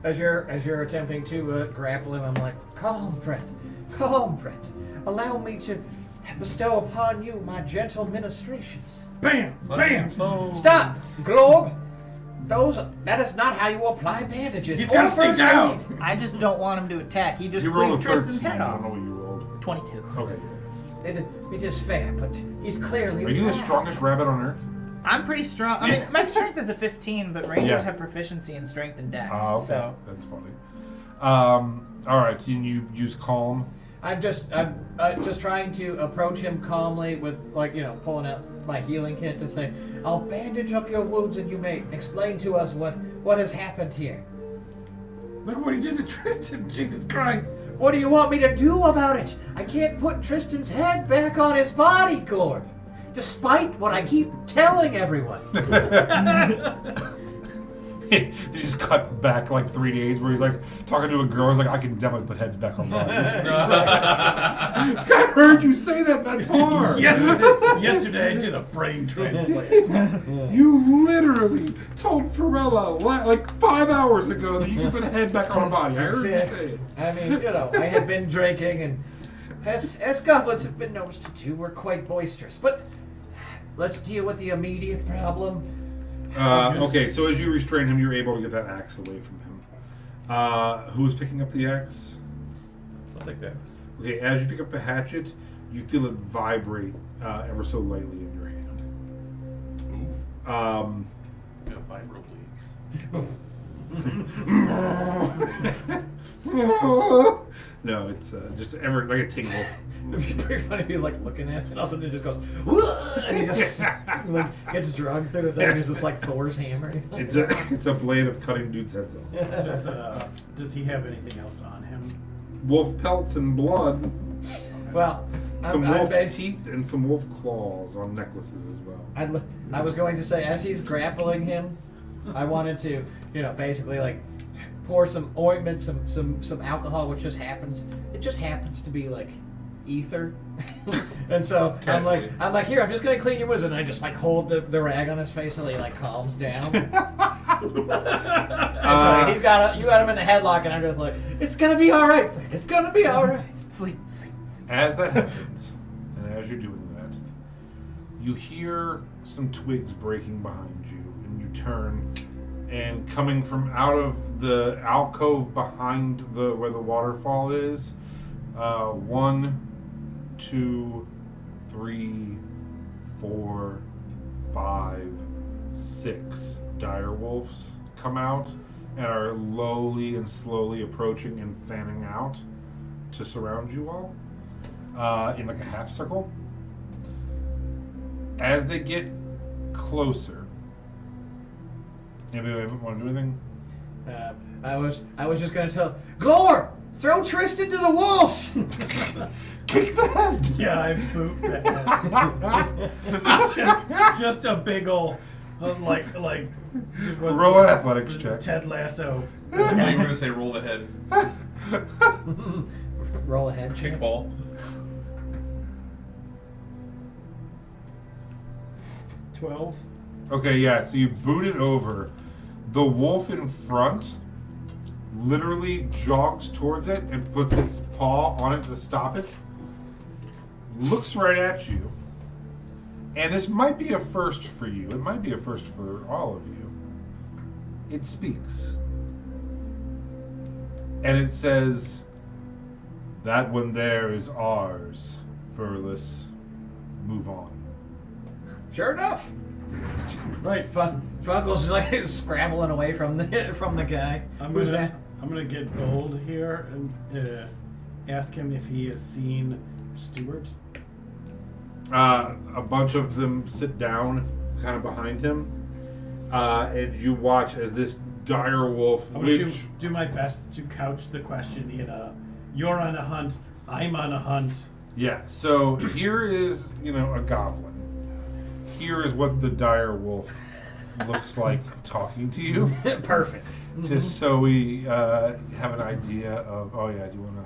S2: As you're attempting to grapple him, I'm like, calm, friend. Allow me to bestow upon you my gentle ministrations.
S5: Bam! Bam!
S2: Stop, Globe. That is not how you apply bandages.
S5: He's gotta stay
S2: first
S5: down.
S2: aid.
S4: I just don't want him to attack. He just
S1: You rolled a
S4: cleaved Tristan's
S1: 13.
S4: head
S1: I don't
S4: off.
S1: know what you rolled.
S4: 22.
S1: Okay.
S2: It is fair, but he's clearly.
S1: Are you the
S2: mad.
S1: strongest rabbit on earth?
S4: I'm pretty strong. I mean, my strength is a 15, but rangers
S1: Yeah.
S4: have proficiency in strength and dex.
S1: Okay.
S4: So
S1: That's funny. All right, so you use calm.
S2: I'm just trying to approach him calmly with, like, pulling out my healing kit to say, I'll bandage up your wounds and you may explain to us what has happened here.
S5: Look what he did to Tristan. Jesus Christ.
S2: What do you want me to do about it? I can't put Tristan's head back on his body, Glorb, despite what I keep telling everyone.
S1: He just cut back like 3 days where he's like talking to a girl. He's like, I can definitely put heads back on bodies. I heard you say that in that bar.
S5: Yesterday I did a brain transplant.
S1: You literally told Pharrella like 5 hours ago that you could put a head back on a body. I heard you say it.
S2: I mean, I had been drinking, and as goblins have been known to do, we're quite boisterous. But let's deal with the immediate problem.
S1: Okay, so as you restrain him, you're able to get that axe away from him. Who's picking up the axe?
S6: I'll take that.
S1: Okay, as you pick up the hatchet, you feel it vibrate ever so lightly in your hand.
S3: Got vibro bleeds.
S1: No, it's just ever like a tingle.
S2: It'd be pretty funny if he's like looking at it, and all of a sudden it just goes, "Whoa!" And he just like, gets drugged through the thing. It's just like Thor's hammer.
S1: It's a blade of cutting dudes' heads off.
S5: Does he have anything else on him?
S1: Wolf pelts and blood,
S2: Well,
S1: some
S2: I'm
S1: wolf
S2: bas-
S1: teeth, and some wolf claws on necklaces as well.
S2: I was going to say, as he's grappling him, I wanted to, basically like pour some ointment, some alcohol, which just happens. It just happens to be like ether, and so
S3: Casually.
S2: I'm like, here, I'm just gonna clean your wounds, and I just like hold the rag on his face so he like calms down. And so you got him in a headlock, and I'm just like, it's gonna be all right, Frank. It's gonna be all right.
S4: sleep.
S1: As that happens, and as you're doing that, you hear some twigs breaking behind you, and you turn, and coming from out of the alcove behind where the waterfall is, 1, 2, 3, 4, 5, 6 dire wolves come out and are lowly and slowly approaching and fanning out to surround you all in like a half circle. As they get closer, anybody want to do anything?
S2: I was just gonna tell Glor, throw Tristan to the wolves.
S1: Kick the head!
S5: Yeah, I boot that. just a big ol' like
S1: Roll an athletics check.
S5: Ted Lasso.
S3: I thought you were gonna say roll the head.
S2: Roll ahead.
S3: Kickball.
S5: 12.
S1: Okay, yeah, so you boot it over. The wolf in front literally jogs towards it and puts its paw on it to stop it. Looks right at you. And this might be a first for you. It might be a first for all of you. It speaks. And it says, "That one there is ours, Furless. Move on."
S2: Sure enough.
S5: Right.
S2: Funkle's like scrambling away from the guy.
S5: I'm
S2: Who's
S5: gonna
S2: that?
S5: I'm gonna get bold here and ask him if he has seen Stuart.
S1: A bunch of them sit down, kind of behind him, and you watch as this dire wolf,
S5: I'm going to
S1: which
S5: do my best to couch the question in a you're on a hunt, I'm on a hunt.
S1: yeah. So here is a goblin. Here is what the dire wolf looks like talking to you.
S2: Perfect.
S1: Just so we have an idea of. Oh yeah, do you want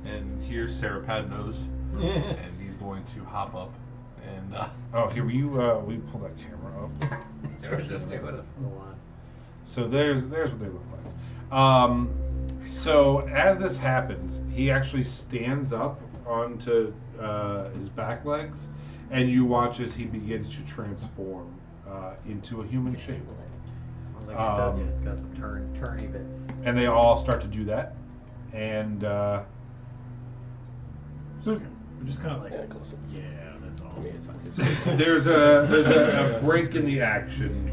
S1: to?
S3: And here's Sarah Padnos, and he's going to hop up and.
S1: Oh, here will you pull that camera up.
S2: Just do it.
S1: So there's what they look like. So as this happens, he actually stands up onto his back legs, and you watch as he begins to transform into a human shape.
S2: I was like, it's got some turny bits.
S1: And they all start to do that, and
S5: We're just kind of like, yeah, that's awesome.
S1: there's a break in the action.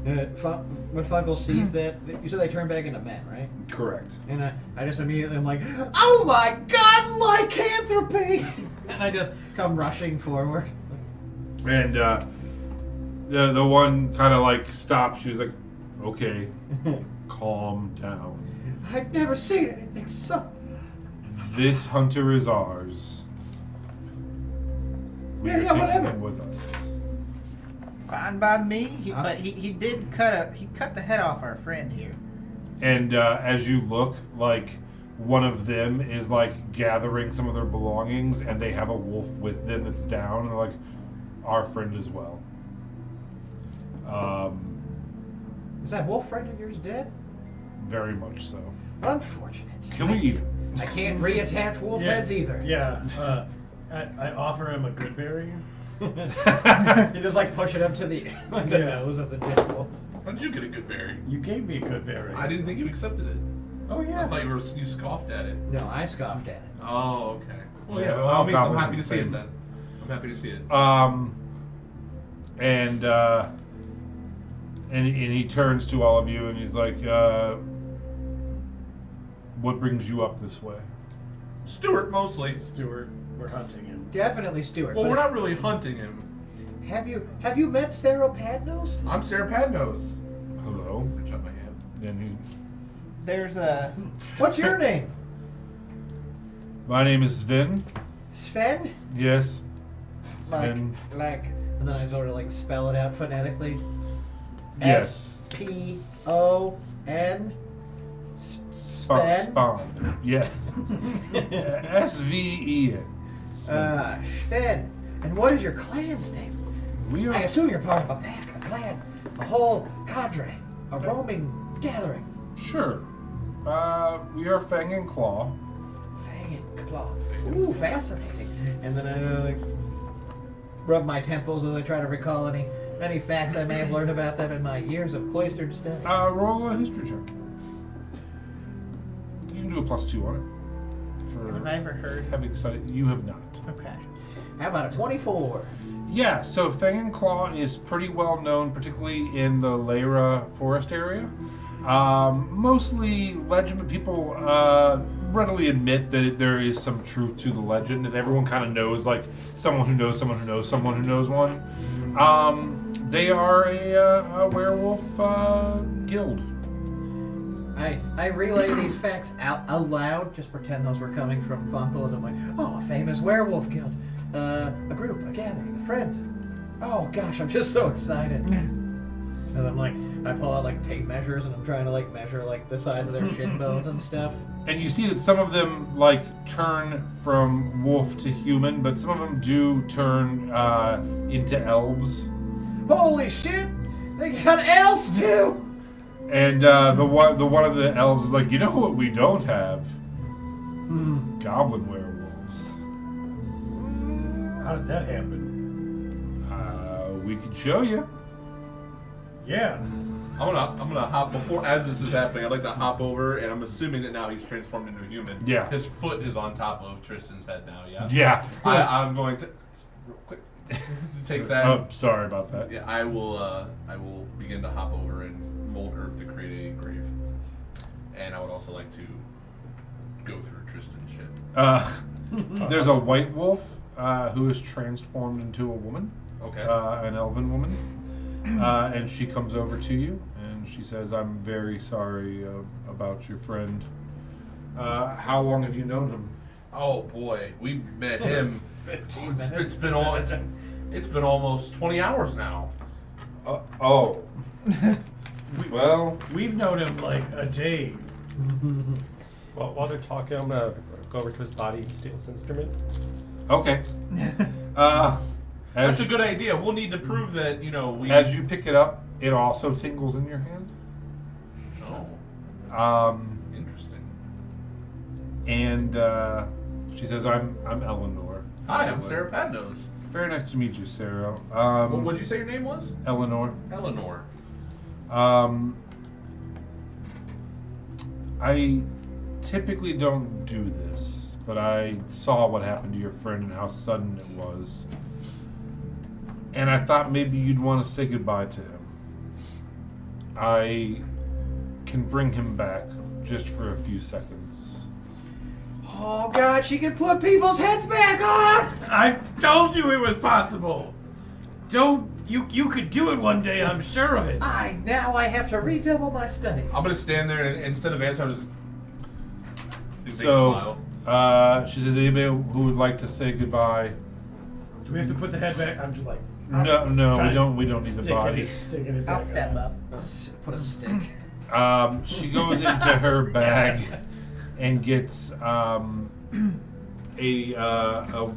S2: When Funkle sees that, you said they turn back into men, right?
S1: Correct.
S2: And I just immediately am like, oh my god, lycanthropy! And I just come rushing forward.
S1: And the one kind of like stops. She's like, "Okay, calm down.
S2: I've never seen anything so.
S1: This hunter is ours. We are
S2: Yeah,
S1: taking
S2: whatever.
S1: him with us."
S4: Fine by me. But he did cut the head off our friend here.
S1: And as you look, like one of them is like gathering some of their belongings, and they have a wolf with them that's down, and they're like, "Our friend as well."
S2: Is that wolf friend of yours dead?
S1: Very much so.
S2: Unfortunate.
S1: Can we eat him?
S2: I can't reattach wolf heads either.
S5: Yeah, I offer him a good berry.
S2: You just like push it up to the nose of the dead wolf.
S3: How did you get a good berry?
S5: You gave me a good berry.
S3: I didn't think you accepted it.
S5: Oh yeah.
S3: I thought you scoffed at it.
S2: No, I scoffed at it.
S3: Oh, okay. Well,
S1: Yeah,
S3: yeah.
S1: all
S3: I'm
S1: goblins
S3: happy
S1: are
S3: to
S1: the
S3: see it
S1: same.
S3: then. I'm happy to see it.
S1: And he turns to all of you and he's like, "What brings you up this way?"
S3: Stuart, mostly.
S5: Stuart, we're hunting him.
S2: Definitely Stuart.
S3: Well,
S2: but
S3: we're not really hunting him.
S2: Have you met Sarah Padnos?
S3: I'm Sarah Padnos.
S1: Hello.
S3: Reach out my hand.
S1: And
S4: There's a
S2: What's your name?
S1: my name is Sven.
S2: Sven?
S1: Yes.
S2: Like,
S1: Sven.
S2: and then I sort of like spell it out phonetically.
S1: Yes.
S2: S-P-O-N. Sven?
S1: Spawn. Yes. S-V-E-N.
S2: Sven. And what is your clan's name?
S1: We
S2: I
S1: are.
S2: assume you're part of a pack, a clan, a whole cadre, a roaming gathering.
S1: Sure. We are Fang and Claw.
S2: Fang and claw. Ooh, fascinating. And then I like rub my temples as I try to recall any facts I may have learned about them in my years of cloistered study.
S1: Roll a history check. You can do a +2 on it. For
S4: Have I ever heard?
S1: having studied. You have not.
S4: Okay.
S2: How about a 24?
S1: Yeah, so Fang and Claw is pretty well known, particularly in the Lyra forest area. Mostly legend, but people readily admit that there is some truth to the legend, and everyone kind of knows, like, someone who knows someone who knows someone who knows one. They are a werewolf guild.
S2: I relay these facts out aloud, just pretend those were coming from Funkle, as I'm like, oh, a famous werewolf guild. A group, a gathering, a friend. Oh gosh, I'm just so excited. And I'm like, I pull out like tape measures and I'm trying to like measure like the size of their shin bones and stuff.
S1: And you see that some of them, like, turn from wolf to human, but some of them do turn into elves.
S2: Holy shit! They got elves too!
S1: And the one of the elves is like, you know what we don't have? Goblin werewolves.
S5: How did that happen?
S1: We could show you.
S5: Yeah.
S3: I'm gonna hop before as this is happening. I'd like to hop over, and I'm assuming that now he's transformed into a human.
S1: Yeah.
S3: His foot is on top of Tristan's head now. Yeah.
S1: Yeah.
S3: I'm going to real quick take that.
S1: Oh, sorry about that.
S3: Yeah, I will begin to hop over and mold earth to create a grave, and I would also like to go through Tristan's shit.
S1: There's a white wolf who is transformed into a woman.
S3: Okay.
S1: An elven woman. And she comes over to you and she says, I'm very sorry about your friend. How long have you known him?
S3: Oh boy, we met him.
S2: 15
S3: It's
S2: minutes.
S3: been it's been almost 20 hours now.
S1: Oh. Well,
S5: We've known him like a day.
S6: Well, while they're talking, I'm gonna go over to his body and steal his instrument.
S1: okay.
S3: That's a good idea. We'll need to prove that we.
S1: As you pick it up, it also tingles in your hand.
S3: Oh, interesting.
S1: And she says, I'm Eleanor.
S3: Hi, I'm Sarah Padnos.
S1: Very nice to meet you, Sarah.
S3: What would you say your name was?
S1: Eleanor.
S3: Eleanor.
S1: I typically don't do this, but I saw what happened to your friend and how sudden it was. And I thought maybe you'd want to say goodbye to him. I can bring him back just for a few seconds.
S2: Oh God, she can put people's heads back on.
S5: I told you it was possible. Don't you could do it one day, I'm sure of it.
S2: Now I have to redouble my studies.
S3: I'm gonna stand there and instead of answering, just big
S1: So,
S3: smile.
S1: she says, anybody who would like to say goodbye?
S5: Do we have to put the head back? I'm just like
S1: No, we don't need the body.
S5: Sticking it
S4: I'll
S5: back
S4: step
S5: on.
S4: up.
S2: Put a stick.
S1: She goes into her bag and gets a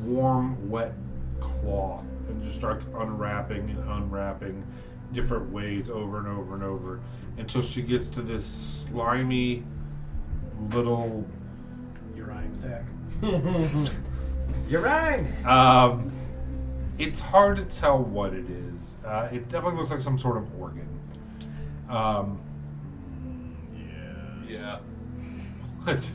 S1: warm, wet cloth and just starts unwrapping and unwrapping different ways over and over and over until she gets to this slimy little.
S5: Urine sack.
S2: You're right.
S1: It's hard to tell what it is. It definitely looks like some sort of organ.
S3: Yeah.
S1: What?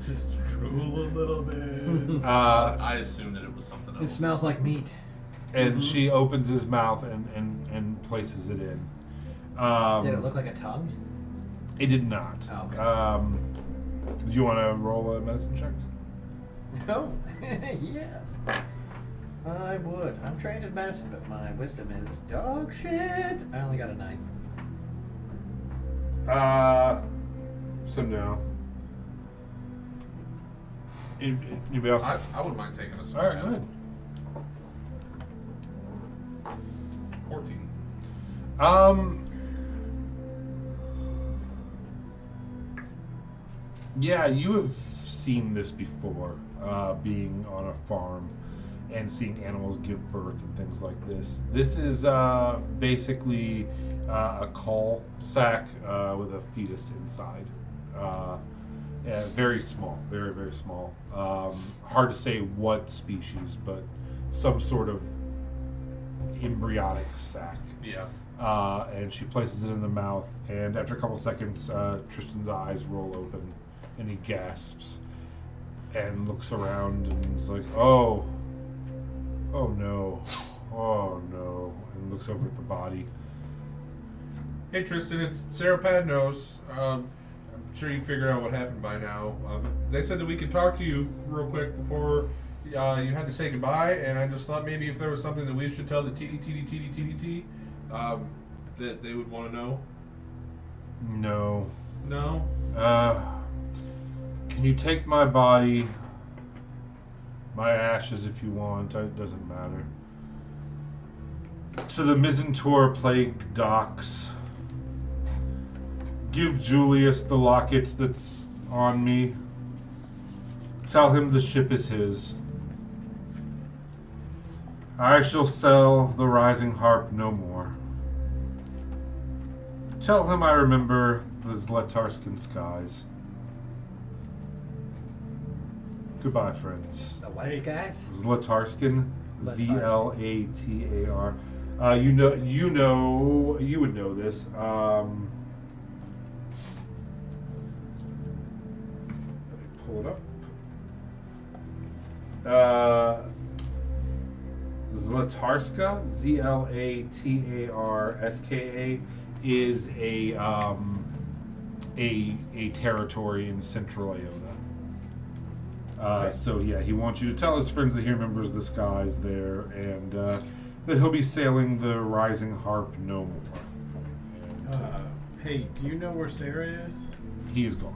S5: Just drool a little bit.
S3: I assumed that it was something else.
S2: It smells like meat.
S1: And she opens his mouth and places it in.
S2: Did it look like a tongue?
S1: It did not.
S2: Oh, okay.
S1: Do you want to roll a medicine check?
S2: No. Yes. I would. I'm trained in medicine, but my wisdom is dog shit. I only got a 9.
S1: So no. Anybody else?
S3: I wouldn't mind taking a
S1: All
S3: swing
S1: right,
S3: at
S1: good.
S3: it. 14.
S1: Yeah, you have seen this before, being on a farm and seeing animals give birth and things like this. This is basically a cul sack with a fetus inside. Yeah, very small, very, very small. Hard to say what species, but some sort of embryonic sac.
S3: Yeah.
S1: And she places it in the mouth, and after a couple seconds, Tristan's eyes roll open, and he gasps and looks around and is like, oh no, and looks over at the body.
S3: Hey Tristan, it's Sarah Padnos. I'm sure you figured out what happened by now. They said that we could talk to you real quick before you had to say goodbye, and I just thought maybe if there was something that we should tell the TDT that they would want to know.
S1: No.
S3: No?
S1: Can you take my body, my ashes if you want, it doesn't matter, to the Mizzentor Plague docks? Give Julius the locket that's on me. Tell him the ship is his. I shall sell the rising harp no more. Tell him I remember the Zlatarskan skies. Goodbye, friends.
S2: The what
S5: Hey.
S2: guys?
S1: Zlatarskan,
S2: Zlatarskan.
S1: Zlatar. You would know this. Let me pull it up. Zlatarska, Zlatarska, is a territory in Central Iona. So yeah, he wants you to tell his friends that he remembers the skies there, and that he'll be sailing the Rising Harp no more. And,
S5: Hey, do you know where Sarah is?
S1: he is gone.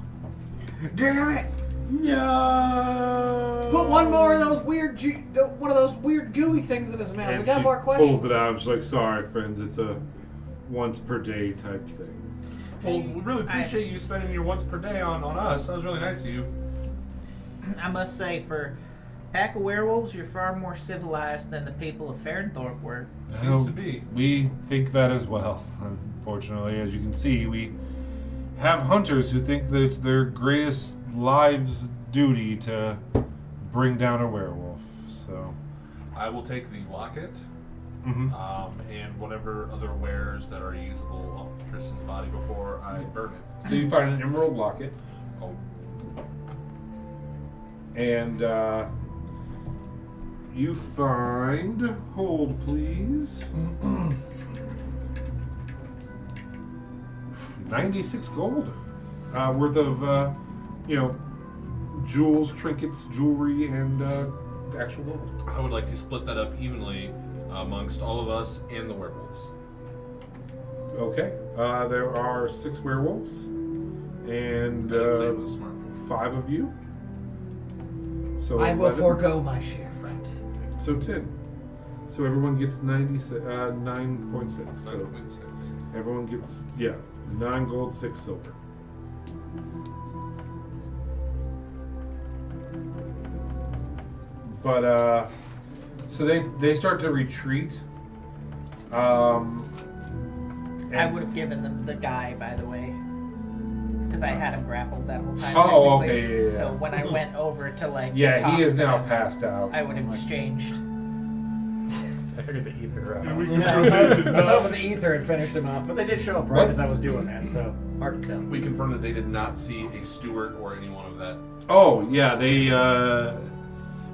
S2: Damn it!
S5: No.
S2: Put one more of those weird, one of those weird gooey things in his mouth. We
S1: And
S2: got
S1: she
S2: more questions.
S1: pulls it out. And she's like, "Sorry, friends, it's a once per day type thing."
S3: Well, we really appreciate you spending your once per day on us. That was really nice of you.
S4: I must say, for a pack of werewolves, you're far more civilized than the people of Farnthorpe were.
S3: Seems to be.
S1: We think that as well. Unfortunately, as you can see, we have hunters who think that it's their greatest lives' duty to bring down a werewolf. So,
S3: I will take the locket
S1: mhm.
S3: and whatever other wares that are usable off of Tristan's body before I burn it.
S1: So you find an emerald locket,
S3: Oh,
S1: and you find. Hold, please. 96 gold worth of, jewels, trinkets, jewelry, and actual gold.
S3: I would like to split that up evenly amongst all of us and the werewolves.
S1: Okay. There are 6 werewolves, and
S3: I didn't say it was a smart move.
S1: 5 of you. So
S2: I will
S1: 11.
S2: forego my share, friend.
S1: So 10. So everyone gets 9.6. So
S3: 9.6.
S1: everyone gets 9 gold, 6 silver. But so they start to retreat.
S4: I
S1: and-
S4: would have given them the guy, by the way, because I had him grappled that whole time.
S1: Oh,
S4: technically.
S1: okay, yeah.
S4: So when I went over to
S1: Yeah,
S4: talk
S1: he is
S4: to
S1: now
S4: him,
S1: passed out.
S4: I would have exchanged.
S6: I figured the ether out.
S2: I was hoping the ether had finished him off, but they did show up right as I was doing that, so hard to tell.
S3: We confirmed that they did not see a steward or anyone of that.
S1: Oh yeah,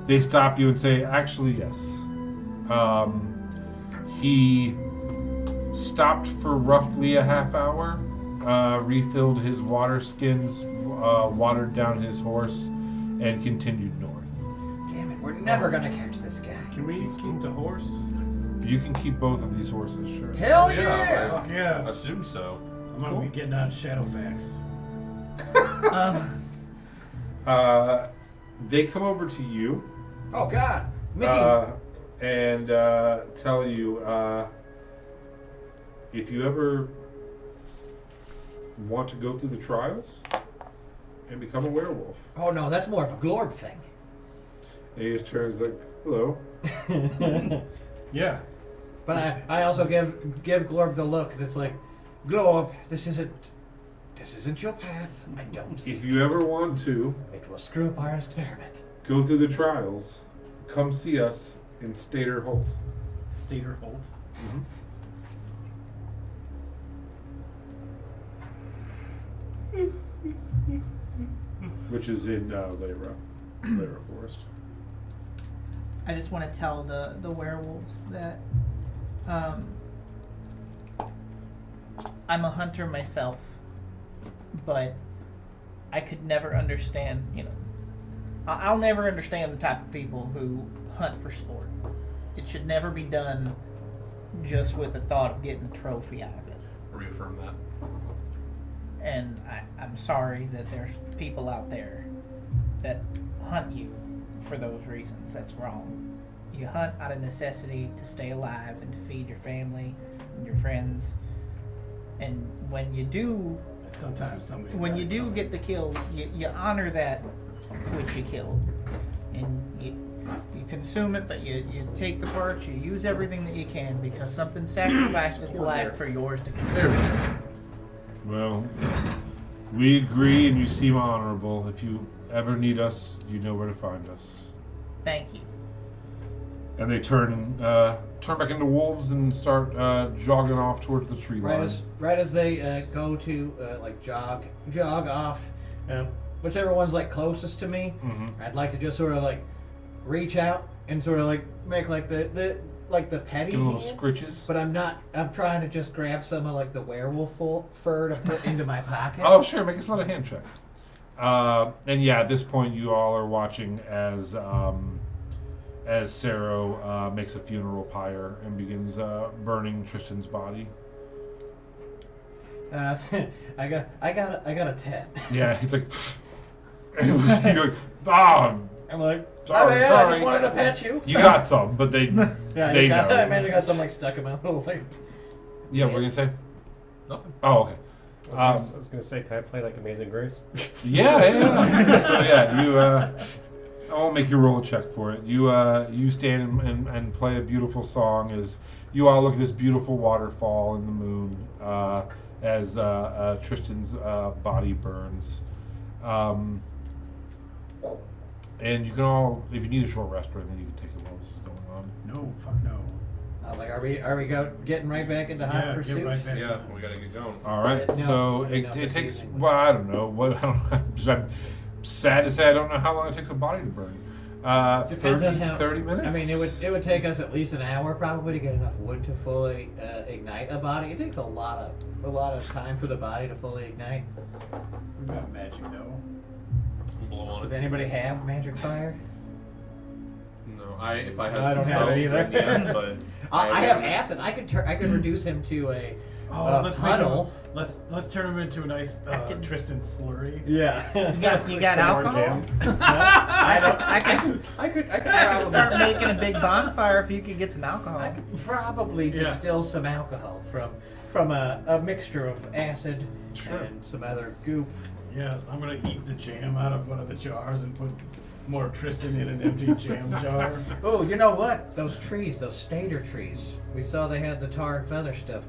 S1: they stop you and say, actually yes. He stopped for roughly a half hour, refilled his water skins, watered down his horse, and continued north.
S2: Damn it, we're never gonna catch this guy.
S5: Can we keep the horse?
S1: You can keep both of these horses, sure.
S2: Hell
S3: Yeah,
S2: yeah!
S5: Fuck yeah.
S3: I assume so.
S5: I'm gonna be getting on Shadowfax.
S1: They come over to you
S2: Oh god, Mickey.
S1: and tell you if you ever want to go through the trials and become a werewolf.
S2: Oh no, that's more of a Glorb thing.
S1: And he just turns like, hello.
S5: Yeah.
S2: But I also give Glorb the look that's like, Glorb, this isn't your path. I don't
S1: If
S2: think
S1: you ever want to
S2: it will screw up our experiment.
S1: go through the trials, come see us in Stater Holt.
S5: Stater Holt.
S1: Which is in Lyra Forest.
S4: I just want to tell the werewolves that I'm a hunter myself, but I could never understand, I'll never understand the type of people who hunt for sport. It should never be done just with the thought of getting a trophy out of it.
S3: Reaffirm that.
S4: And I'm sorry that there's people out there that hunt you for those reasons. That's wrong. You hunt out of necessity to stay alive and to feed your family and your friends. And when you do,
S5: Sometimes somebody's
S4: when
S5: gotta
S4: you do
S5: come.
S4: get the kill, you honor that which you killed, and you consume it, but you take the parts, you use everything that you can because something sacrificed its life for yours to
S3: There we
S4: continue.
S3: go.
S1: Well, we agree, and you seem honorable. If you ever need us, you know where to find us.
S4: Thank you.
S1: And they turn back into wolves and start jogging off towards the tree line.
S2: Right as they go to jog off, whichever one's like closest to me, I'd like to just sort of like reach out and sort of like make like the petty
S1: Give little
S2: hand,
S1: scritches.
S2: but I'm trying to just grab some of like the werewolf fur to put into my pocket.
S1: Oh, sure. Make us a hand check. And yeah, at this point, you all are watching as Saro makes a funeral pyre and begins burning Tristan's body.
S2: I got a 10.
S1: Yeah, it's like, and Lucy going,
S2: I'm like,
S1: Sorry,
S2: I
S1: sorry.
S2: just wanted to pet you.
S1: you got some, but they they know.
S2: I managed to got some like stuck in my little thing.
S1: Yeah, what were you gonna say?
S3: Nothing.
S1: Oh, okay.
S6: I was gonna say, can I play like Amazing Grace?
S1: Yeah. So yeah, you. I won't make you roll a check for it. You stand and play a beautiful song as you all look at this beautiful waterfall in the moon as Tristan's body burns. And you can all, if you need a short rest or anything, you can take it while this is going on.
S5: No, fuck no.
S2: I was like, are we getting right back into hot
S5: Yeah,
S2: pursuit?
S5: get right back.
S3: Yeah, we gotta get going.
S1: All right.
S2: No,
S1: So
S2: I didn't know if
S1: it
S2: this
S1: takes.
S2: evening was-
S1: Well, I don't know what. I'm sad to say I don't know how long it takes a body to burn.
S2: Depends
S1: 30,
S2: on how.
S1: 30 minutes.
S2: I mean, it would take us at least an hour probably to get enough wood to fully ignite a body. It takes a lot of time for the body to fully ignite.
S5: We got magic though.
S3: Blow on
S2: Does
S3: it.
S2: anybody have magic fire?
S3: No, if I have
S2: I
S3: some
S2: don't have it
S3: spells,
S2: either.
S3: then yes, but
S2: I have acid. I could reduce him to a
S5: Let's make
S2: puddle.
S5: him, let's turn him into a nice Tristan slurry.
S2: Yeah.
S4: You got
S6: Some more
S4: alcohol?
S6: jam.
S4: I
S2: could
S4: could start making a big bonfire if you could get some alcohol.
S2: I could probably
S5: Yeah.
S2: distill some alcohol from a mixture of acid and some other goop.
S5: Yeah, I'm gonna eat the jam out of one of the jars and put more Tristan in an empty jam jar.
S2: Oh, you know what? Those trees, those stater trees. We saw they had the tar and feather stuff.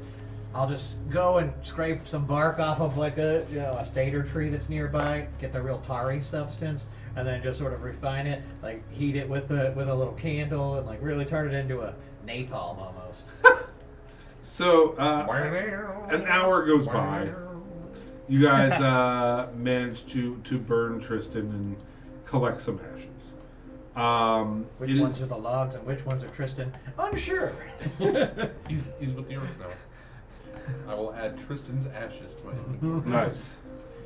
S2: I'll just go and scrape some bark off of like a stater tree that's nearby, get the real tarry substance, and then just sort of refine it, like heat it with a little candle, and like really turn it into a napalm almost.
S1: So an hour goes by. You guys manage to burn Tristan and collect some ashes.
S2: Which ones are the logs and which ones are Tristan? Unsure.
S3: he's with the earth now. I will add Tristan's ashes to my inventory.
S1: Nice.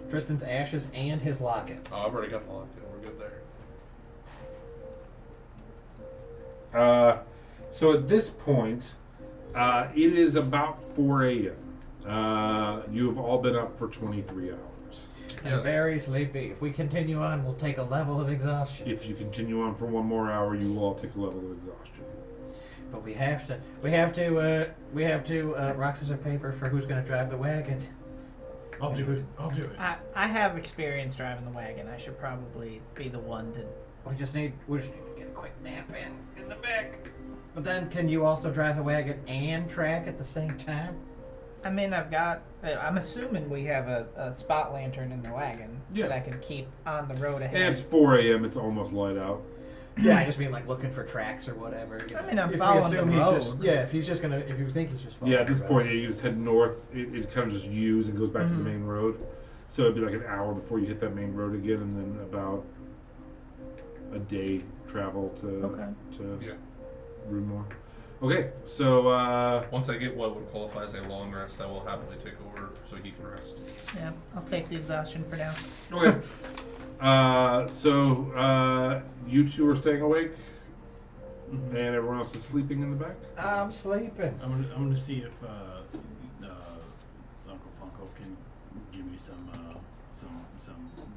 S2: Tristan's ashes and his locket.
S3: Oh, I've already got the locket. We're good there.
S1: So at this point, it is about 4 a.m. You have all been up for 23 hours.
S2: And
S3: Yes.
S2: very sleepy. If we continue on, we'll take a level of exhaustion.
S1: If you continue on for one more hour, you will all take a level of exhaustion.
S2: But we have to rock, scissors, paper for who's going to drive the wagon.
S5: I'll do it.
S4: I have experience driving the wagon. I should probably be the one to.
S2: We just need to get a quick nap in the back. But then, can you also drive the wagon and track at the same time?
S4: I mean, I'm assuming we have a spot lantern in the wagon
S1: Yeah.
S4: that I can keep on the road ahead.
S1: And it's 4 a.m. It's almost light out.
S2: Yeah, I just mean like looking for tracks or whatever. You know.
S4: I mean, I'm
S2: If we
S4: following
S2: assume
S4: the
S2: he's
S4: road.
S2: just- if he's just if you think he's just following
S1: Yeah, at this
S2: the
S1: point,
S2: road.
S1: you just head north. It kind of just U's and goes back to the main road. So it'd be like an hour before you hit that main road again, and then about a day travel to
S3: Yeah.
S1: Runmore. Okay, so
S3: Once I get what would qualify as a long rest, I will happily take over so he can rest.
S4: Yeah, I'll take the exhaustion for now.
S1: okay, so you two are staying awake, and everyone else is sleeping in the back.
S2: I'm sleeping.
S5: I'm gonna see if Uncle Funko can give me some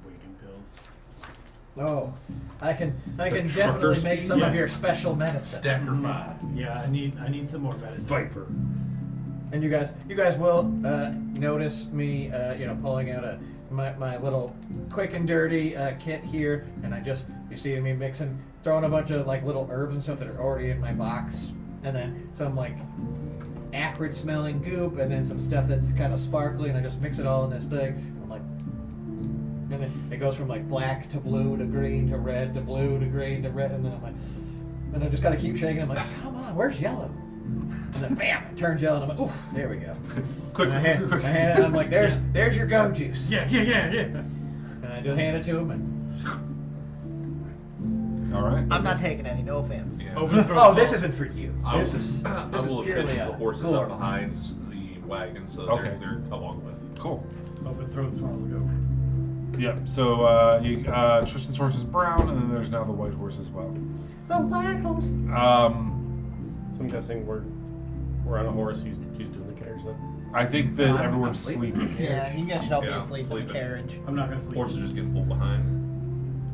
S5: waking pills.
S2: Oh, I can
S1: trucker
S2: definitely make
S1: speed?
S2: some of
S5: Yeah.
S2: your special medicine.
S3: Stackerfied.
S5: Yeah, I need some more medicine.
S1: Viper.
S2: And you guys will notice me, pulling out my little quick and dirty kit here, and you see me throwing a bunch of like little herbs and stuff that are already in my box, and then some like acrid smelling goop, and then some stuff that's kind of sparkly, and I just mix it all in this thing. I'm like, and then it goes from like black to blue to green to red to blue to green to red, and then I'm like, And I just gotta keep shaking. I'm like, come on, where's yellow? And then bam, it turns yellow. And I'm like, oof, there we go.
S1: Quick,
S2: And I hand it, and I'm like, there's your go juice.
S5: Yeah.
S2: And I just hand it to him. And
S1: All right.
S4: I'm not taking any. No offense.
S3: Yeah.
S5: Open throat.
S2: oh, this isn't for you.
S3: I
S2: This
S3: will-
S2: is
S3: I will
S2: purely
S3: pitch
S2: a
S3: the horses
S2: Glorb.
S3: up behind the wagon so that
S1: Okay.
S3: they're along with.
S1: Cool.
S5: Open throat's one of the go.
S1: Yep. So Tristan's horse is brown, and then there's now the white horse as well.
S2: The white horse.
S6: So I'm guessing we're on a horse. He's doing the carriage then.
S1: I think that
S2: I'm
S1: everyone's
S2: sleeping.
S1: sleeping.
S4: Yeah, you guys should all be
S3: Yeah,
S4: asleep in
S3: sleeping.
S4: the carriage.
S5: I'm not gonna sleep.
S3: Horses are just getting pulled behind.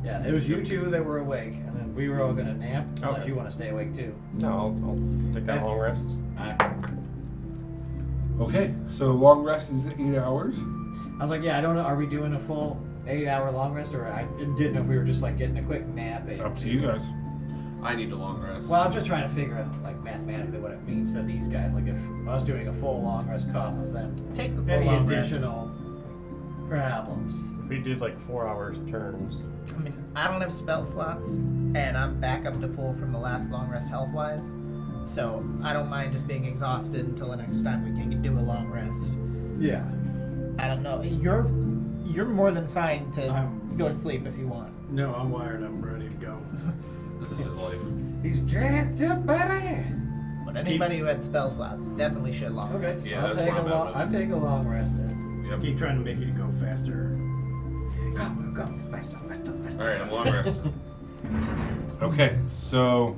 S2: Yeah, it was you two that were awake, and then we were all gonna nap. Unless
S6: Okay.
S2: you want to stay awake too.
S6: No, I'll take that long rest.
S1: Okay. So long rest is 8 hours.
S2: I was like, yeah, I don't know. Are we doing a full 8-hour long rest, or I didn't know if we were just like getting a quick nap?
S1: Up to you guys.
S3: I need a long rest.
S2: Well, I'm just trying to figure out like mathematically what it means to these guys. Like if us doing a full long rest causes them
S4: Take the full
S2: any
S4: long rest.
S2: additional problems.
S6: If we did like 4 hours turns,
S4: I mean, I don't have spell slots, and I'm back up to full from the last long rest health-wise. So I don't mind just being exhausted until the next time we can do a long rest.
S2: Yeah.
S4: I don't know. You're more than fine to
S5: I'm-
S4: go to sleep if you want.
S5: No, I'm wired. I'm ready to go.
S3: This is his life.
S2: He's jacked up, baby.
S4: But anybody who had spell slots definitely should long
S2: Okay.
S4: rest.
S3: Yeah,
S2: I'll
S3: that's
S2: take
S3: where
S2: a
S3: I'm at
S2: long.
S3: with
S2: I'll
S3: it.
S2: take a long rest then.
S3: Yep.
S5: Keep trying to make it go faster.
S2: Go, faster.
S3: All right, I'm long rest.
S1: Okay. So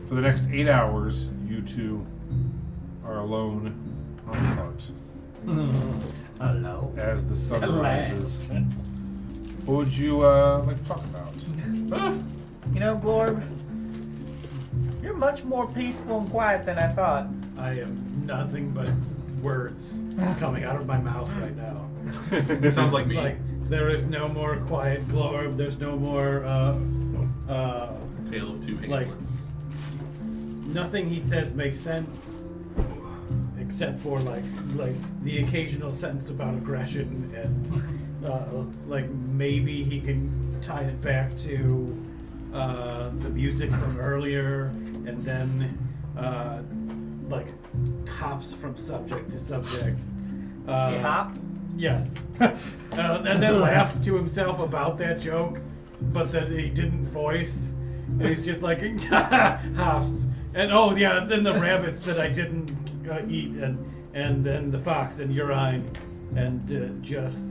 S1: for the next 8 hours, you two are alone on the cart
S2: Hello.
S1: as the sun
S2: At
S1: rises. What would you like to talk about?
S4: You know, Glorb, you're much more peaceful and quiet than I thought.
S5: I am nothing but words coming out of my mouth right now.
S3: This sounds like me.
S5: Like there is no more quiet Glorb. There's no more
S3: Tale of two
S5: like-
S3: Hamlets.
S5: nothing he says makes sense, except for like the occasional sentence about aggression and like maybe he can tie it back to the music from earlier, and then like hops from subject to subject.
S4: He hop?
S5: Yes. And then laughs to himself about that joke, but that he didn't voice. And he's just like, hops. And oh yeah, then the rabbits that I didn't eat, and then the fox and urine, and just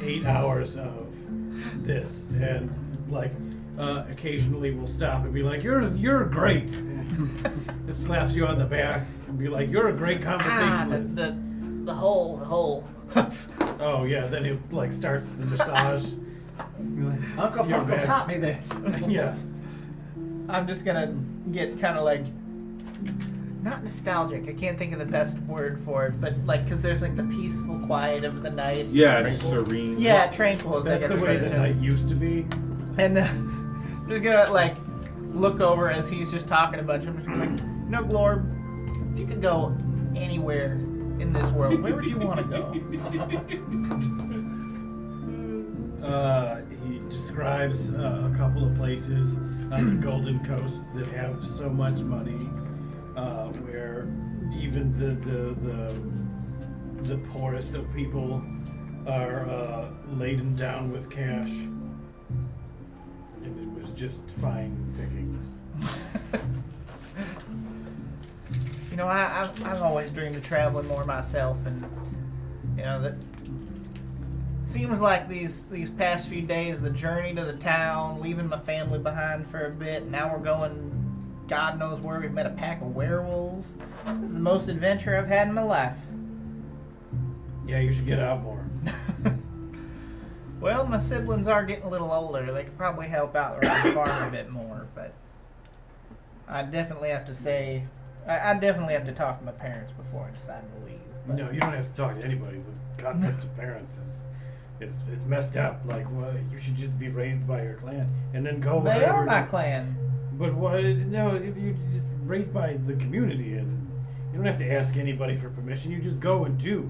S5: 8 hours of this. And like occasionally we'll stop and be like, you're great. It slaps you on the back and be like, you're a great
S4: That's
S5: conversationalist.
S4: the hole.
S5: Oh yeah, then he like starts the massage.
S2: Uncle
S5: You're
S2: Funko
S5: bad.
S2: taught me this.
S5: Yeah.
S4: I'm just gonna get kind of like, not nostalgic. I can't think of the best word for it, but like, cause there's like the peaceful quiet of the night.
S1: Yeah, serene.
S4: Yeah, tranquil. Is, I
S5: That's
S4: guess
S5: the
S4: a
S5: way
S4: better
S5: the
S4: term.
S5: night used to be.
S4: And I'm just gonna like look over as he's just talking a bunch. I'm just like, no, Glorb, if you could go anywhere in this world, where would you want to go?
S5: He describes a couple of places on the Golden Coast that have so much money, where even the poorest of people are laden down with cash, and it was just fine pickings.
S4: You know, I've always dreamed of traveling more myself, and you know that seems like these past few days, the journey to the town, leaving my family behind for a bit. Now we're going, God knows where. We've met a pack of werewolves. This is the most adventure I've had in my life.
S5: Yeah, you should get out more.
S4: Well, my siblings are getting a little older. They could probably help out around the farm a bit more, but I definitely have to say, I definitely have to talk to my parents before I decide to leave. But
S5: No, you don't have to talk to anybody. The concept of parents is messed up. Like, well, you should just be raised by your clan and then go.
S4: they
S5: wherever
S4: are my
S5: you-
S4: clan.
S5: But what? No, you're just raised by the community, and you don't have to ask anybody for permission. You just go and do.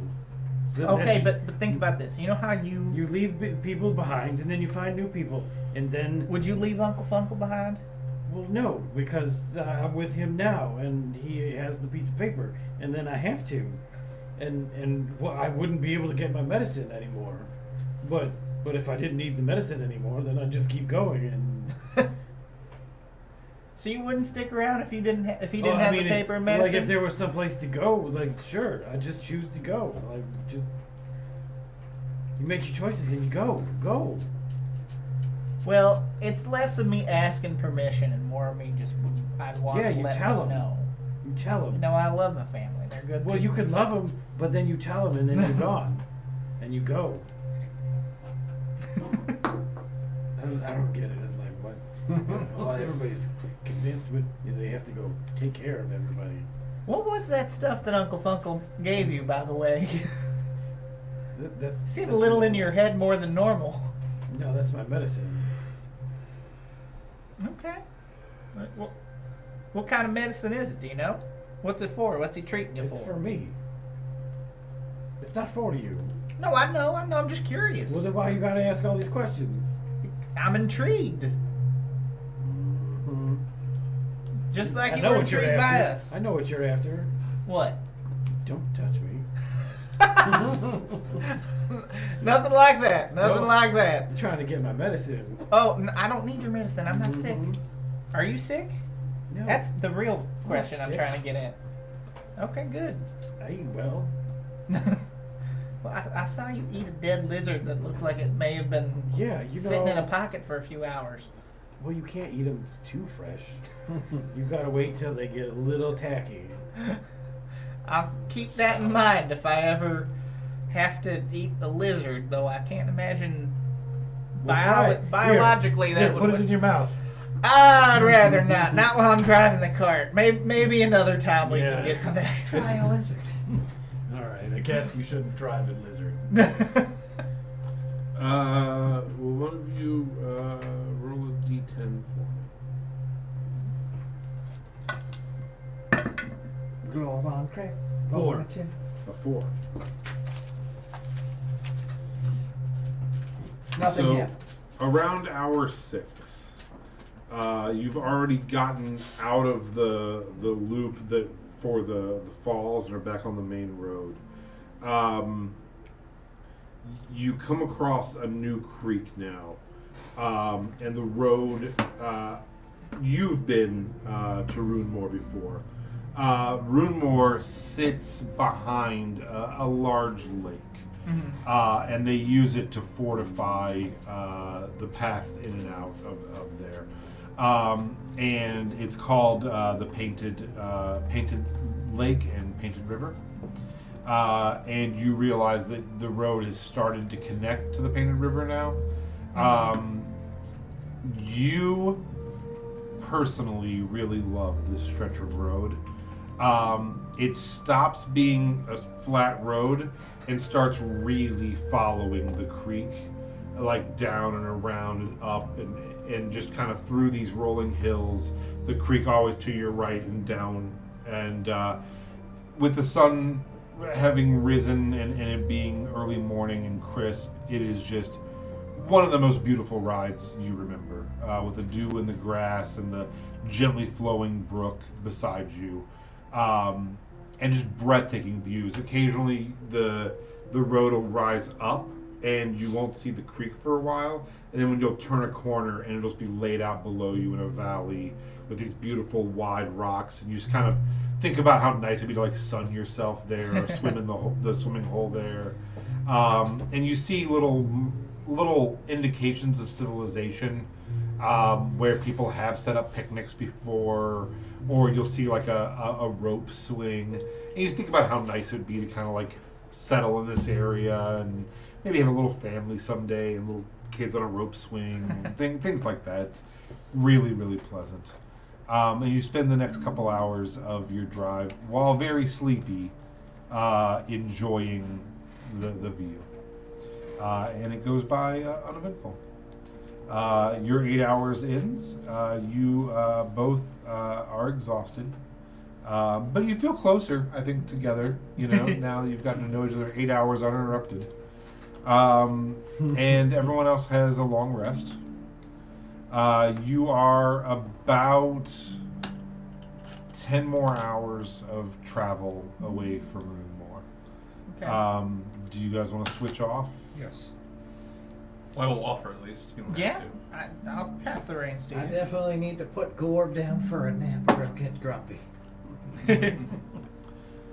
S4: Okay,
S5: That's-
S4: but think about this. You know how
S5: you leave people behind, and then you find new people, and then
S4: would you leave Uncle Funkle behind?
S5: Well, no, because I'm with him now, and he has the piece of paper, and then I have to, and well, I wouldn't be able to get my medicine anymore. But if I didn't need the medicine anymore, then I'd just keep going. And
S4: So you wouldn't stick around if you didn't if he didn't
S5: Oh, I
S4: have
S5: mean,
S4: the paper and medicine?
S5: like if there was some place to go, like sure, I just choose to go. Like just you make your choices and you go.
S4: Well, it's less of me asking permission and more of me just I'd want
S5: Yeah,
S4: to
S5: you
S4: let
S5: tell
S4: them
S5: him.
S4: know.
S5: You tell him.
S4: You know, I love my family. They're good
S5: Well,
S4: people.
S5: you could love them, but then you tell them, and then you're gone, and you go. I don't get it. It's like what? Well, everybody's convinced they have to go take care of everybody.
S4: What was that stuff that Uncle Funkle gave you, by the way?
S5: That's
S4: Seemed a little in your head more than normal.
S5: No, that's my medicine.
S4: Okay. What kind of medicine is it? Do you know? What's it for? What's he treating you
S5: It's
S4: for?
S5: for me. It's not for you.
S4: No, I know. I'm just curious.
S5: Well, then why you gotta ask all these questions?
S4: I'm intrigued.
S5: Mm-hmm.
S4: Just like
S5: I
S4: you
S5: know
S4: were
S5: what you're
S4: intrigued by
S5: after.
S4: us.
S5: I know what you're after.
S4: What?
S5: Don't touch me.
S4: Nothing like that. Nothing
S5: Nope.
S4: like that.
S5: You're trying to get my medicine.
S4: Oh, I don't need your medicine. I'm not sick.
S5: Mhm.
S4: Are you sick?
S5: No.
S4: That's the real question I'm
S5: sick.
S4: trying to get at. Okay, good.
S5: I eat well.
S4: Well, I saw you eat a dead lizard that looked like it may have been
S5: Yeah, you know.
S4: sitting in a pocket for a few hours.
S5: Well, you can't eat them too fresh. You gotta wait till they get a little tacky.
S4: I'll keep that in mind if I ever have to eat a lizard, though I can't imagine
S5: Well, try it.
S4: biologically
S5: Here,
S4: that
S5: put
S4: would.
S5: it in your mouth.
S4: I'd rather not. Not while I'm driving the cart. Maybe another time we
S5: Yeah.
S4: can get to that.
S2: Try a lizard.
S5: All right, I guess you shouldn't drive a lizard.
S1: Will one of you roll a d10 for me?
S2: Go on, Craig.
S5: 4.
S1: A 4.
S2: Nothing
S1: so,
S2: yet.
S1: around hour 6, you've already gotten out of the loop that for the falls and are back on the main road. You come across a new creek now, and the road. You've been to Runemoor before. Runemoor sits behind a large lake. And they use it to fortify the paths in and out of there. And it's called the Painted Lake and Painted River. And you realize that the road has started to connect to the Painted River now. You personally really love this stretch of road. It stops being a flat road and starts really following the creek, like down and around and up and just kind of through these rolling hills. The creek always to your right and down. And with the sun having risen and it being early morning and crisp, it is just one of the most beautiful rides you remember, with the dew in the grass and the gently flowing brook beside you. And just breathtaking views. Occasionally, the road will rise up, and you won't see the creek for a while. And then when you'll turn a corner, and it'll just be laid out below you in a valley with these beautiful wide rocks, and you just kind of think about how nice it'd be to like sun yourself there, or swim in the swimming hole there. And you see little indications of civilization, where people have set up picnics before. Or you'll see like a rope swing. And you just think about how nice it would be to kind of like settle in this area and maybe have a little family someday and little kids on a rope swing and things like that. It's really, really pleasant. And you spend the next couple hours of your drive, while very sleepy, enjoying the view. And it goes by uneventful. Your 8 hours ends. You both are exhausted, but you feel closer, I think, together. You know, now that you've gotten to know each other. 8 hours uninterrupted, and everyone else has a long rest. You are about 10 more hours of travel away from Runmore.
S4: Okay.
S1: Do you guys want to switch off?
S3: Yes. Well, I will offer at least. You don't
S4: Yeah,
S3: have
S4: I'll pass the reins to
S2: I
S4: you.
S2: definitely need to put Gorb down for a nap or I'll get grumpy.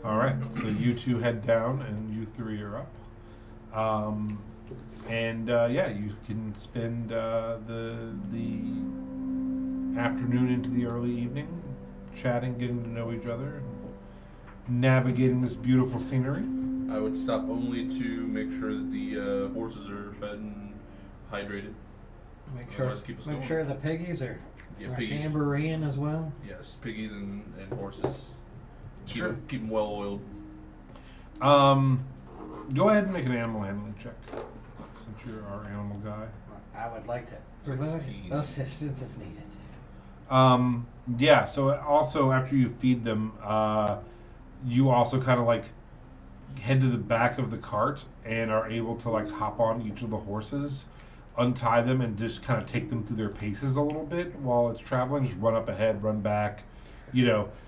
S1: All right, so you two head down, and you three are up. You can spend the afternoon into the early evening, chatting, getting to know each other, and navigating this beautiful scenery.
S3: I would stop only to make sure that the horses are fed and hydrated. Otherwise, keep us
S2: Make
S3: going.
S2: sure the piggies are
S3: Piggies.
S2: tambourine as well.
S3: Yes, piggies and horses.
S1: Sure.
S3: Keep them well oiled.
S1: Go ahead and make an animal handling check, since you're our animal guy.
S2: I would like to provide
S3: 16.
S2: assistance if needed.
S1: So also after you feed them, you also kind of like head to the back of the cart and are able to like hop on each of the horses, untie them, and just kind of take them through their paces a little bit while it's traveling. Just run up ahead, run back,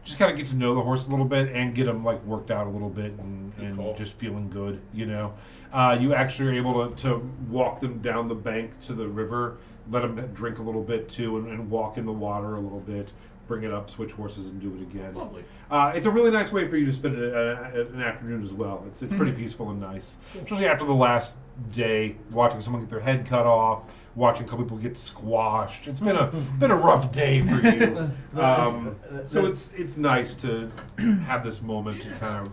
S1: just kind of get to know the horse a little bit and get them like worked out a little bit and
S3: call.
S1: just feeling good. You actually are able to walk them down the bank to the river, let them drink a little bit too, and walk in the water a little bit, bring it up, switch horses, and do it again.
S3: Lovely.
S1: It's a really nice way for you to spend an afternoon as well. It's pretty peaceful and nice, especially after the last day, watching someone get their head cut off, watching a couple people get squashed. It's been a rough day for you. So it's nice to have this moment to kind of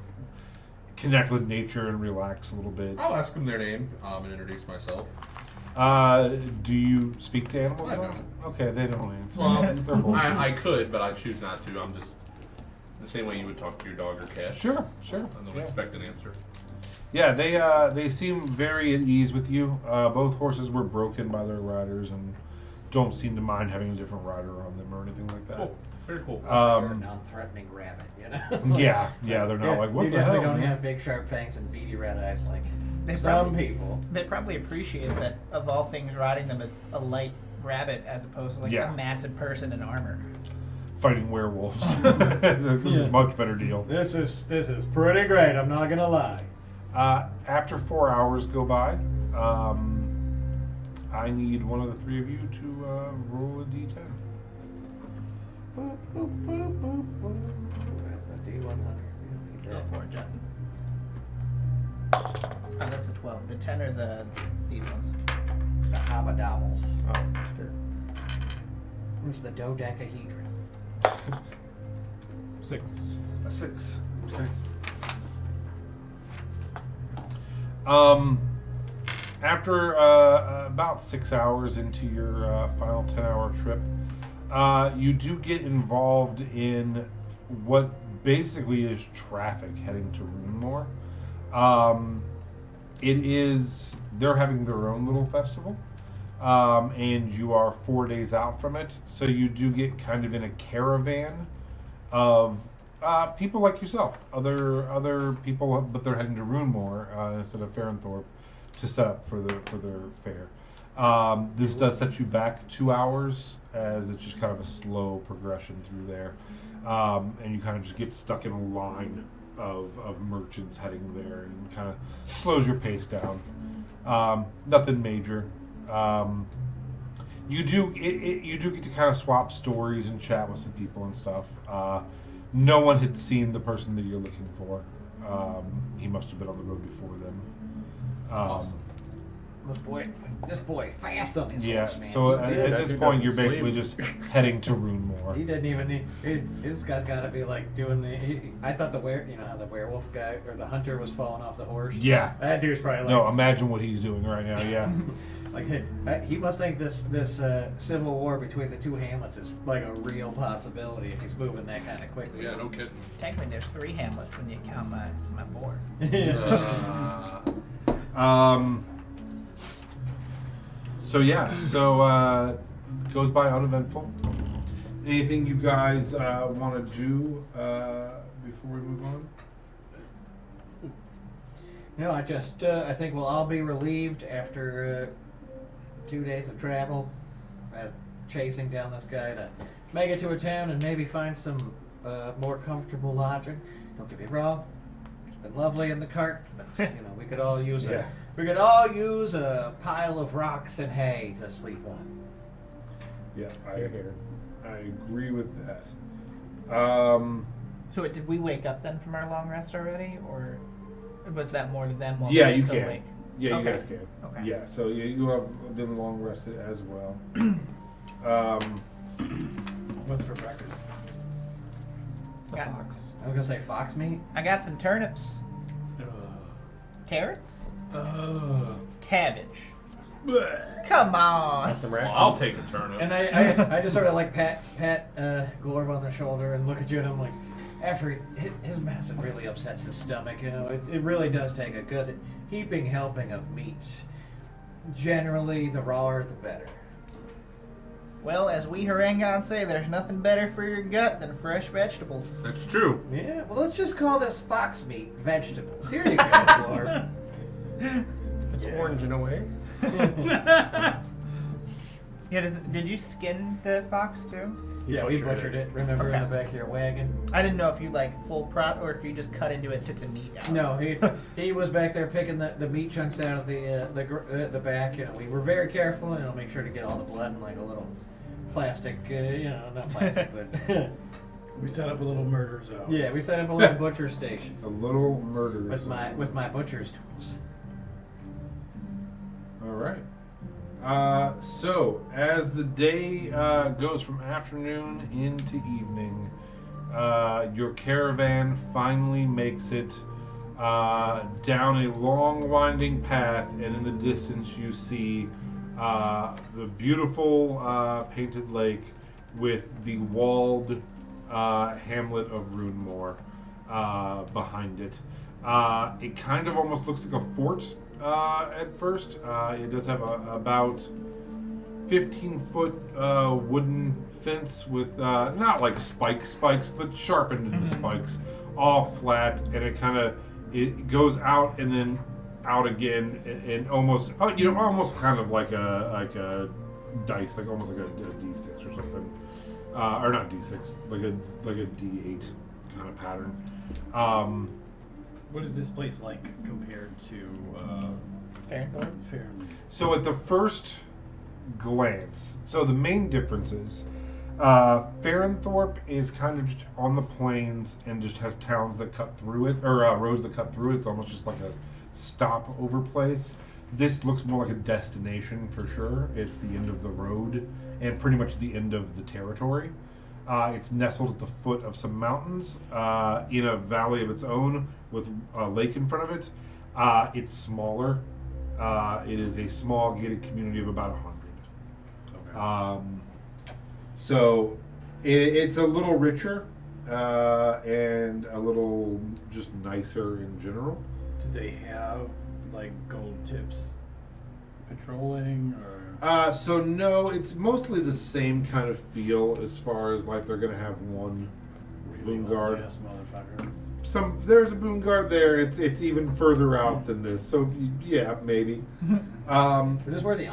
S1: connect with nature and relax a little bit.
S3: I'll ask them their name and introduce myself.
S1: Do you speak to animals?
S3: I
S1: at all?
S3: don't.
S1: Okay, they don't answer.
S3: Well,
S1: They're horses.
S3: I could, but I choose not to. I'm just the same way you would talk to your dog or cat.
S1: Sure.
S3: I don't expect an answer.
S1: Yeah, they seem very at ease with you. Both horses were broken by their riders and don't seem to mind having a different rider on them or anything like that.
S3: Cool. Very cool.
S2: You're a non-threatening rabbit,
S1: Yeah, they're not like, what
S2: you
S1: the
S2: definitely
S1: hell?
S2: don't
S1: man?"
S2: have big sharp fangs and beady red eyes like
S4: They
S2: some
S4: probably-
S2: people.
S4: They probably appreciate that of all things riding them, it's a light rabbit as opposed to like
S1: Yeah.
S4: a massive person in armor.
S1: Fighting werewolves. This is a much better deal.
S2: This is pretty great. I'm not gonna lie.
S1: After 4 hours go by, I need one of the three of you to roll a d10.
S2: Boop, boop, boop, boop, boop. That's a D100. We don't need
S4: Go
S2: that.
S4: for it, Justin. Oh, that's a 12. The 10 are these ones.
S2: The habadabbles.
S6: Oh,
S2: It's the dodecahedron.
S6: 6.
S1: A 6. Okay. After about 6 hours into your final 10-hour trip, you do get involved in what basically is traffic heading to Runmore. They're having their own little festival, and you are 4 days out from it, so you do get kind of in a caravan of people like yourself, other people, but they're heading to Runmore instead of Farrenthorpe to set up for their fair. This does set you back 2 hours, as it's just kind of a slow progression through there, and you kind of just get stuck in a line of merchants heading there, and kind of slows your pace down. Nothing major. You do get to kind of swap stories and chat with some people and stuff. No one had seen the person that you're looking for. He must have been on the road before them.
S3: Awesome.
S2: This boy, fast on his
S1: Yeah.
S2: horse, man.
S1: So
S2: He
S1: at
S2: did.
S1: this
S6: dude
S1: point, you're
S6: doesn't
S1: basically
S6: sleep.
S1: just heading to Runmore.
S2: He didn't even need. This guy's got to be like doing the. I thought how the werewolf guy or the hunter was falling off the horse.
S1: Yeah.
S2: That dude's probably like.
S1: No, imagine what he's doing right now. Yeah.
S2: Like hey, he must think this civil war between the two Hamlets is like a real possibility if he's moving that kind of quickly.
S3: Yeah, no kidding.
S4: Technically, there's 3 Hamlets when you count my board.
S1: So goes by uneventful. Anything you guys want to do before we move on?
S2: No, I think we'll all be relieved after 2 days of travel. chasing down this guy to make it to a town and maybe find some more comfortable lodging. Don't get me wrong, it's been lovely in the cart, but we could all use
S1: Yeah.
S2: a pile of rocks and hay to sleep on.
S1: Yeah,
S6: Here.
S1: I agree with that.
S4: So did we wake up then from our long rest already, or was that more to them while
S1: Yeah,
S4: we were
S1: you
S4: still
S1: can.
S4: awake?
S1: Yeah,
S4: Okay.
S1: you guys can.
S4: Okay.
S1: Yeah, so you have been long rested as well.
S5: What's for breakfast?
S6: The
S4: Got-
S6: fox.
S2: I was gonna say fox meat.
S4: I got some turnips,
S5: Ugh.
S4: carrots,
S5: Ugh.
S4: cabbage.
S5: Bleh.
S4: Come on.
S6: Some
S3: Well,
S6: rations.
S3: I'll take a turnip.
S2: And I just sort of like pat Glorb on the shoulder and look at you, and I'm like, after his medicine really upsets his stomach, it really does take a good heaping helping of meat. Generally, the rawer the better.
S4: Well, as we Harangon say, there's nothing better for your gut than fresh vegetables.
S3: That's true.
S2: Yeah, well, let's just call this fox meat vegetables. Here you go, Glorb.
S6: It's orange in a way.
S4: Yeah, did you skin the fox too?
S2: Yeah, we butchered it. Remember in
S4: Okay.
S2: the back of your wagon?
S4: I didn't know if you like full prop or if you just cut into it and took the meat out.
S2: No, he was back there picking the meat chunks out of the back. We were very careful, make sure to get all the blood in like a little plastic, not plastic, but
S5: We set up a little murder zone.
S2: yeah, we set up a little butcher station
S1: A little murder.
S2: with my butcher's tools.
S1: All right. So as the day goes from afternoon into evening, your caravan finally makes it down a long winding path, and in the distance you see the beautiful painted lake with the walled hamlet of Runemore behind it. It kind of almost looks like a fort at first. It does have about 15-foot wooden fence with not like spikes, but sharpened into spikes, all flat, and it goes out and then out again, and almost almost kind of like a dice, like almost like a D6 or something, or not D6, like a D8 kind of pattern.
S5: What is this place like compared to
S4: Fairthorpe?
S5: Fair?
S1: So at the first glance, so the main differences, Farenthorpe is kind of just on the plains and just has towns that cut through it, or roads that cut through it. It's almost just like a stopover place. This looks more like a destination for sure. It's the end of the road and pretty much the end of the territory. It's nestled at the foot of some mountains in a valley of its own with a lake in front of it. It's smaller. It is a small gated community of about 100. So it's a little richer and a little just nicer in general.
S5: Do they have like gold tips patrolling or?
S1: So no, it's mostly the same kind of feel as far as like they're gonna have one boon guard.
S5: Yes, motherfucker.
S1: There's a boon guard there. It's even further out than this. So yeah, maybe.
S2: Is this where the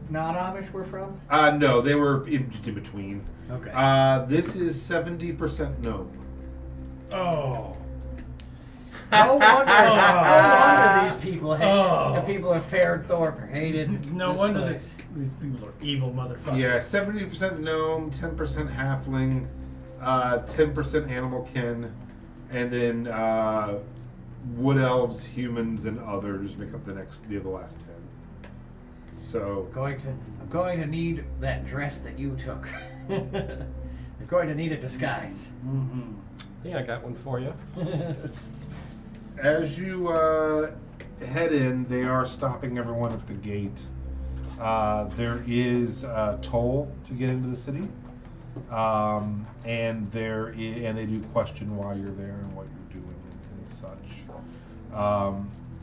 S2: not Amish were from?
S1: No, they were just in between.
S2: Okay.
S1: This is 70% gnome.
S5: Oh.
S2: No wonder these people
S5: Oh.
S2: the people of Fairthorpe are hated.
S5: No
S2: this
S5: wonder
S2: place.
S5: these people are evil motherfuckers.
S1: Yeah, 70% gnome, 10% halfling, 10% animal kin, and then wood elves, humans, and others make up the last 10. So
S2: I'm going to need that dress that you took. You're going to need a disguise.
S5: Mm-hmm.
S6: Yeah, I got one for you.
S1: as you head in, they are stopping everyone at the gate. There is a toll to get into the city, and they do question why you're there and what you're doing and such.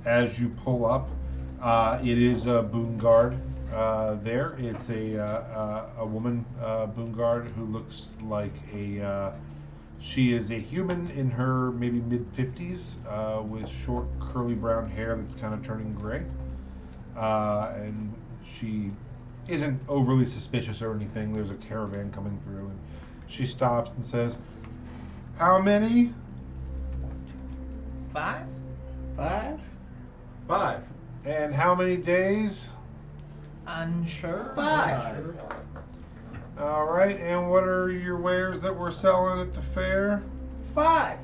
S1: As you pull up, it is a boon guard there. It's a woman boon guard who looks like she is a human in her maybe mid-50s with short curly brown hair that's kind of turning gray. And she isn't overly suspicious or anything. There's a caravan coming through, and she stops and says, "How many?"
S4: 5?
S2: 5?
S3: 5.
S1: "And how many days?"
S4: Unsure.
S2: 5.
S1: All right, and what are your wares that we're selling at the fair?
S2: 5.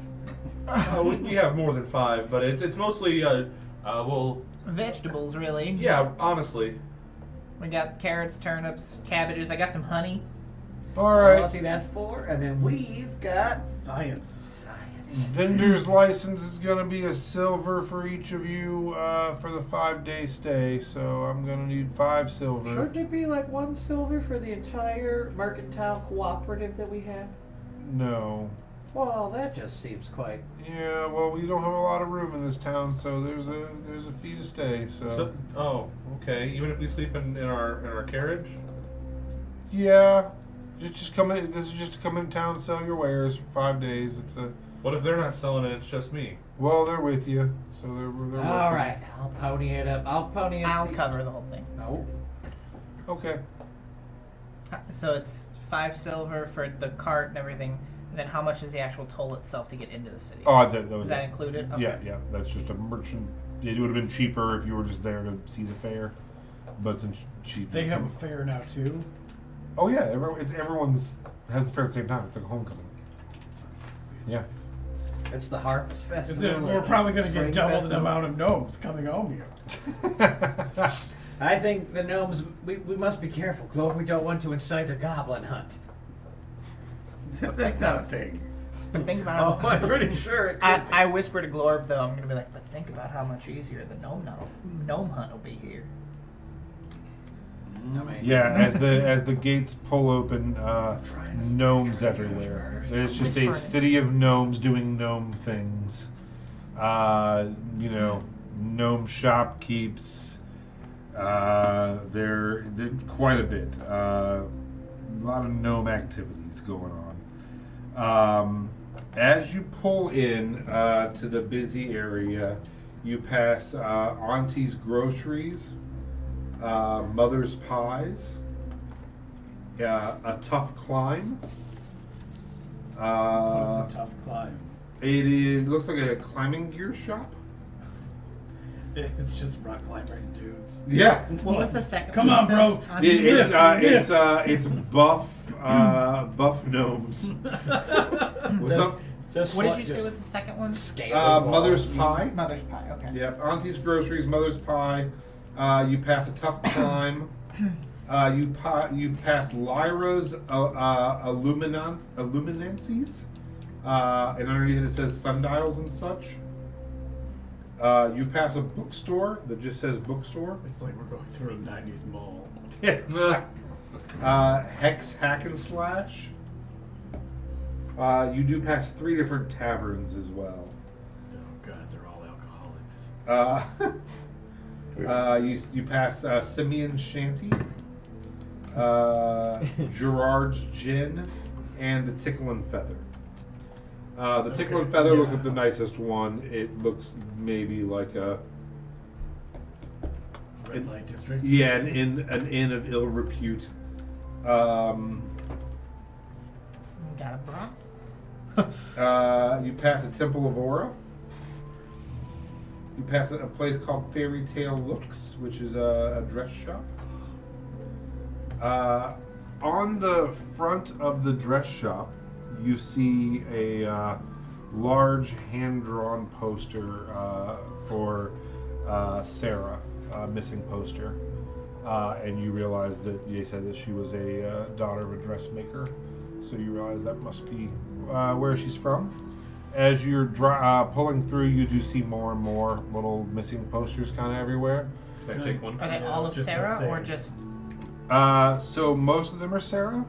S3: We have more than 5, but it's mostly well,
S4: Vegetables, really.
S3: yeah. Honestly,
S4: We got carrots, turnips, cabbages. I got some honey.
S1: All
S2: Well,
S1: right.
S2: see, that's 4. And then we've got
S5: Science.
S2: science.
S1: Vendor's license is going to be a silver for each of you for the 5-day stay, so I'm going to need 5 silver.
S2: Shouldn't it be like 1 silver for the entire mercantile cooperative that we have?
S1: No.
S2: Well, that just seems quite.
S1: Yeah, well, we don't have a lot of room in this town, so there's a fee to stay.
S3: so okay. Even if we sleep in our carriage.
S1: Yeah, just come in. This is just to come in town, sell your wares for 5 days. It's a
S3: What if they're not selling it? It's just me.
S1: well, they're with you, so they're
S2: All
S1: working.
S2: right, I'll pony it up. I'll pony up.
S4: I'll
S2: the-
S4: cover the whole thing.
S2: No.
S1: Okay.
S4: So it's 5 silver for the cart and everything. And then how much is the actual toll itself to get into the city?
S1: Oh, that was
S4: Is that
S1: it.
S4: included? Okay.
S1: Yeah. That's just a merchant. It would have been cheaper if you were just there to see the fair, but it's cheap.
S5: They have a fair now too.
S1: Oh yeah, everyone's has the fair at the same time. It's like a homecoming. Yeah.
S2: It's the Harvest Festival.
S5: Then
S2: or
S5: we're probably going to
S2: Spring
S5: get double the
S2: Festival.
S5: amount of gnomes coming home here.
S2: I think the gnomes. We must be careful, Glove. We don't want to incite a goblin hunt.
S5: That's not a thing.
S4: But think about
S2: Oh, I'm pretty sure it could
S4: I whisper to Glorb though. I'm gonna be like, but think about how much easier the gnome hunt will be here.
S2: be. I mean,
S1: Yeah, as the gates pull open,
S2: Trying to
S1: gnomes
S2: try to
S1: everywhere.
S2: murder.
S1: There's just a
S4: Whispering.
S1: city of gnomes doing gnome things. Gnome shop keeps. They're quite a bit. A lot of gnome activities going on. As you pull in to the busy area, you pass Auntie's Groceries, Mother's Pies, A Tough Climb.
S5: It's a tough climb.
S1: It looks like a climbing gear shop.
S5: It's just rock climbing dudes.
S1: Yeah.
S4: What was the second
S5: Come
S4: one
S5: on,
S4: you
S5: bro.
S4: said?
S1: It's buff gnomes. What's up?
S4: What did you say was the second one?
S2: Scale
S1: Mother's Pie.
S4: Mother's pie. Okay.
S1: Yep, Auntie's Groceries, Mother's Pie. You pass A Tough Climb. You pass Lyra's Illuminancies. And underneath it says sundials and such. You pass a bookstore that just says bookstore.
S5: It's like we're going through a 90s mall.
S1: Hex Hack and Slash. You do pass 3 different taverns as well.
S5: Oh god, they're all alcoholics.
S1: You pass Simeon's Shanty, Gerard's Gin, and the Tickle and Feather. The Tickle and Feather looks like the nicest one. It looks maybe like a
S5: Red light district.
S1: yeah, an inn of ill repute.
S4: Got a bra?
S1: You pass a Temple of Aura. You pass a place called Fairy Tale Looks, which is a dress shop. On the front of the dress shop, you see a large hand-drawn poster for Sarah, missing poster. And you realize that they said that she was a daughter of a dressmaker. So you realize that must be where she's from. As you're pulling through, you do see more and more little missing posters kind of everywhere.
S3: Can I take one?
S4: Are they all of
S5: just
S4: Sarah
S5: about
S4: or
S5: saying.
S4: just?
S1: So most of them are Sarah,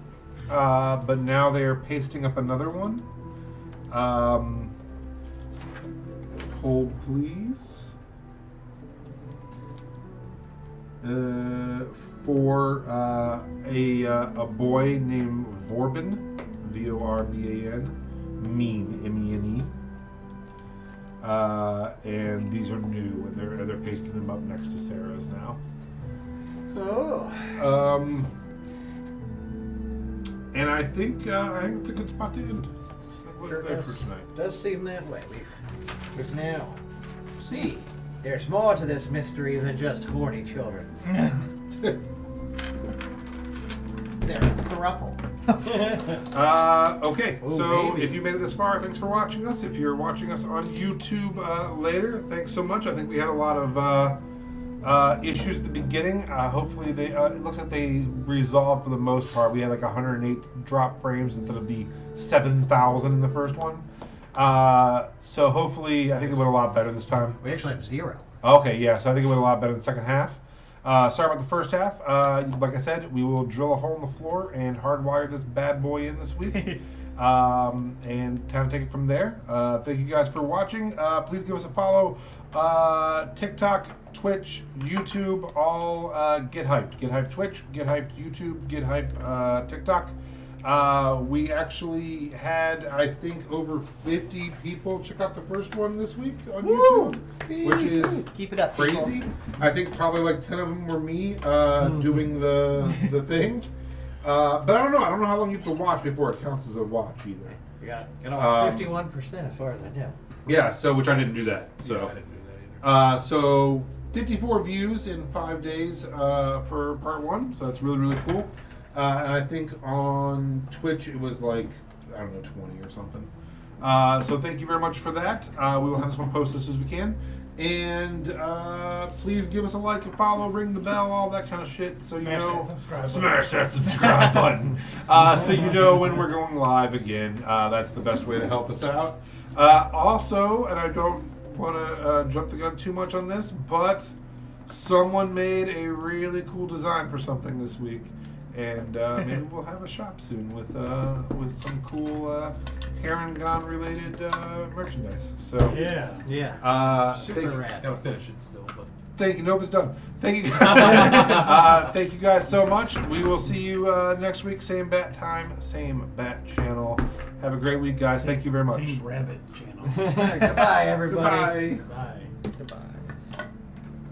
S1: but now they are pasting up another one. Hold, please. For a boy named Vorban, Vorban, Mean, M-E-N-E. And these are new, and they're pasting them up next to Sarah's now.
S2: Oh.
S1: And I think it's a good spot to end. We're there for tonight.
S2: Does seem that way. But now, see, there's more to this mystery than just horny children.
S4: They're a throuple.
S1: Okay,
S2: Ooh,
S1: so
S2: baby.
S1: if you made it this far, thanks for watching us. If you're watching us on YouTube later, thanks so much. I think we had a lot of issues at the beginning. Hopefully, it looks like they resolved for the most part. We had like 108 drop frames instead of the 7,000 in the first one. So hopefully, I think it went a lot better this time.
S2: We actually have 0.
S1: Okay, yeah, so I think it went a lot better in the second half. Sorry about the first half. Like I said, we will drill a hole in the floor and hardwire this bad boy in this week. And time to take it from there. Thank you guys for watching. Please give us a follow. TikTok, Twitch, YouTube, all Get Hyped. Get Hyped Twitch, Get Hyped YouTube, Get Hyped TikTok. We actually had, I think, over 50 people check out the first one this week on YouTube, which is
S4: Keep it up,
S1: crazy.
S4: people.
S1: I think probably like 10 of them were me doing the thing. But I don't know. I don't know how long you have to watch before it counts as a watch either.
S2: We got almost 51% as far as I know.
S1: Yeah, so which I didn't do that.
S3: Yeah,
S1: So,
S3: I didn't do that either.
S1: so 54 views in 5 days for part 1. So that's really, really cool. And I think on Twitch it was like, I don't know, 20 or something. So thank you very much for that. We will have this one posted as soon as we can. And please give us a like, a follow, ring the bell, all that kind of shit. So you
S5: Smash
S1: know,
S5: that subscribe button.
S1: smash that subscribe button. So you know when we're going live again. That's the best way to help us out. Also, and I don't want to jump the gun too much on this, but someone made a really cool design for something this week. And maybe we'll have a shop soon with some cool hair and gun related merchandise. So
S5: Yeah.
S2: Yeah.
S1: super
S2: Super rad.
S3: Gotta finish it still, but.
S1: Thank you. Nope, it's done. Thank you. Thank you guys so much. We will see you next week. Same bat time, same bat channel. Have a great week, guys. Thank you very much.
S5: Same rabbit channel.
S2: Goodbye, everybody.
S1: Goodbye.
S5: Bye.